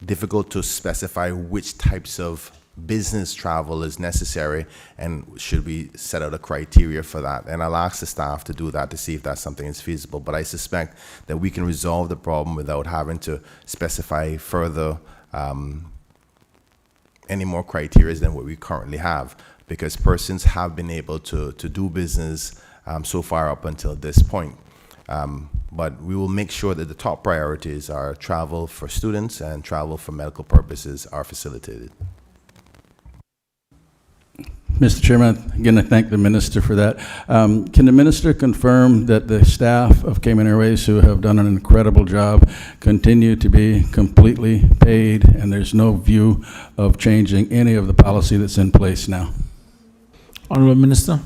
difficult to specify which types of business travel is necessary and should we set out a criteria for that. And I'll ask the staff to do that to see if that's something that's feasible. But I suspect that we can resolve the problem without having to specify further any more criteria than what we currently have, because persons have been able to do business so far up until this point. But we will make sure that the top priorities are travel for students and travel for medical purposes are facilitated. Mr. Chairman, again, I thank the minister for that. Can the minister confirm that the staff of Cayman Airways, who have done an incredible job, continue to be completely paid and there's no view of changing any of the policy that's in place now? Honourable Minister.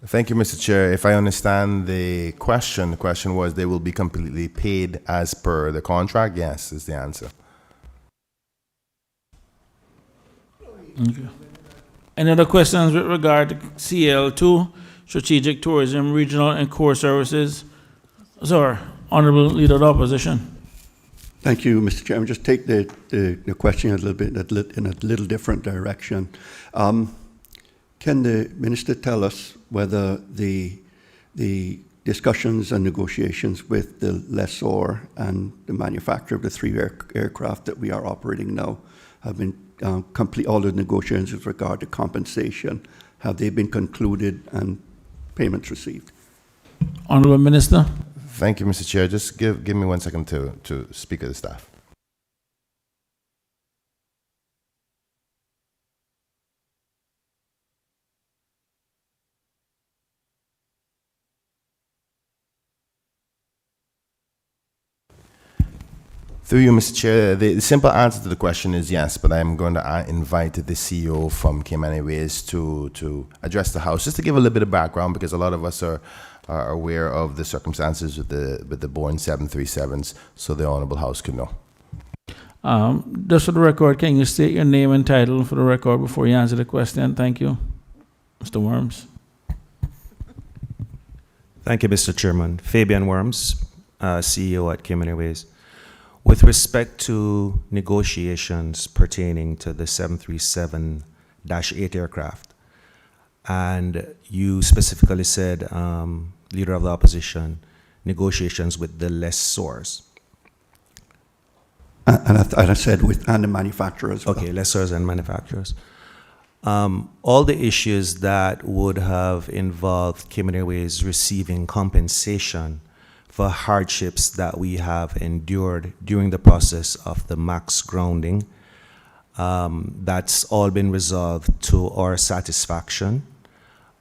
Thank you, Mr. Chair. If I understand the question was they will be completely paid as per the contract? Yes, is the answer. Okay. Any other questions with regard to CL2, Strategic Tourism, Regional and Core Services? Sir, Honorable Leader of the Opposition. Thank you, Mr. Chairman. Just take the question a little bit in a little different direction. Can the minister tell us whether the discussions and negotiations with the lessor and the manufacturer of the three aircraft that we are operating now have been complete? All the negotiations with regard to compensation, have they been concluded and payments received? Honorable Minister. Thank you, Mr. Chair. Just give me 1 second to speak to the staff. Through you, Mr. Chair, the simple answer to the question is yes, but I'm going to invite the CEO from Cayman Airways to address the House, just to give a little bit of background, because a lot of us are aware of the circumstances with the Boeing 737s, so the Honorable House could know. Just for the record, can you state your name and title for the record before you answer the question? Thank you. Mr. Worms. Thank you, Mr. Chairman. Fabian Worms, CEO at Cayman Airways. With respect to negotiations pertaining to the 737-8 aircraft, and you specifically said, Leader of the Opposition, negotiations with the lessors. And I said and the manufacturers. Okay, lessors and manufacturers. All the issues that would have involved Cayman Airways receiving compensation for hardships that we have endured during the process of the MAX grounding, that's all been resolved to our satisfaction.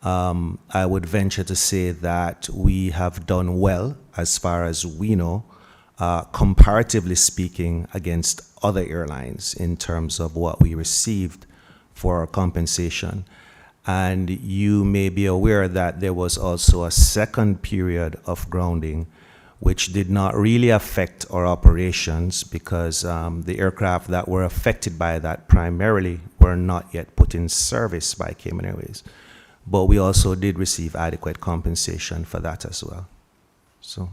I would venture to say that we have done well, as far as we know, comparatively speaking, against other airlines in terms of what we received for our compensation. And you may be aware that there was also a second period of grounding which did not really affect our operations, because the aircraft that were affected by that primarily were not yet put in service by Cayman Airways. But we also did receive adequate compensation for that as well. So.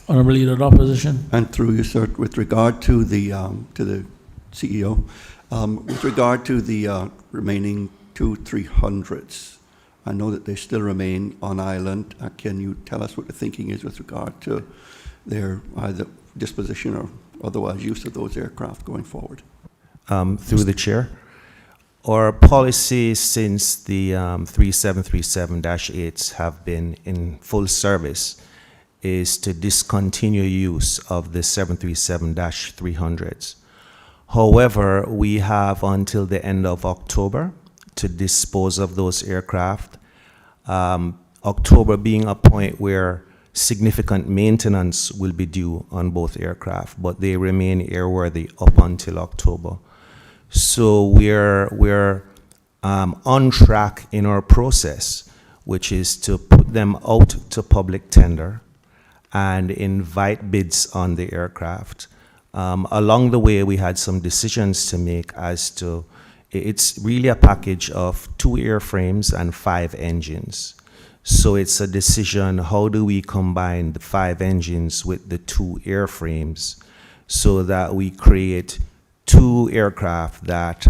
Honorable Leader of the Opposition. And through you, sir, with regard to the CEO, with regard to the remaining 2-300s, I know that they still remain on island. Can you tell us what the thinking is with regard to their either disposition or otherwise use of those aircraft going forward? Through the chair, our policy since the 737-8s have been in full service is to discontinue use of the 737-300s. However, we have until the end of October to dispose of those aircraft. October being a point where significant maintenance will be due on both aircraft, but they remain airworthy up until October. So we're on track in our process, which is to put them out to public tender and invite bids on the aircraft. Along the way, we had some decisions to make as to, it's really a package of 2 airframes and 5 engines. So it's a decision, how do we combine the 5 engines with the 2 airframes so that we create 2 aircraft that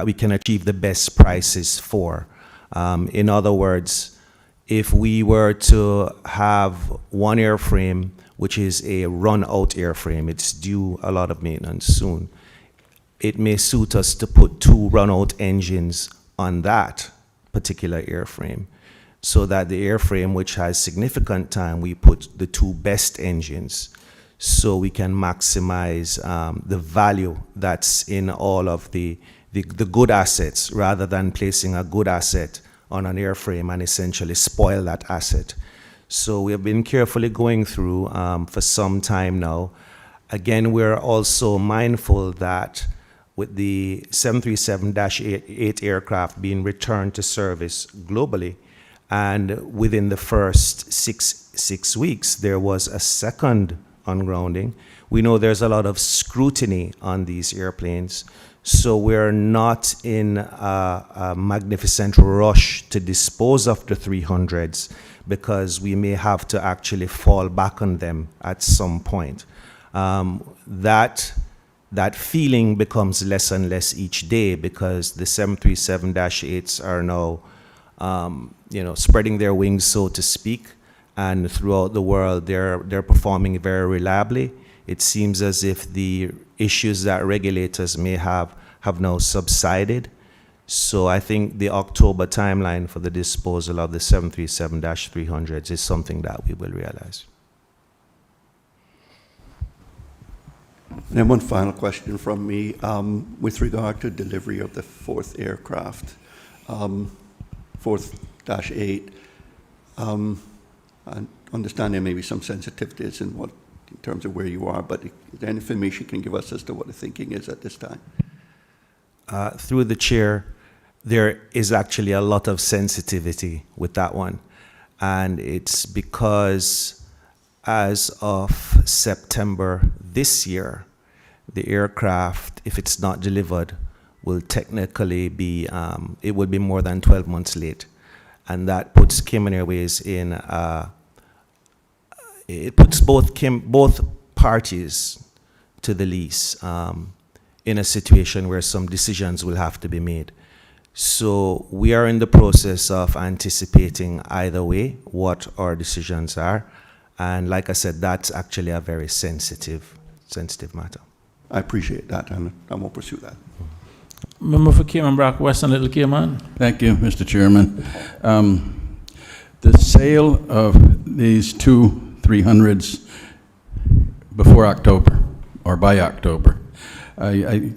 we can achieve the best prices for. In other words, if we were to have 1 airframe, which is a run-out airframe, it's due a lot of maintenance soon, it may suit us to put 2 run-out engines on that particular airframe, so that the airframe which has significant time, we put the 2 best engines, so we can maximize the value that's in all of the good assets, rather than placing a good asset on an airframe and essentially spoil that asset. So we have been carefully going through for some time now. Again, we're also mindful that with the 737-8 aircraft being returned to service globally. And within the first six weeks, there was a second ungrounding. We know there's a lot of scrutiny on these airplanes, so we're not in a magnificent rush to dispose of the 300s because we may have to actually fall back on them at some point. That feeling becomes less and less each day because the 737-8s are now spreading their wings, so to speak, and throughout the world they're performing very reliably. It seems as if the issues that regulators may have now subsided. So I think the October timeline for the disposal of the 737-300s is something that we will realize. Then one final question from me with regard to delivery of the fourth aircraft, 4-8. I understand there may be some sensitivities in terms of where you are, but is there any information you can give us as to what the thinking is at this time? Through the chair, there is actually a lot of sensitivity with that one. And it's because as of September this year, the aircraft, if it's not delivered, will technically be, it will be more than 12 months late. And that puts Cayman Airways in, it puts both parties to the lease in a situation where some decisions will have to be made. So we are in the process of anticipating either way what our decisions are. And like I said, that's actually a very sensitive matter. I appreciate that, and I won't pursue that. Member for Cayman Brac West and Little Cayman. Thank you, Mr. Chairman. The sale of these two 300s before October, or by October, I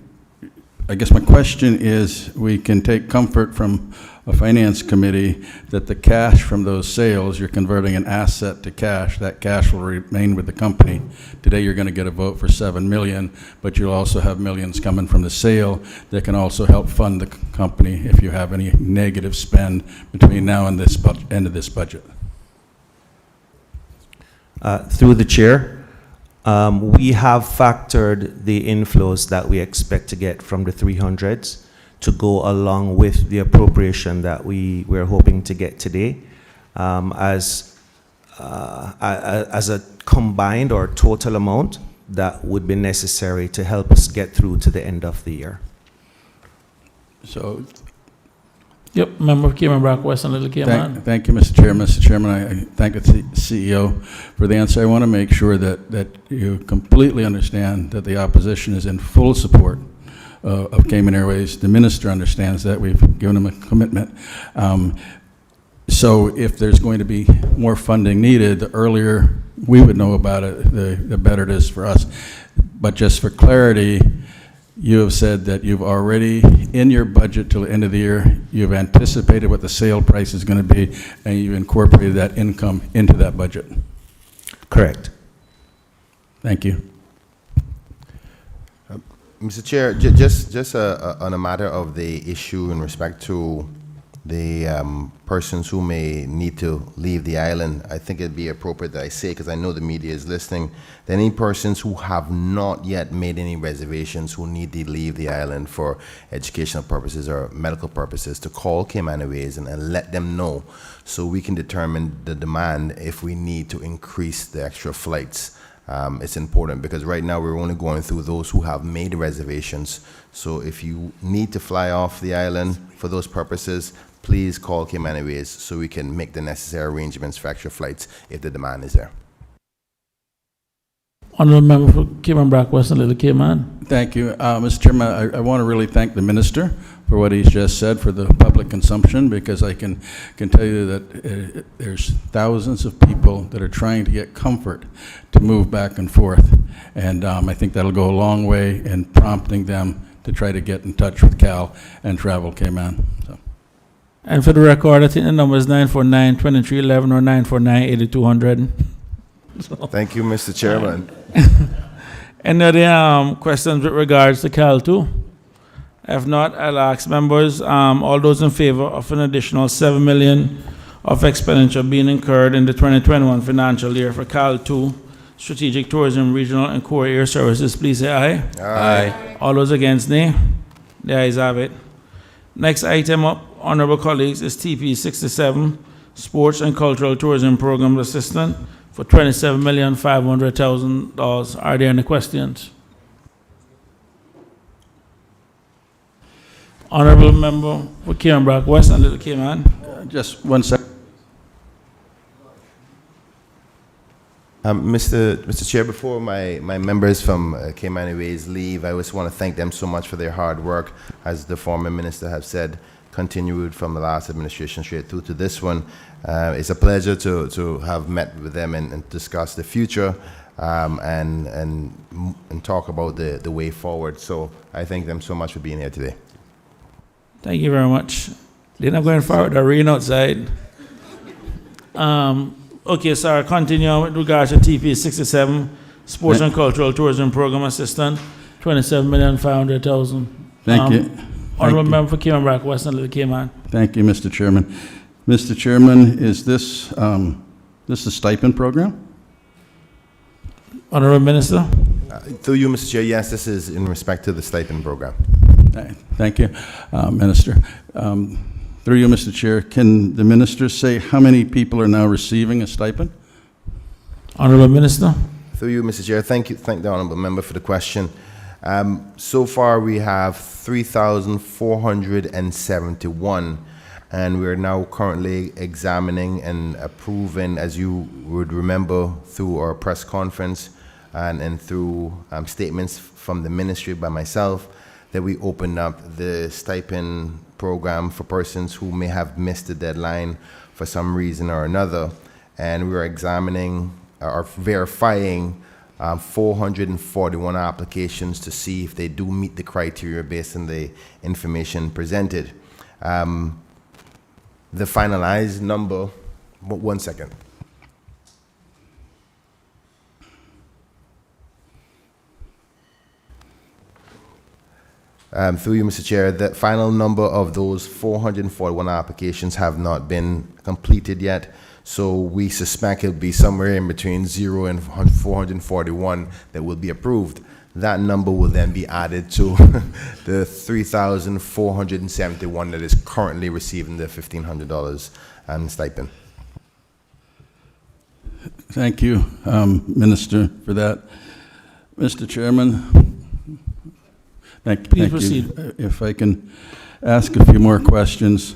guess my question is, we can take comfort from a finance committee that the cash from those sales, you're converting an asset to cash. That cash will remain with the company. Today you're going to get a vote for $7 million, but you'll also have millions coming from the sale that can also help fund the company if you have any negative spend between now and this end of this budget. Through the chair, we have factored the inflows that we expect to get from the 300s to go along with the appropriation that we're hoping to get today as a combined or total amount that would be necessary to help us get through to the end of the year. So, yep, Member of Cayman Brac West and Little Cayman. Thank you, Mr. Chairman. Mr. Chairman, I thank the CEO for the answer. I want to make sure that you completely understand that the opposition is in full support of Cayman Airways. The minister understands that. We've given him a commitment. So if there's going to be more funding needed, the earlier we would know about it, the better it is for us. But just for clarity, you have said that you've already, in your budget till the end of the year, you've anticipated what the sale price is going to be, and you've incorporated that income into that budget. Correct. Thank you. Mr. Chair, just on a matter of the issue in respect to the persons who may need to leave the island, I think it'd be appropriate that I say, because I know the media is listening, that any persons who have not yet made any reservations who need to leave the island for educational purposes or medical purposes to call Cayman Airways and let them know so we can determine the demand if we need to increase the extra flights. It's important because right now we're only going through those who have made reservations. So if you need to fly off the island for those purposes, please call Cayman Airways so we can make the necessary arrangements for extra flights if the demand is there. Honourable Member for Cayman Brac West and Little Cayman. Thank you. Mr. Chairman, I want to really thank the minister for what he's just said for the public consumption, because I can tell you that there's thousands of people that are trying to get comfort to move back and forth. And I think that'll go a long way in prompting them to try to get in touch with Cal and travel Cayman. So. And for the record, I think the number is 949-2311 or 949-8200. So, thank you, Mr. Chairman. Any other questions with regards to Cal too? If not, I'll ask members, all those in favor of an additional $7 million of expenditure being incurred in the 2021 financial year for CAL 2, Strategic Tourism, Regional and Core Air Services, please say aye. Aye. All those against, nay. The ayes have it. Next item up, honorable colleagues, is TP67, Sports and Cultural Tourism Program Assistant for $27,500,000. Are there any questions? Honorable member for Cayman West and Little Cayman. Just 1 second. Mr. Chair, before my members from Cayman Airways leave, I just want to thank them so much for their hard work. As the former minister have said, continued from the last administration straight through to this one. It's a pleasure to have met with them and discuss the future and talk about the way forward. So I thank them so much for being here today. Thank you very much. They're not going forward, they're rain outside. Okay, sir, continue with regards to TP67, Sports and Cultural Tourism Program Assistant, $27,500,000. Thank you. Honorable member for Cayman West and Little Cayman. Thank you, Mr. Chairman. Mr. Chairman, is this a stipend program? Honorable Minister. Through you, Mr. Chair, yes, this is in respect to the stipend program. Thank you, Minister. Through you, Mr. Chair, can the minister say how many people are now receiving a stipend? Honorable Minister. Through you, Mr. Chair, thank the honourable member for the question. So far, we have 3,471, and we're now currently examining and approving, as you would remember, through our press conference and through statements from the ministry by myself, that we opened up the stipend program for persons who may have missed the deadline for some reason or another. And we are examining or verifying 441 applications to see if they do meet the criteria based on the information presented. The finalized number, 1 second. Through you, Mr. Chair, the final number of those 441 applications have not been completed yet, so we suspect it'll be somewhere in between 0 and 441 that will be approved. That number will then be added to the 3,471 that is currently receiving the $1,500 stipend. Thank you, Minister, for that. Mr. Chairman, thank Please you. proceed. If I can ask a few more questions.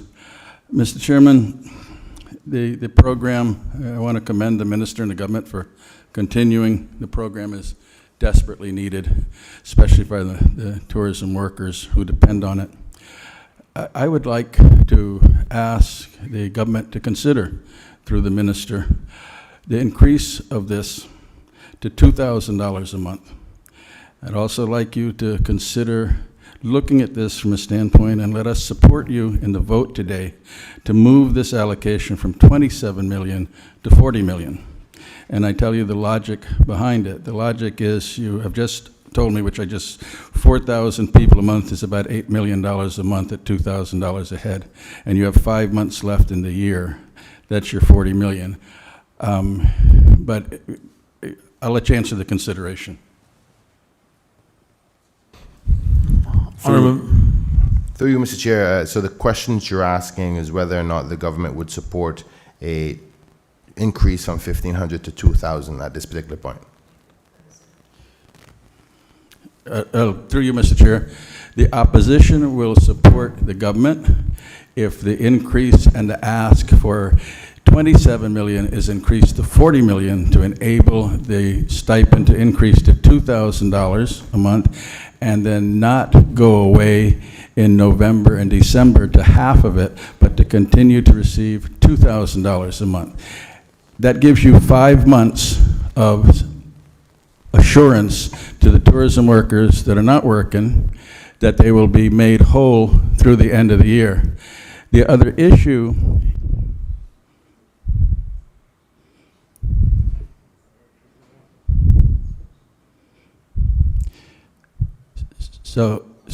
Mr. Chairman, the program, I want to commend the minister and the government for continuing. The program is desperately needed, especially by the tourism workers who depend on it. I would like to ask the government to consider, through the minister, the increase of this to $2,000 a month. I'd also like you to consider looking at this from a standpoint, and let us support you in the vote today to move this allocation from $27 million to $40 million. And I tell you the logic behind it. The logic is, you have just told me, 4,000 people a month is about $8 million a month at $2,000 a head, and you have 5 months left in the year. That's your $40 million. But I'll let you answer the consideration. Through you, Mr. Chair, so the questions you're asking is whether or not the government would support a increase from 1,500 to 2,000 at this particular point. Through you, Mr. Chair, the opposition will support the government if the increase and the ask for $27 million is increased to $40 million to enable the stipend to increase to $2,000 a month, and then not go away in November and December to half of it, but to continue to receive $2,000 a month. That gives you 5 months of assurance to the tourism workers that are not working that they will be made whole through the end of the year. The other issue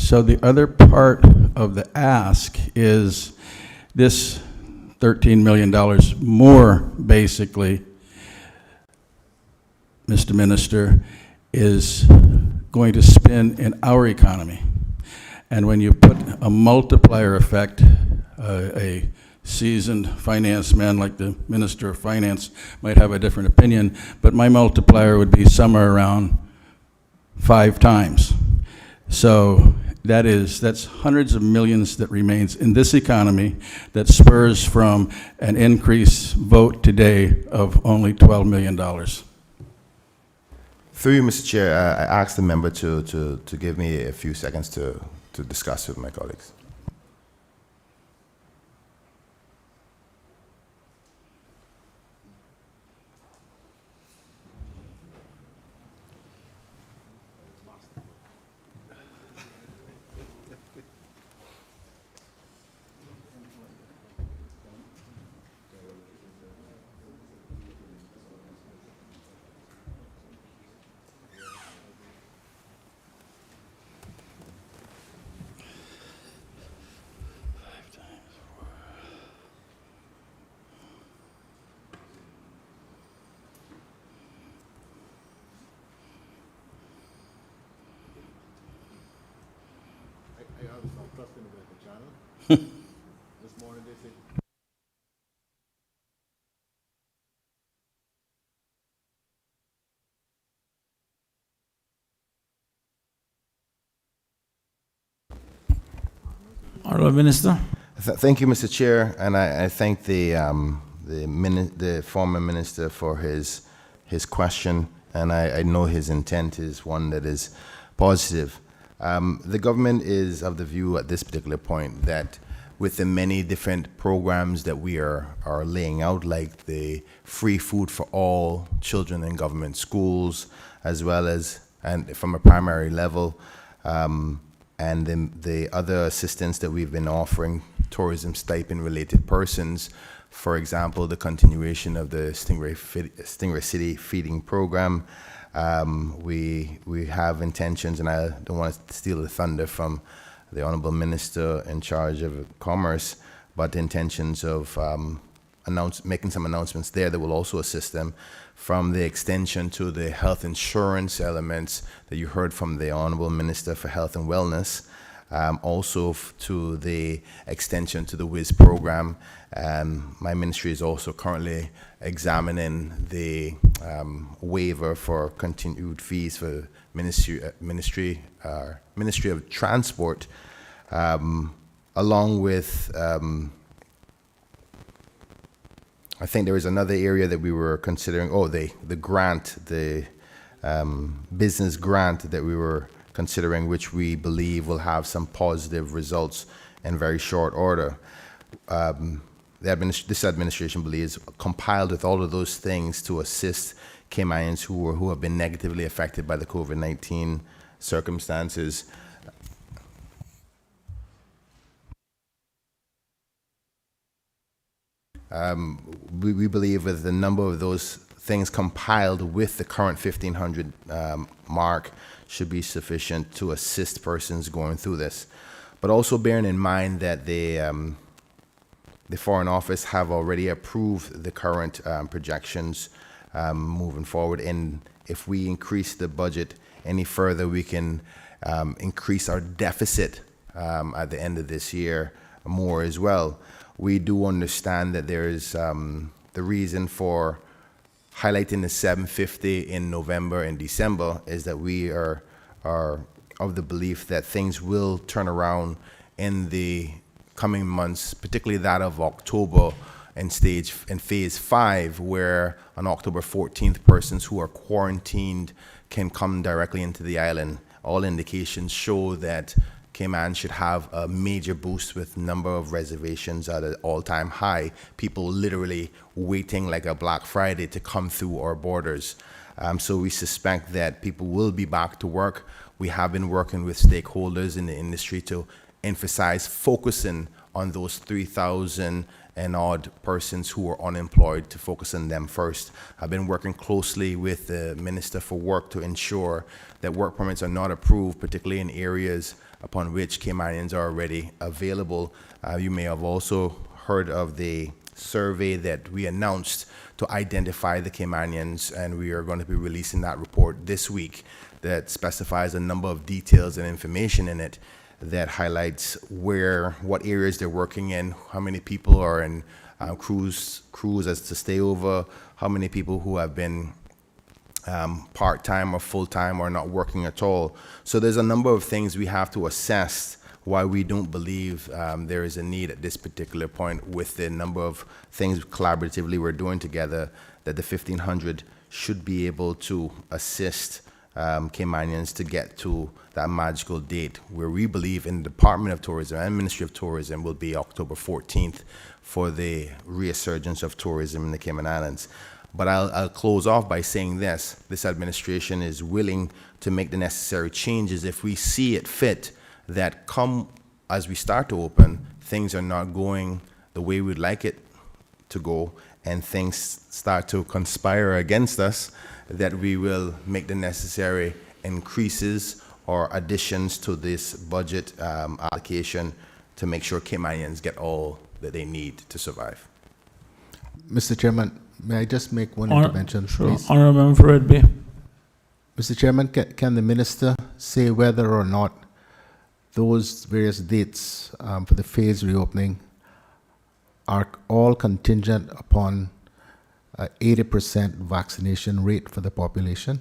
So the other part of the ask is this $13 million more, basically, Mr. Minister, is going to spin in our economy. And when you put a multiplier effect, a seasoned finance man like the Minister of Finance might have a different opinion, but my multiplier would be somewhere around 5 times. So that's hundreds of millions that remains in this economy that spurs from an increased vote today of only $12 million. Through you, Mr. Chair, I asked the member to give me a few seconds to discuss with my colleagues. Honourable Minister. Thank you, Mr. Chair, and I thank the former minister for his question, and I know his intent is one that is positive. The government is of the view at this particular point that with the many different programs that we are laying out, like the free food for all children in government schools, as well as, and from a primary level, and the other assistance that we've been offering, tourism stipend related persons, for example, the continuation of the Stingray City feeding program. We have intentions, and I don't want to steal the thunder from the Honourable Minister in charge of Commerce, but intentions of making some announcements there that will also assist them, from the extension to the health insurance elements that you heard from the Honourable Minister for Health and Wellness, also to the extension to the WIS program. My ministry is also currently examining the waiver for continued fees for Ministry of Transport, along with I think there was another area that we were considering, the grant, the business grant that we were considering, which we believe will have some positive results in very short order. This administration believes compiled with all of those things to assist Caymanians who have been negatively affected by the COVID-19 circumstances. We believe with the number of those things compiled with the current 1,500 mark should be sufficient to assist persons going through this. But also bearing in mind that the Foreign Office have already approved the current projections moving forward, and if we increase the budget any further, we can increase our deficit at the end of this year more as well. We do understand that there is the reason for highlighting the 750 in November and December is that we are of the belief that things will turn around in the coming months, particularly that of October in phase 5, where on October 14th, persons who are quarantined can come directly into the island. All indications show that Cayman should have a major boost with number of reservations at an all-time high. People literally waiting like a Black Friday to come through our borders. So we suspect that people will be back to work. We have been working with stakeholders in the industry to emphasize focusing on those 3,000 and odd persons who are unemployed, to focus on them first. I've been working closely with the Minister for Work to ensure that work permits are not approved, particularly in areas upon which Caymanians are already available. You may have also heard of the survey that we announced to identify the Caymanians, and we are going to be releasing that report this week that specifies a number of details and information in it that highlights what areas they're working in, how many people are in crews as to stay over, how many people who have been part-time or full-time or not working at all. So there's a number of things we have to assess why we don't believe there is a need at this particular point with the number of things collaboratively we're doing together, that the 1,500 should be able to assist Caymanians to get to that magical date where we believe in the Department of Tourism and Ministry of Tourism will be October 14th for the resurgence of tourism in the Cayman Islands. But I'll close off by saying this administration is willing to make the necessary changes if we see it fit that come as we start to open, things are not going the way we'd like it to go, and things start to conspire against us, that we will make the necessary increases or additions to this budget allocation to make sure Caymanians get all that they need to survive. Mr. Chairman, may I just make one intervention, please? Honourable Member for Red Bay. Mr. Chairman, can the minister say whether or not those various dates for the phase reopening are all contingent upon 80% vaccination rate for the population?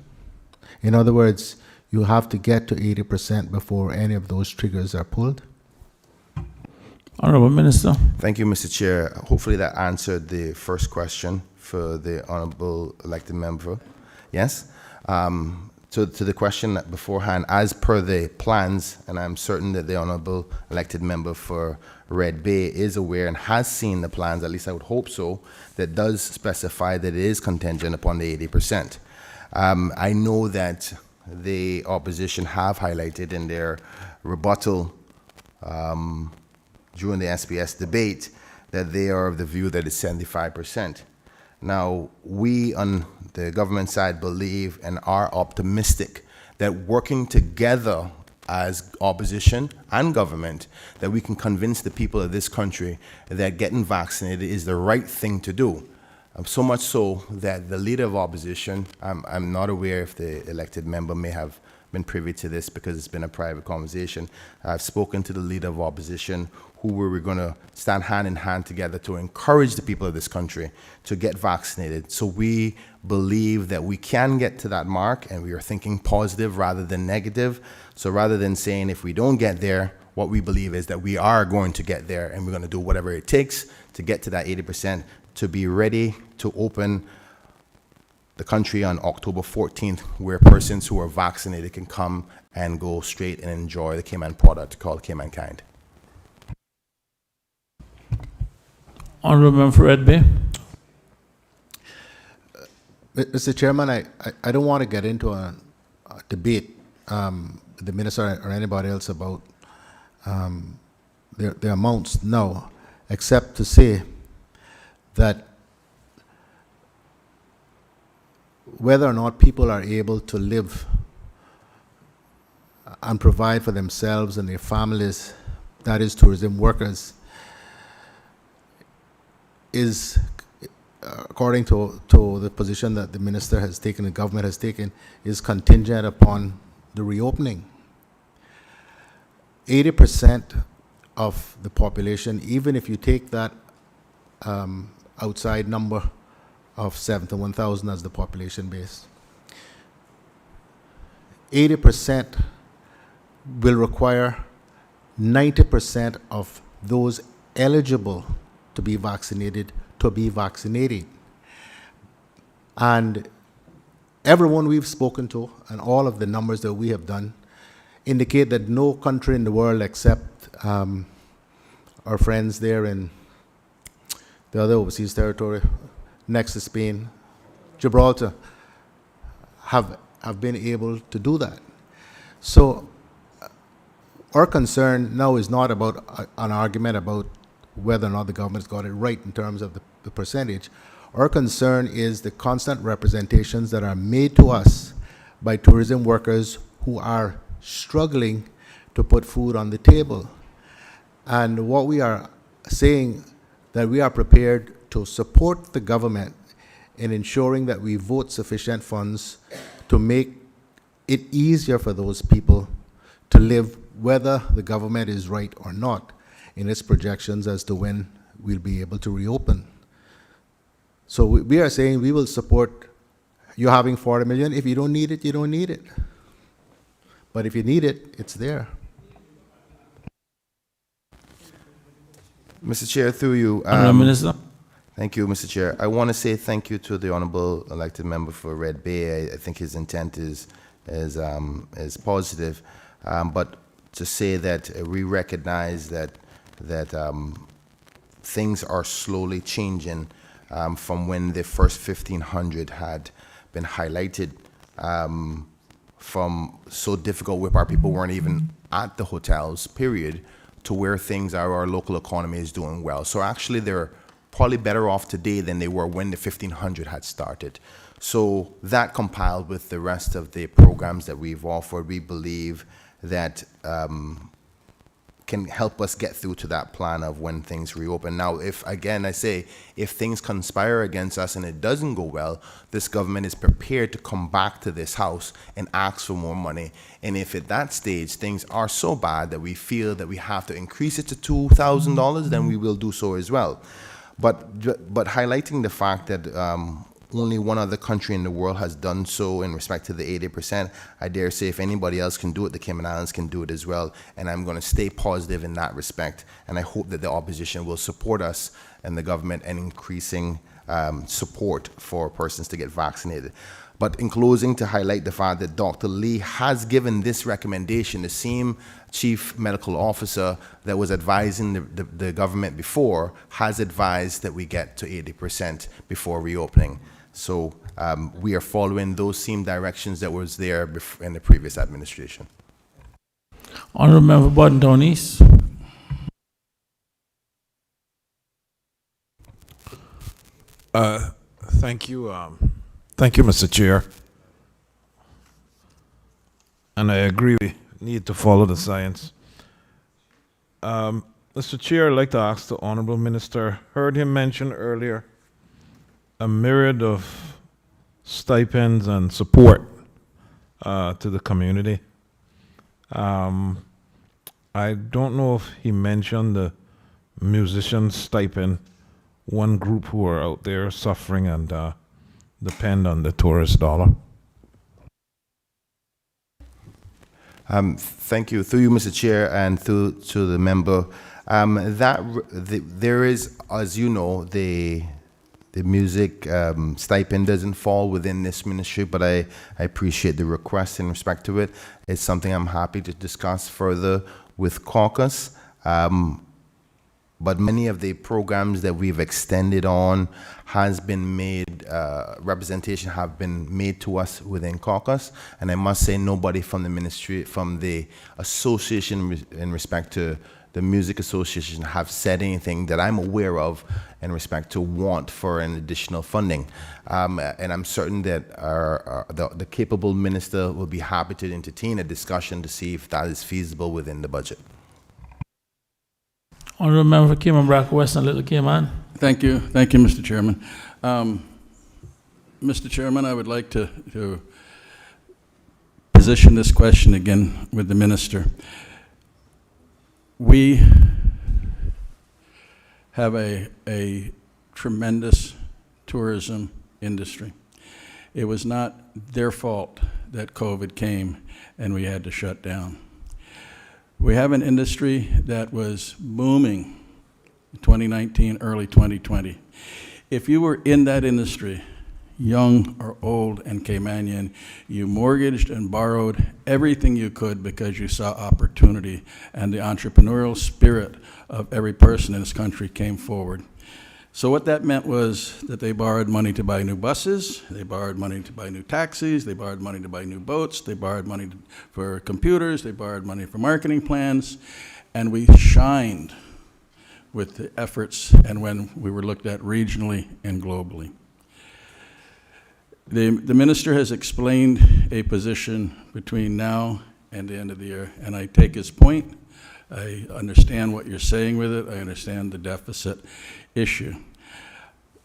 In other words, you have to get to 80% before any of those triggers are pulled? Honourable Minister. Thank you, Mr. Chair. Hopefully that answered the first question for the honourable elected member. Yes? To the question beforehand, as per the plans, and I'm certain that the honourable elected member for Red Bay is aware and has seen the plans, at least I would hope so, that does specify that it is contingent upon the 80%. I know that the opposition have highlighted in their rebuttal during the SPS debate that they are of the view that it's 75%. Now, we on the government side believe and are optimistic that working together as opposition and government, that we can convince the people of this country that getting vaccinated is the right thing to do. So much so that the leader of opposition, I'm not aware if the elected member may have been privy to this because it's been a private conversation. I've spoken to the leader of opposition who we're going to stand hand in hand together to encourage the people of this country to get vaccinated. So we believe that we can get to that mark, and we are thinking positive rather than negative. So rather than saying if we don't get there, what we believe is that we are going to get there, and we're going to do whatever it takes to get to that 80%, to be ready to open the country on October 14th, where persons who are vaccinated can come and go straight and enjoy the Cayman product called Cayman Kind. Honourable Member for Red Bay. Mr. Chairman, I don't want to get into a debate with the minister or anybody else about their amounts now, except to say that whether or not people are able to live and provide for themselves and their families, that is tourism workers, is, according to the position that the minister has taken, the government has taken, is contingent upon the reopening. 80% of the population, even if you take that outside number of 71,000 as the population base, 80% will require 90% of those eligible to be vaccinated to be vaccinated. And everyone we've spoken to and all of the numbers that we have done indicate that no country in the world except our friends there in the other overseas territory next to Spain, Gibraltar, have been able to do that. So our concern now is not about an argument about whether or not the government's got it right in terms of the percentage. Our concern is the constant representations that are made to us by tourism workers who are struggling to put food on the table. And what we are saying, that we are prepared to support the government in ensuring that we vote sufficient funds to make it easier for those people to live, whether the government is right or not in its projections as to when we'll be able to reopen. So we are saying we will support you having 40 million. If you don't need it, you don't need it. But if you need it, it's there. Mr. Chair, through you. Honourable Minister. Thank you, Mr. Chair. I want to say thank you to the honourable elected member for Red Bay. I think his intent is positive, but to say that we recognize that things are slowly changing from when the first 1,500 had been highlighted, from so difficult where our people weren't even at the hotels, period, to where things are, our local economy is doing well. So actually they're probably better off today than they were when the 1,500 had started. So that compiled with the rest of the programs that we've offered, we believe that can help us get through to that plan of when things reopen. Now, if, again, I say, if things conspire against us and it doesn't go well, this government is prepared to come back to this House and ask for more money. And if at that stage things are so bad that we feel that we have to increase it to $2,000, then we will do so as well. But highlighting the fact that only one other country in the world has done so in respect to the 80%. I dare say if anybody else can do it, the Cayman Islands can do it as well. And I'm going to stay positive in that respect. And I hope that the opposition will support us and the government in increasing support for persons to get vaccinated. But in closing, to highlight the fact that Dr. Lee has given this recommendation, the same chief medical officer that was advising the government before has advised that we get to 80% before reopening. So we are following those same directions that was there in the previous administration. Honourable Member Button East. Thank you. Thank you, Mr. Chair. And I agree we need to follow the science. Mr. Chair, I'd like to ask the Honourable Minister, heard him mention earlier a myriad of stipends and support to the community. I don't know if he mentioned the musician stipend, one group who are out there suffering and depend on the tourist dollar. Thank you. Through you, Mr. Chair, and through to the member, there is, as you know, the music stipend doesn't fall within this ministry, but I appreciate the request in respect to it. It's something I'm happy to discuss further with caucus. But many of the programs that we've extended on has been made, representation have been made to us within caucus. And I must say nobody from the ministry, from the association in respect to the Music Association have said anything that I'm aware of in respect to want for an additional funding. And I'm certain that the capable minister will be happy to entertain a discussion to see if that is feasible within the budget. Honourable Member for Cayman Brac West and Little Cayman. Thank you, Mr. Chairman. Mr. Chairman, I would like to position this question again with the minister. We have a tremendous tourism industry. It was not their fault that COVID came and we had to shut down. We have an industry that was booming in 2019, early 2020. If you were in that industry, young or old and Caymanian, you mortgaged and borrowed everything you could because you saw opportunity, and the entrepreneurial spirit of every person in this country came forward. So what that meant was that they borrowed money to buy new buses, they borrowed money to buy new taxis, they borrowed money to buy new boats, they borrowed money for computers, they borrowed money for marketing plans, and we shined with the efforts and when we were looked at regionally and globally. The minister has explained a position between now and the end of the year. And I take his point. I understand what you're saying with it. I understand the deficit issue.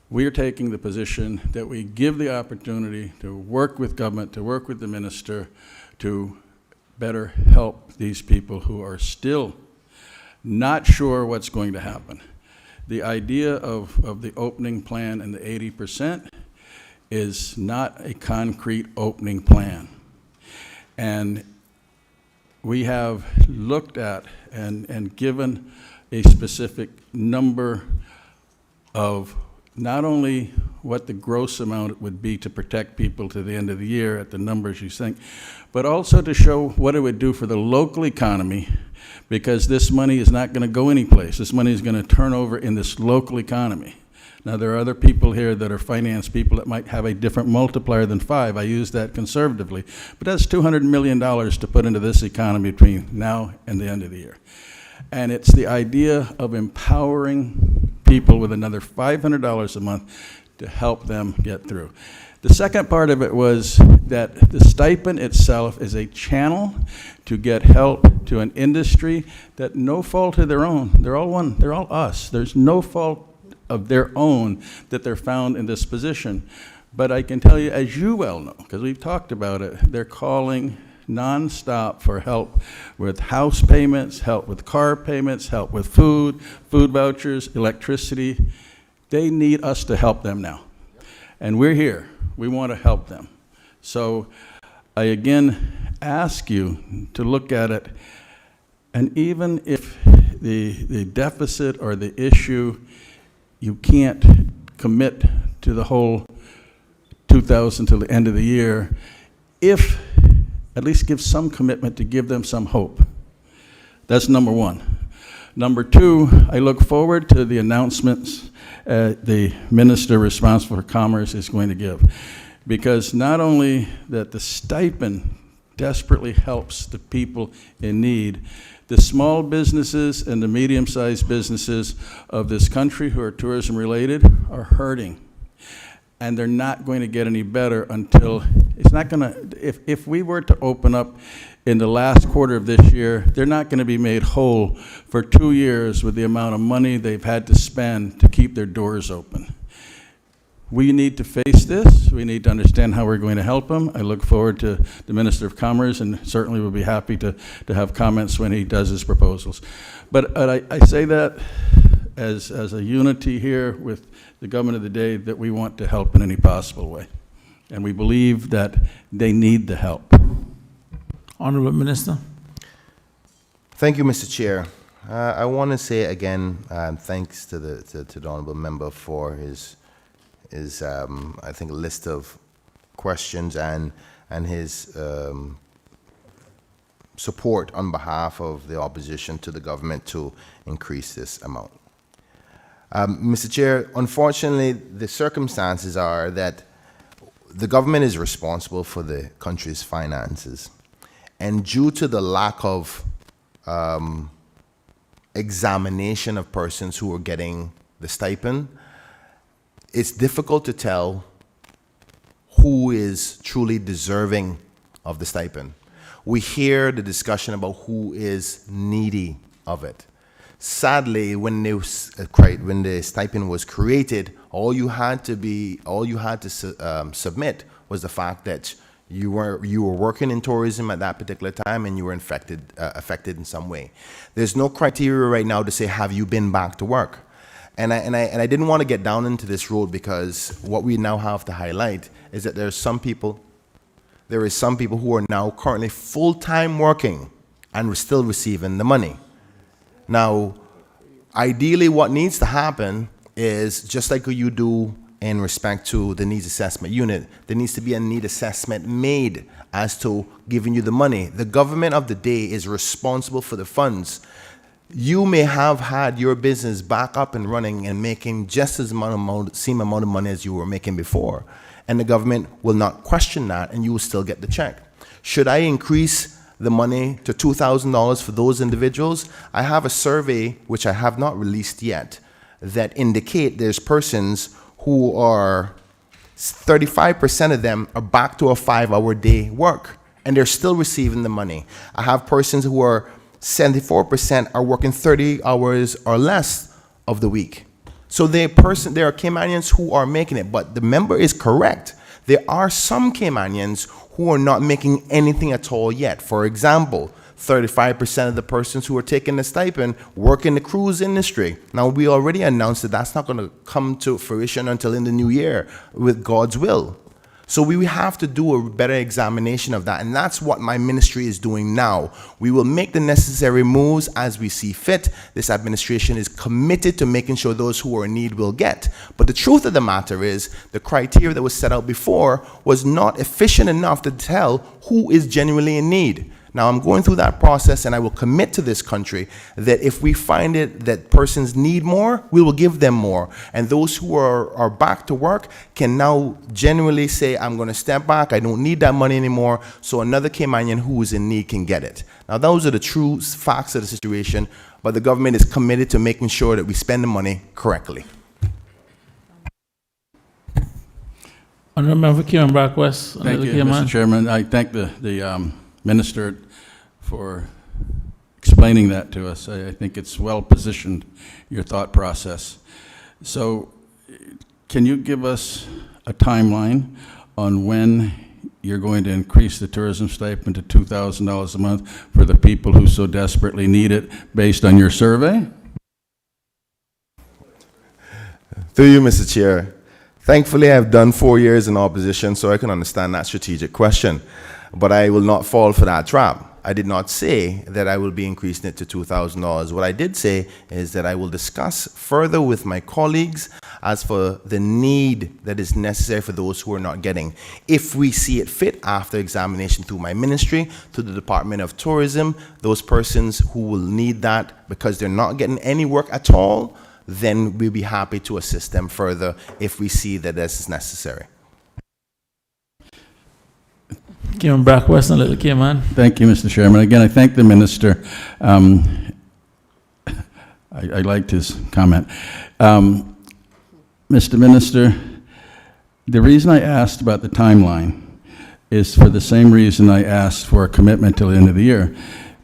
We are taking the position that we give the opportunity to work with government, to work with the minister, to better help these people who are still not sure what's going to happen. The idea of the opening plan and the 80% is not a concrete opening plan. And we have looked at and given a specific number of not only what the gross amount would be to protect people to the end of the year at the numbers you think, but also to show what it would do for the local economy, because this money is not going to go anyplace. This money is going to turn over in this local economy. Now, there are other people here that are finance people that might have a different multiplier than 5. I use that conservatively. But that's $200 million to put into this economy between now and the end of the year. And it's the idea of empowering people with another $500 a month to help them get through. The second part of it was that the stipend itself is a channel to get help to an industry that no fault of their own. They're all one. They're all us. There's no fault of their own that they're found in this position. But I can tell you, as you well know, because we've talked about it, they're calling nonstop for help with house payments, help with car payments, help with food vouchers, electricity. They need us to help them now. And we're here. We want to help them. So I again ask you to look at it, and even if the deficit or the issue, you can't commit to the whole 2,000 till the end of the year, if at least give some commitment to give them some hope. That's number one. Number two, I look forward to the announcements the minister responsible for commerce is going to give, because not only that the stipend desperately helps the people in need, the small businesses and the medium-sized businesses of this country who are tourism related are hurting. And they're not going to get any better until, it's not going to, if we were to open up in the last quarter of this year, they're not going to be made whole for 2 years with the amount of money they've had to spend to keep their doors open. We need to face this. We need to understand how we're going to help them. I look forward to the Minister of Commerce, and certainly will be happy to have comments when he does his proposals. But I say that as a unity here with the government of the day, that we want to help in any possible way. And we believe that they need the help. Honorable Minister. Thank you, Mr. Chair. I want to say again, thanks to the honorable member for his I think, a list of questions and his support on behalf of the opposition to the government to increase this amount. Mr. Chair, unfortunately, the circumstances are that the government is responsible for the country's finances. And due to the lack of examination of persons who are getting the stipend, it's difficult to tell who is truly deserving of the stipend. We hear the discussion about who is needy of it. Sadly, when the stipend was created, all you had to submit was the fact that you were working in tourism at that particular time and you were affected in some way. There's no criteria right now to say, have you been back to work? And I didn't want to get down into this road, because what we now have to highlight is that there is some people who are now currently full-time working and still receiving the money. Now, ideally what needs to happen is, just like you do in respect to the needs assessment unit, there needs to be a need assessment made as to giving you the money. The government of the day is responsible for the funds. You may have had your business back up and running and making just as same amount of money as you were making before, and the government will not question that, and you will still get the check. Should I increase the money to $2,000 for those individuals? I have a survey, which I have not released yet, that indicate there's persons who are, 35% of them are back to a 5-hour day work. and they're still receiving the money. I have persons who are 74% are working 30 hours or less of the week. So there are Caymanians who are making it, but the member is correct. There are some Caymanians who are not making anything at all yet. For example, 35% of the persons who are taking the stipend work in the cruise industry. Now, we already announced that that's not going to come to fruition until in the new year, with God's will. So we have to do a better examination of that, and that's what my ministry is doing now. We will make the necessary moves as we see fit. This administration is committed to making sure those who are in need will get. But the truth of the matter is, the criteria that was set out before was not efficient enough to tell who is genuinely in need. Now, I'm going through that process, and I will commit to this country that if we find it that persons need more, we will give them more. And those who are back to work can now genuinely say, I'm going to step back, I don't need that money anymore, so another Caymanian who is in need can get it. Now, those are the true facts of the situation, but the government is committed to making sure that we spend the money correctly. Honourable Member for Cayman Brack West. Thank you, Mr. Chairman. I thank the Minister for explaining that to us. I think it's well positioned, your thought process. So can you give us a timeline on when you're going to increase the tourism stipend to $2,000 a month for the people who so desperately need it based on your survey? Through you, Mr. Chair. Thankfully, I've done 4 years in opposition, so I can understand that strategic question. But I will not fall for that trap. I did not say that I will be increasing it to $2,000. What I did say is that I will discuss further with my colleagues as for the need that is necessary for those who are not getting. If we see it fit after examination through my ministry, to the Department of Tourism, those persons who will need that because they're not getting any work at all, then we'll be happy to assist them further if we see that this is necessary. Cayman Brack West and Little Cayman. Thank you, Mr. Chairman. Again, I thank the Minister. I liked his comment. Mr. Minister, the reason I asked about the timeline is for the same reason I asked for a commitment till the end of the year.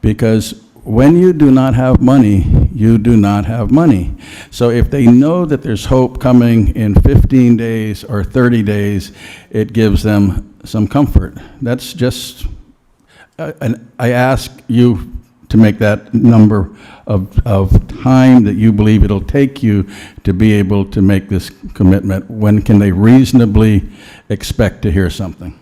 Because when you do not have money, you do not have money. So if they know that there's hope coming in 15 days or 30 days, it gives them some comfort. That's just, and I ask you to make that number of time that you believe it'll take you to be able to make this commitment. When can they reasonably expect to hear something?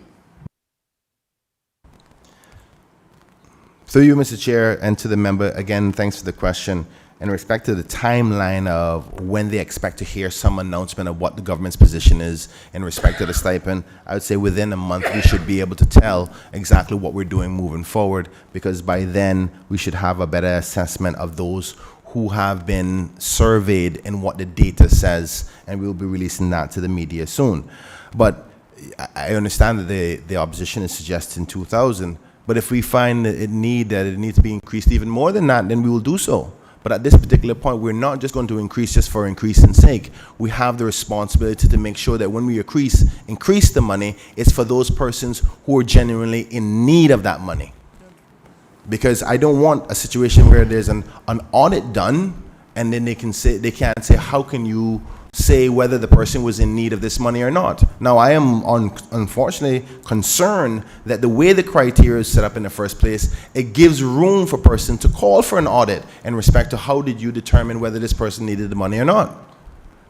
Through you, Mr. Chair, and to the member, again, thanks for the question. In respect to the timeline of when they expect to hear some announcement of what the government's position is in respect to the stipend, I would say within a month we should be able to tell exactly what we're doing moving forward, because by then we should have a better assessment of those who have been surveyed and what the data says, and we'll be releasing that to the media soon. But I understand that the opposition is suggesting 2,000, but if we find that it needs to be increased even more than that, then we will do so. But at this particular point, we're not just going to increase just for increasing sake. We have the responsibility to make sure that when we increase the money, it's for those persons who are genuinely in need of that money. Because I don't want a situation where there's an audit done, and then they can't say, how can you say whether the person was in need of this money or not. Now, I am unfortunately concerned that the way the criteria is set up in the first place, it gives room for a person to call for an audit in respect to how did you determine whether this person needed the money or not.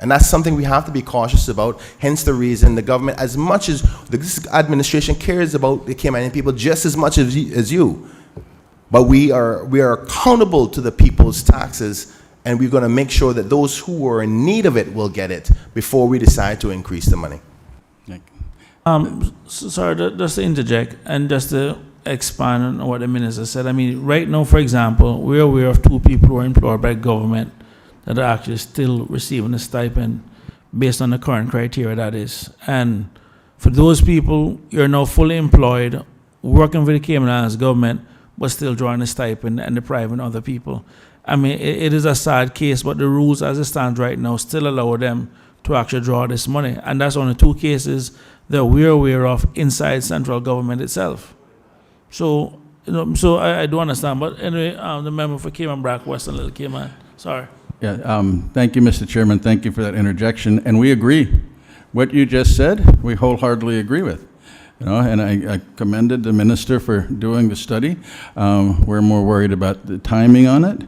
And that's something we have to be cautious about, hence the reason the government, as much as this administration cares about the Caymanian people just as much as you, but we are accountable to the people's taxes, and we're going to make sure that those who are in need of it will get it before we decide to increase the money. Sorry, just to interject and just to expand on what the minister said. I mean, right now, for example, we're aware of 2 people who are employed by government that are actually still receiving a stipend based on the current criteria, that is. And for those people, you're now fully employed, working for the Cayman Islands government, but still drawing a stipend and depriving other people. I mean, it is a sad case, but the rules as it stands right now still allow them to actually draw this money. And that's only 2 cases that we're aware of inside central government itself. So, so I do understand, but anyway, the member for Cayman Brac, Western Little Cayman, sorry. Yeah, thank you, Mr. Chairman. Thank you for that interjection. And we agree. What you just said, we wholeheartedly agree with. And I commended the minister for doing the study. We're more worried about the timing on it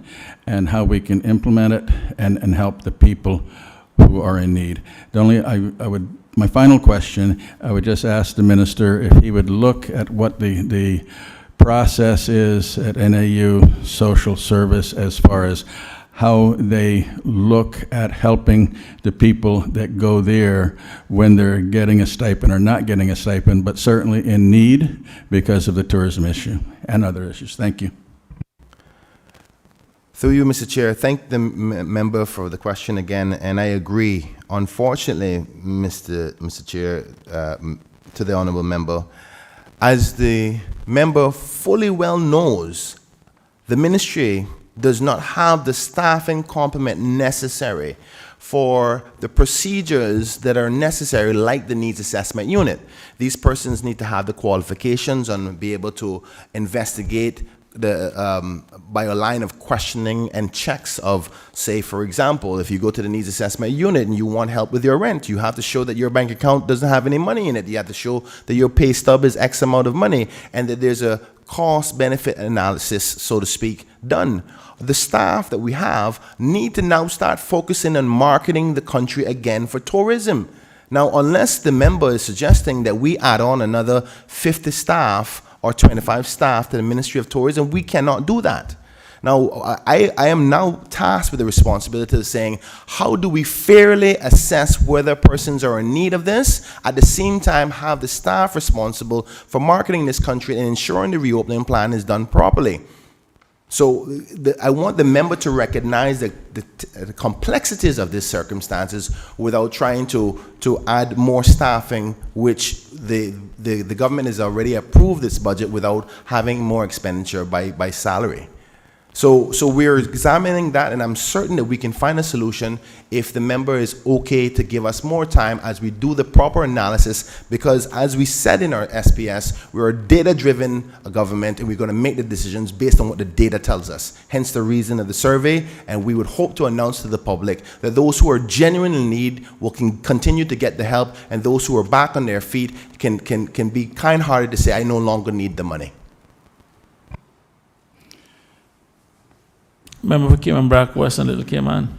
and how we can implement it and help the people who are in need. My final question, I would just ask the minister if he would look at what the process is at NAU Social Service as far as how they look at helping the people that go there when they're getting a stipend or not getting a stipend, but certainly in need because of the tourism issue and other issues. Thank you. Through you, Mr. Chair, thank the member for the question again, and I agree. Unfortunately, Mr. Chair, to the honourable member, as the member fully well knows, the ministry does not have the staffing complement necessary for the procedures that are necessary, like the needs assessment unit. These persons need to have the qualifications and be able to investigate by a line of questioning and checks of, say, for example, if you go to the needs assessment unit and you want help with your rent, you have to show that your bank account doesn't have any money in it. You have to show that your pay stub is X amount of money and that there's a cost-benefit analysis, so to speak, done. The staff that we have need to now start focusing on marketing the country again for tourism. Now, unless the member is suggesting that we add on another 50 staff or 25 staff to the Ministry of Tourism, we cannot do that. Now, I am now tasked with the responsibility of saying, how do we fairly assess whether persons are in need of this, at the same time have the staff responsible for marketing this country and ensuring the reopening plan is done properly. So I want the member to recognize the complexities of these circumstances without trying to add more staffing, which the government has already approved this budget without having more expenditure by salary. So we're examining that, and I'm certain that we can find a solution if the member is okay to give us more time as we do the proper analysis, because as we said in our SPS, we're a data-driven government and we're going to make the decisions based on what the data tells us. Hence the reason of the survey, and we would hope to announce to the public that those who are genuinely in need will continue to get the help, and those who are back on their feet can be kind-hearted to say, I no longer need the money. Member for Cayman Brac, Western Little Cayman.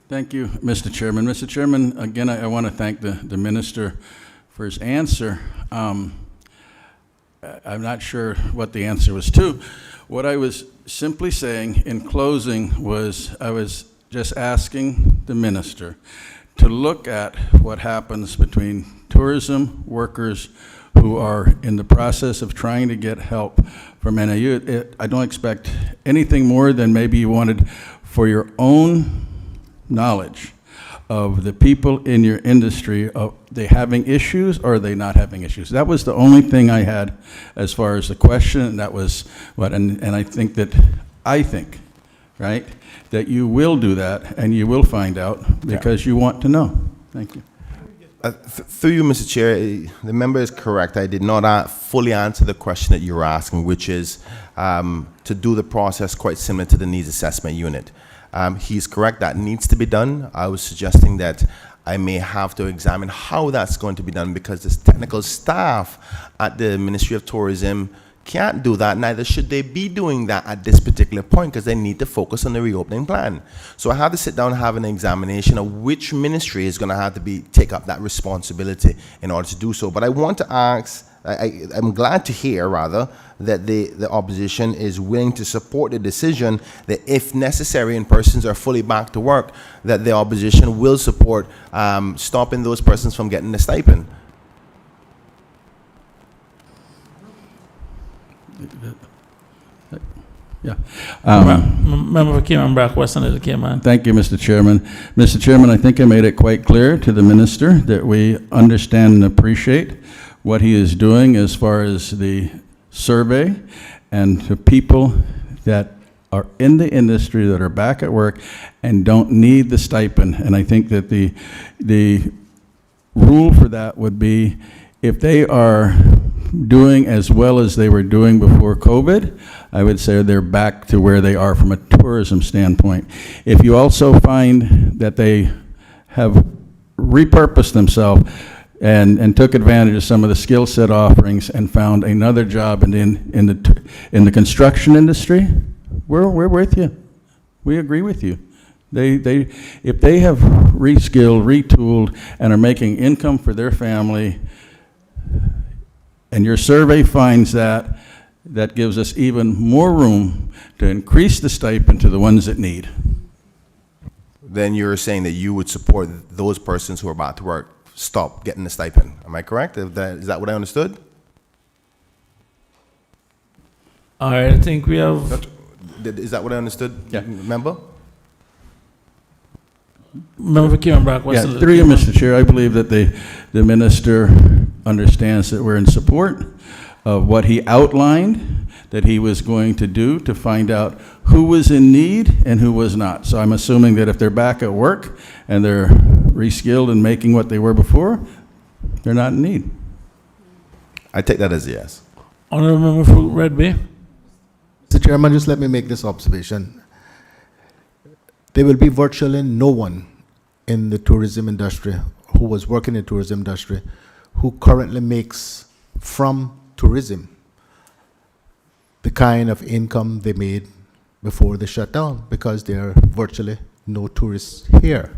Thank you, Mr. Chairman. Mr. Chairman, again, I want to thank the minister for his answer. I'm not sure what the answer was to. What I was simply saying in closing was I was just asking the minister to look at what happens between tourism workers who are in the process of trying to get help from NAU. I don't expect anything more than maybe you wanted for your own knowledge of the people in your industry. Are they having issues or are they not having issues? That was the only thing I had as far as the question, and that was what, and I think, right, that you will do that and you will find out because you want to know. Thank you. Through you, Mr. Chair, the member is correct. I did not fully answer the question that you were asking, which is to do the process quite similar to the needs assessment unit. He's correct, that needs to be done. I was suggesting that I may have to examine how that's going to be done, because the technical staff at the Ministry of Tourism can't do that, neither should they be doing that at this particular point, because they need to focus on the reopening plan. So I have to sit down and have an examination of which ministry is going to have to take up that responsibility in order to do so. But I want to ask, I'm glad to hear, rather, that the opposition is willing to support the decision that if necessary and persons are fully back to work, that the opposition will support stopping those persons from getting the stipend. Yeah. Member for Cayman Brac, Western Little Cayman. Thank you, Mr. Chairman. Mr. Chairman, I think I made it quite clear to the minister that we understand and appreciate what he is doing as far as the survey and to people that are in the industry that are back at work and don't need the stipend. And I think that the rule for that would be if they are doing as well as they were doing before COVID. I would say they're back to where they are from a tourism standpoint. If you also find that they have repurposed themselves and took advantage of some of the skill set offerings and found another job in the construction industry, we're with you. We agree with you. If they have reskilled, retooled, and are making income for their family, and your survey finds that, that gives us even more room to increase the stipend to the ones that need. Then you're saying that you would support those persons who are about to work stop getting the stipend. Am I correct? Is that what I understood? All right, I think we have... Is that what I understood, yeah. Member? Member Cayman Brock, what's the... Through you, Mr. Chair, I believe that the minister understands that we're in support of what he outlined, that he was going to do to find out who was in need and who was not. So I'm assuming that if they're back at work and they're reskilled and making what they were before, they're not in need. I take that as a yes. Honourable Member for Red Bay. Mr. Chairman, just let me make this observation. There will be virtually no one in the tourism industry who was working in the tourism industry who currently makes from tourism the kind of income they made before they shut down, because there are virtually no tourists here.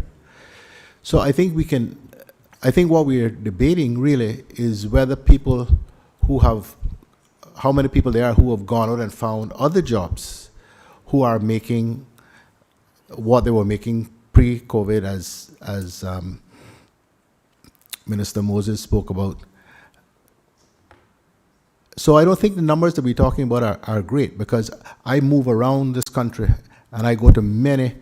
So I think what we are debating really is whether people who have, how many people there are who have gone out and found other jobs, who are making what they were making pre-COVID, as Minister Moses spoke about. So I don't think the numbers that we're talking about are great, because I move around this country and I go to many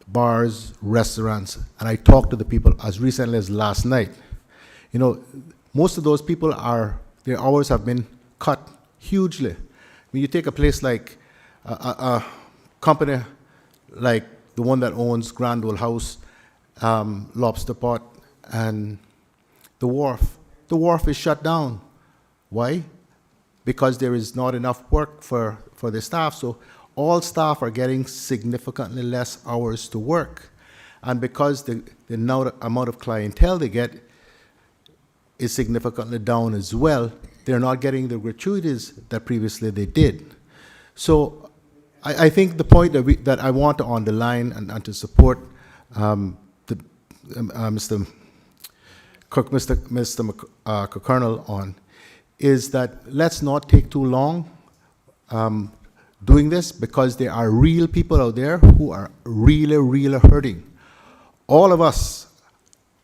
bars, restaurants, and I talk to the people as recently as last night. You know, most of those people their hours have been cut hugely. When you take a place like a company like the one that owns Grand Ole House, Lobster Pot, and the wharf is shut down. Why? Because there is not enough work for the staff. So all staff are getting significantly less hours to work. And because the amount of clientele they get is significantly down as well, they're not getting the gratuities that previously they did. So I think the point that I want to underline and to support Mr. Colonel on is that let's not take too long doing this, because there are real people out there who are really, really hurting. All of us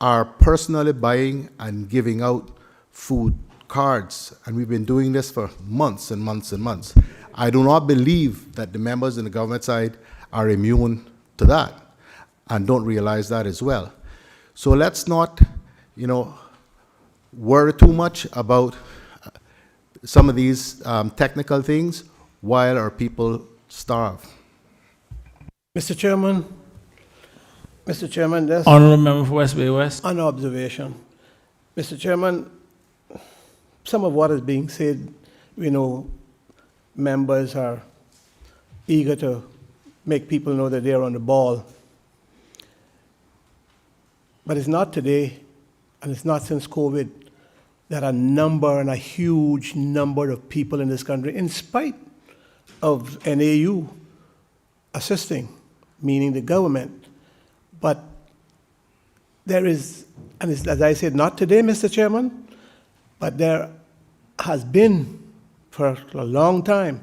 are personally buying and giving out food cards, and we've been doing this for months and months and months. I do not believe that the members in the government side are immune to that and don't realize that as well. So let's not, worry too much about some of these technical things while our people starve. Mr. Chairman, that's Honourable Member for West Bay West. an observation. Mr. Chairman, some of what is being said, members are eager to make people know that they're on the ball. But it's not today, and it's not since COVID, that a huge number of people in this country, in spite of NAU assisting, meaning the government, but there is, and it's, as I said, not today, Mr. Chairman, but there has been for a long time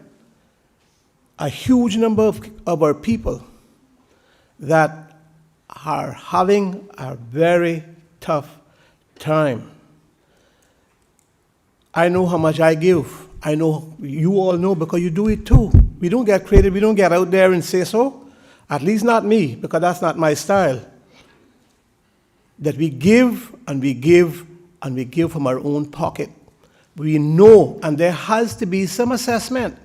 a huge number of our people that are having a very tough time. I know how much I give. I know you all know, because you do it too. We don't get creative. We don't get out there and say so. At least not me, because that's not my style. That we give and we give and we give from our own pocket. We know, and there has to be some assessment.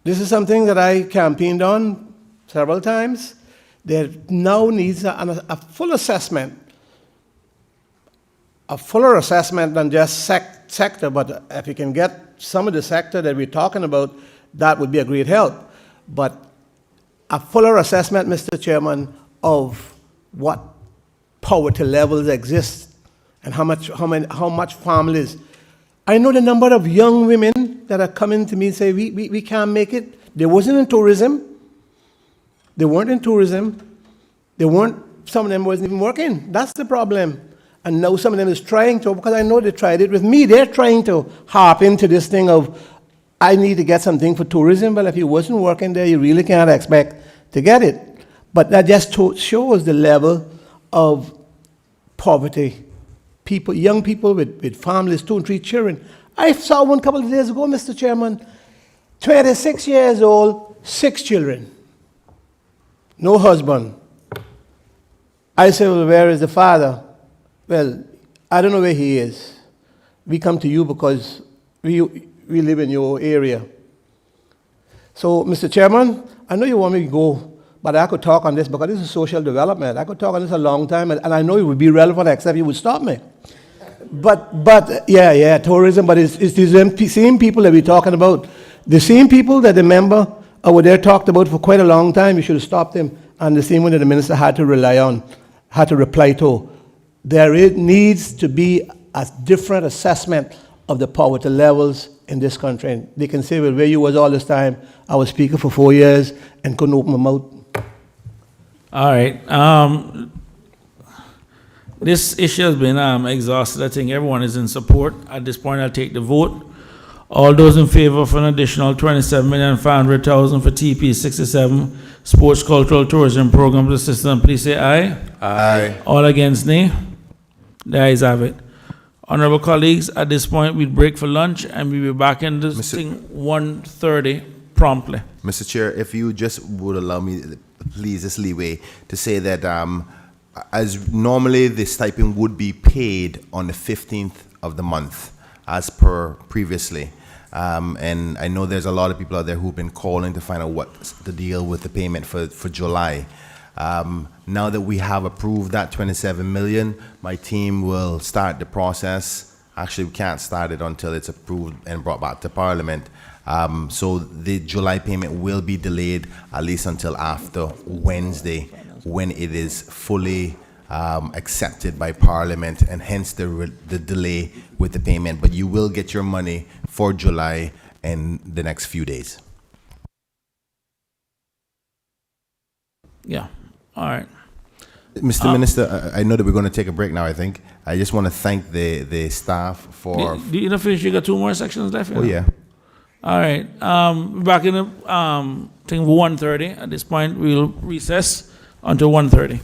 This is something that I campaigned on several times. There now needs a full assessment a fuller assessment than just sector, but if you can get some of the sector that we're talking about, that would be a great help. But a fuller assessment, Mr. Chairman, of what poverty levels exist and how much families. I know the number of young women that are coming to me and say, we can't make it. They wasn't in tourism. They weren't in tourism. Some of them wasn't even working. That's the problem. And now some of them is trying to, because I know they tried it with me, they're trying to harp into this thing of, I need to get something for tourism. Well, if you wasn't working there, you really can't expect to get it. But that just shows the level of poverty. People, young people with families, 2 and 3 children. I saw one couple of days ago, Mr. Chairman, 26 years old, 6 children. No husband. I said, well, where is the father? Well, I don't know where he is. We come to you because we live in your area. So, Mr. Chairman, I know you want me to go, but I could talk on this because this is social development. I could talk on this a long time, and I know it would be relevant except you would stop me. But yeah, tourism, but it's the same people that we're talking about. The same people that the member over there talked about for quite a long time, you should have stopped him, and the same one that the minister had to reply to. There needs to be a different assessment of the poverty levels in this country. And they can say, well, where you was all this time? I was speaker for 4 years and couldn't open my mouth. All right. This issue has been exhausted. I think everyone is in support. At this point, I'll take the vote. All those in favor of an additional $27,500,000 for TP67 Sports Cultural Tourism Programs Assistance, please say aye. Aye. All against, nay. The ayes have it. Honorable colleagues, at this point, we'll break for lunch and we'll be back in this thing 1:30 promptly. Mr. Chair, if you just would allow me, please, this leeway to say that as normally the stipend would be paid on the 15th of the month, as per previously. And I know there's a lot of people out there who've been calling to find out what's the deal with the payment for July. Now that we have approved that 27 million, my team will start the process. Actually, we can't start it until it's approved and brought back to Parliament. So the July payment will be delayed at least until after Wednesday, when it is fully accepted by Parliament, and hence the delay with the payment. But you will get your money for July in the next few days. Yeah. All right. Mr. Minister, I know that we're going to take a break now, I think. I just want to thank the staff for... Do you not finish? You got 2 more sections left? Oh, yeah. All right. Back in the thing 1:30. At this point, we'll recess until 1:30.